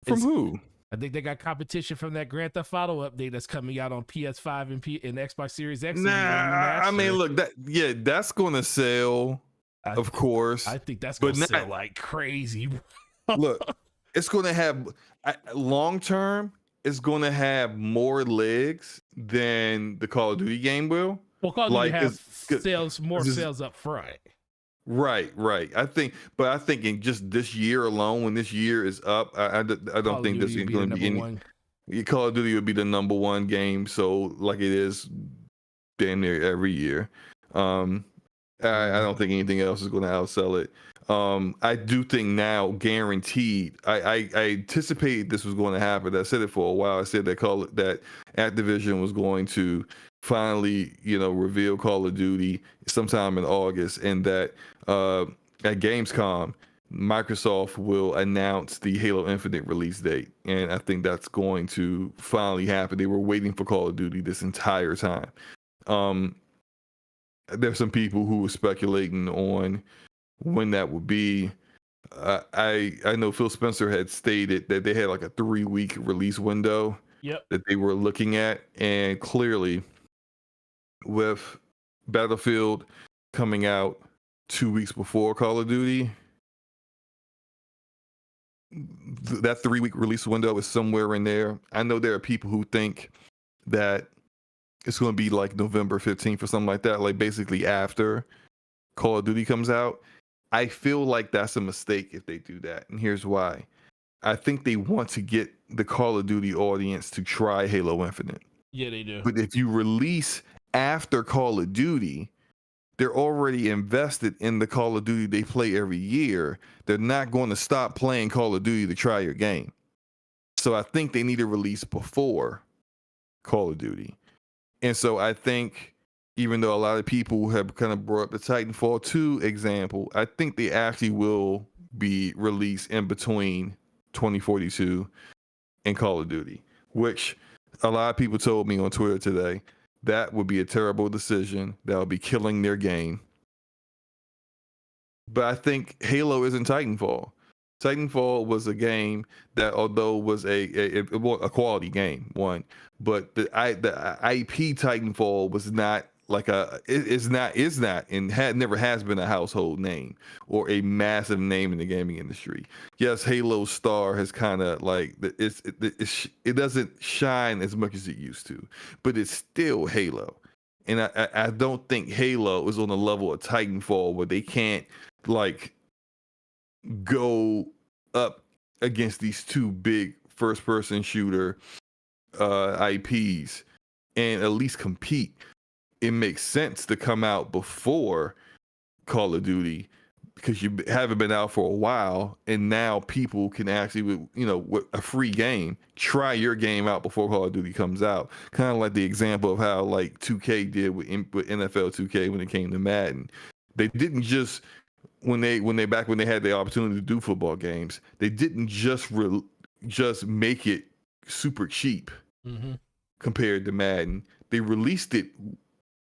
From who? I think they got competition from that Grand Theft Auto update that's coming out on PS5 and Xbox Series X. Nah, I mean, look, that's going to sell, of course. I think that's going to sell like crazy. Look, it's going to have long term. It's going to have more legs than the Call of Duty game will. Well, Call of Duty have sales up front. Right. I think in just this year alone, when this year is up, I don't think this is going to be any. Call of Duty would be the number one game, so like it is damn near every year. I don't think anything else is going to outsell it. I do think now, guaranteed. I anticipated this was going to happen. I said it for a while. I said that Activision was going to finally, reveal Call of Duty sometime in August, and that at Gamescom, Microsoft will announce the Halo Infinite release date, and I think that's going to finally happen. They were waiting for Call of Duty this entire time. There's some people who were speculating on when that would be. I know Phil Spencer had stated that they had like a 3-week release window that they were looking at, and clearly with Battlefield coming out 2 weeks before Call of Duty, that 3-week release window is somewhere in there. I know there are people who think that it's going to be like November 15th or something like that, like basically after Call of Duty comes out. I feel like that's a mistake if they do that, and here's why. I think they want to get the Call of Duty audience to try Halo Infinite. Yeah, they do. But if you release after Call of Duty, they're already invested in the Call of Duty they play every year. They're not going to stop playing Call of Duty to try your game. So I think they need to release before Call of Duty. And so I think, even though a lot of people have kind of brought up the Titanfall 2 example, I think they actually will be released in between 2042 and Call of Duty, which a lot of people told me on Twitter today that would be a terrible decision. That would be killing their game. But I think Halo isn't Titanfall. Titanfall was a game that, although was a quality game, but the IP Titanfall was not like is not and never has been a household name or a massive name in the gaming industry. Yes, Halo Star has kind of like it doesn't shine as much as it used to, but it's still Halo. And I don't think Halo is on the level of Titanfall where they can't like go up against these two big first-person shooter IPs and at least compete. It makes sense to come out before Call of Duty because you haven't been out for a while, and now people can actually, with a free game, try your game out before Call of Duty comes out. Kind of like the example of how like 2K did with NFL 2K when it came to Madden. They didn't just when they had the opportunity to do football games, they didn't just make it super cheap compared to Madden. They released it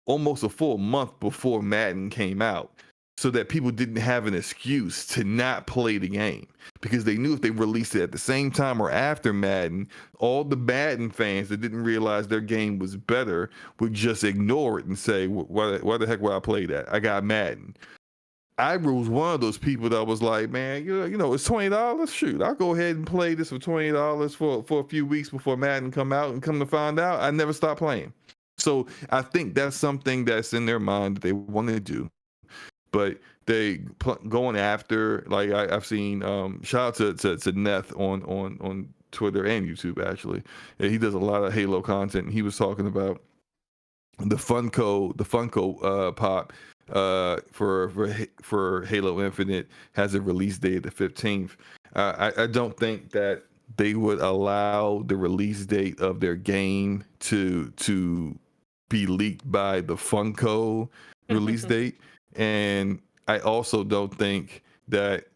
almost a full month before Madden came out. so that people didn't have an excuse to not play the game, because they knew if they released it at the same time or after Madden, all the Madden fans that didn't realize their game was better would just ignore it and say, why the heck would I play that? I got Madden. I was one of those people that was like, man, you know, it's $20. Shoot, I'll go ahead and play this for $20 for a few weeks before Madden come out, and come to find out, I never stopped playing. So I think that's something that's in their mind that they want to do, but they going after, like I've seen. Shout out to Neth on Twitter and YouTube actually. He does a lot of Halo content. And he was talking about the Funko Pop for Halo Infinite has a release date of the 15th. I don't think that they would allow the release date of their game to be leaked by the Funko release date. And I also don't think that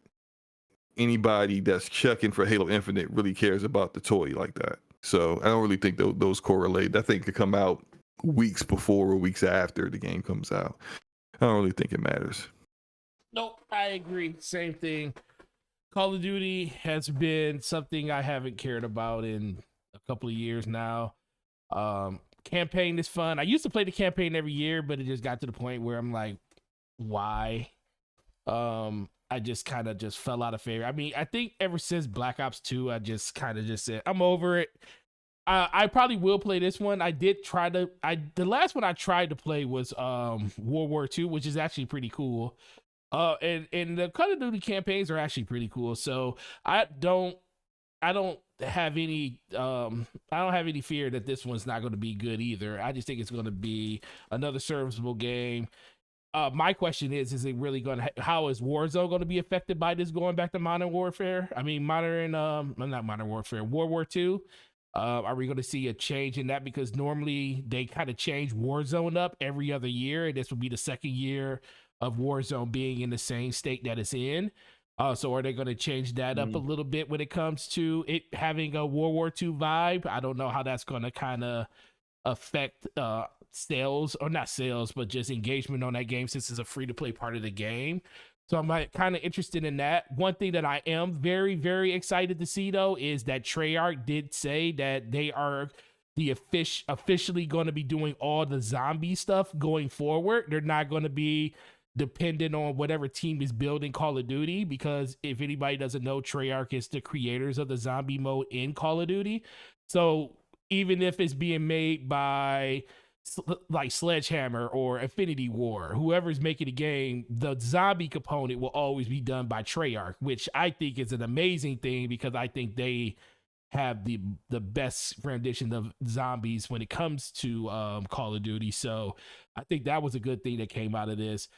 anybody that's checking for Halo Infinite really cares about the toy like that. So I don't really think those correlate. That thing could come out weeks before or weeks after the game comes out. I don't really think it matters. Nope, I agree. Same thing. Call of Duty has been something I haven't cared about in a couple of years now. Campaign is fun. I used to play the campaign every year, but it just got to the point where I'm like, why? I just kind of just fell out of favor. I mean, I think ever since Black Ops 2, I just kind of just said, I'm over it. I probably will play this one. I did try to. The last one I tried to play was World War II, which is actually pretty cool. And the Call of Duty campaigns are actually pretty cool. So I don't have any fear that this one's not going to be good either. I just think it's going to be another serviceable game. My question is it really going to? How is Warzone going to be affected by this going back to Modern Warfare? I mean, not Modern Warfare, World War II. Are we going to see a change in that? Because normally they kind of change Warzone up every other year, and this will be the second year of Warzone being in the same state that it's in. So are they going to change that up a little bit when it comes to it having a World War II vibe? I don't know how that's going to kind of affect sales, or not sales, but just engagement on that game, since it's a free-to-play part of the game. So I'm kind of interested in that. One thing that I am very, very excited to see, though, is that Treyarch did say that they are officially going to be doing all the zombie stuff going forward. They're not going to be dependent on whatever team is building Call of Duty, because if anybody doesn't know, Treyarch is the creators of the zombie mode in Call of Duty. So even if it's being made by like Sledgehammer or Infinity War, whoever's making the game, the zombie component will always be done by Treyarch, which I think is an amazing thing, because I think they have the best rendition of zombies when it comes to Call of Duty. So I think that was a good thing that came out of this.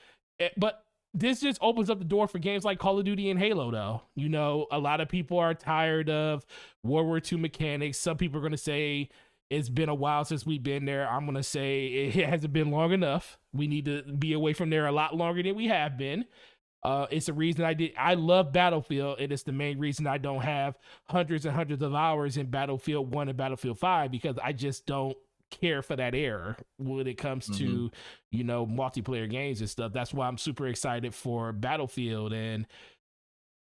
But this just opens up the door for games like Call of Duty and Halo, though. You know, a lot of people are tired of World War II mechanics. Some people are going to say it's been a while since we've been there. I'm going to say it hasn't been long enough. We need to be away from there a lot longer than we have been. It's the reason I love Battlefield, and it's the main reason I don't have hundreds and hundreds of hours in Battlefield 1 and Battlefield 5, because I just don't care for that era when it comes to, you know, multiplayer games and stuff. That's why I'm super excited for Battlefield. And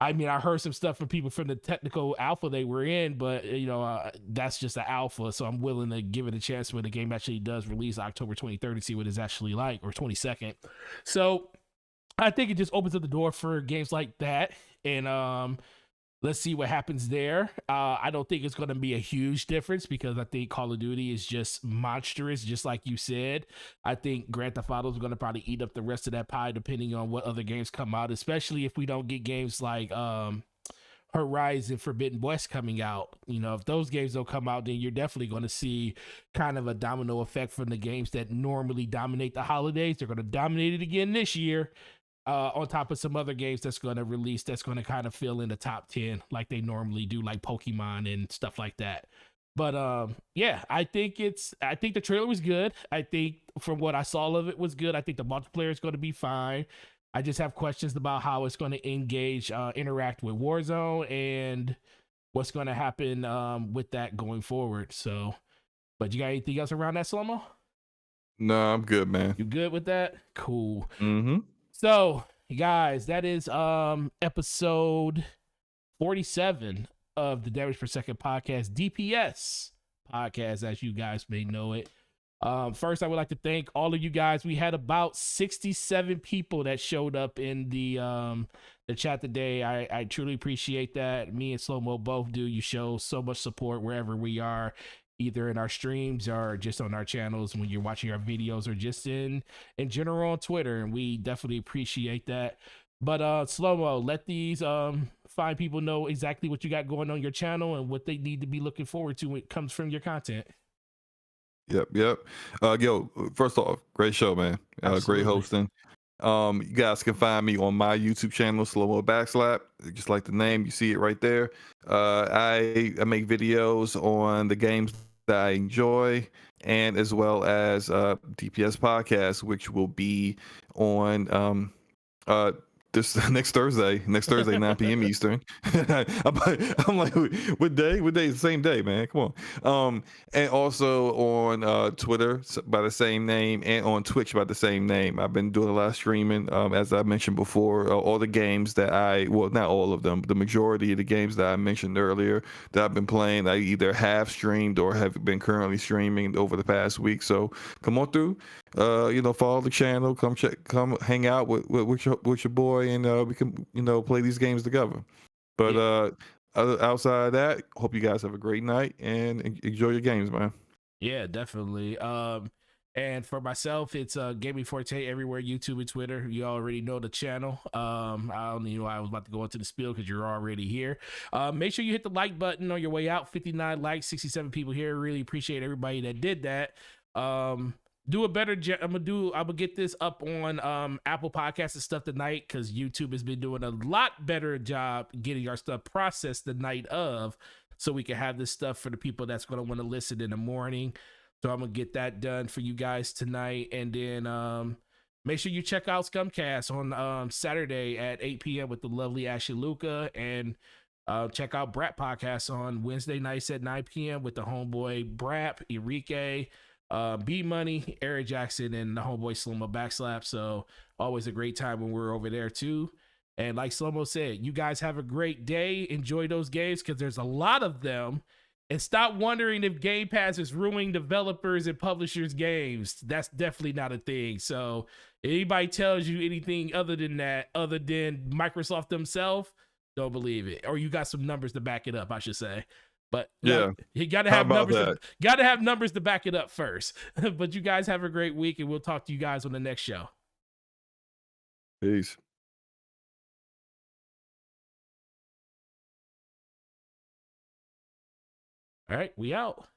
I mean, I heard some stuff from people from the technical alpha they were in, but you know, that's just an alpha, so I'm willing to give it a chance when the game actually does release October 23rd to see what it's actually like, or 22nd. So I think it just opens up the door for games like that, and let's see what happens there. I don't think it's going to be a huge difference, because I think Call of Duty is just monstrous, just like you said. I think Grand Theft Auto is going to probably eat up the rest of that pie, depending on what other games come out, especially if we don't get games like Horizon Forbidden West coming out. You know, if those games don't come out, then you're definitely going to see kind of a domino effect from the games that normally dominate the holidays. They're going to dominate it again this year. On top of some other games that's going to release, that's going to kind of fill in the top 10 like they normally do, like Pokemon and stuff like that. But yeah, I think the trailer was good. I think from what I saw of it was good. I think the multiplayer is going to be fine. I just have questions about how it's going to interact with Warzone, and what's going to happen with that going forward. So, but you got anything else around that, Slomo? No, I'm good, man. You good with that? Cool. Mm-hmm. So guys, that is episode 47 of the Damage Per Second podcast, DPS podcast, as you guys may know it. First, I would like to thank all of you guys. We had about 67 people that showed up in the chat today. I truly appreciate that. Me and Slow Mo both do. You show so much support wherever we are, either in our streams or just on our channels when you're watching our videos, or just in general on Twitter, and we definitely appreciate that. But Slow Mo, let these fine people know exactly what you got going on your channel and what they need to be looking forward to when it comes from your content. Yep. Yo, first off, great show, man. Great hosting. You guys can find me on my YouTube channel, Slow Mo Backslap, just like the name. You see it right there. I make videos on the games that I enjoy, and as well as DPS podcast, which will be on this next Thursday, 9 p.m. Eastern. I'm like, what day? What day? It's the same day, man. Come on. And also on Twitter by the same name, and on Twitch by the same name. I've been doing a lot of streaming, as I mentioned before. All the games that well, not all of them, but the majority of the games that I mentioned earlier that I've been playing, I either have streamed or have been currently streaming over the past week. So come on through. Follow the channel. Come hang out with your boy, and we can play these games together. But outside of that, hope you guys have a great night and enjoy your games, man. Yeah, definitely. And for myself, it's Gaming Forte everywhere, YouTube and Twitter. You already know the channel. I don't even know I was about to go into the spiel because you're already here. Make sure you hit the like button on your way out. 59 likes, 67 people here. Really appreciate everybody that did that. Do a better job. I'm gonna get this up on Apple Podcasts and stuff tonight, because YouTube has been doing a lot better job getting our stuff processed the night of, so we can have this stuff for the people that's gonna want to listen in the morning. So I'm gonna get that done for you guys tonight, and then make sure you check out Scumcast on Saturday at 8 p.m. with the lovely Ashley Luca, and check out Brat Podcast on Wednesday nights at 9 p.m. with the homeboy Brap, Enrique, B Money, Eric Jackson, and the homeboy Slomo Backslap. So always a great time when we're over there too. And like Slomo said, you guys have a great day. Enjoy those games, because there's a lot of them. And stop wondering if Game Pass is ruining developers and publishers' games. That's definitely not a thing. So if anybody tells you anything other than that, other than Microsoft themselves, don't believe it. Or you got some numbers to back it up, I should say. But yeah, you gotta have numbers. Gotta have numbers to back it up first. But you guys have a great week, and we'll talk to you guys on the next show. Peace. All right, we out.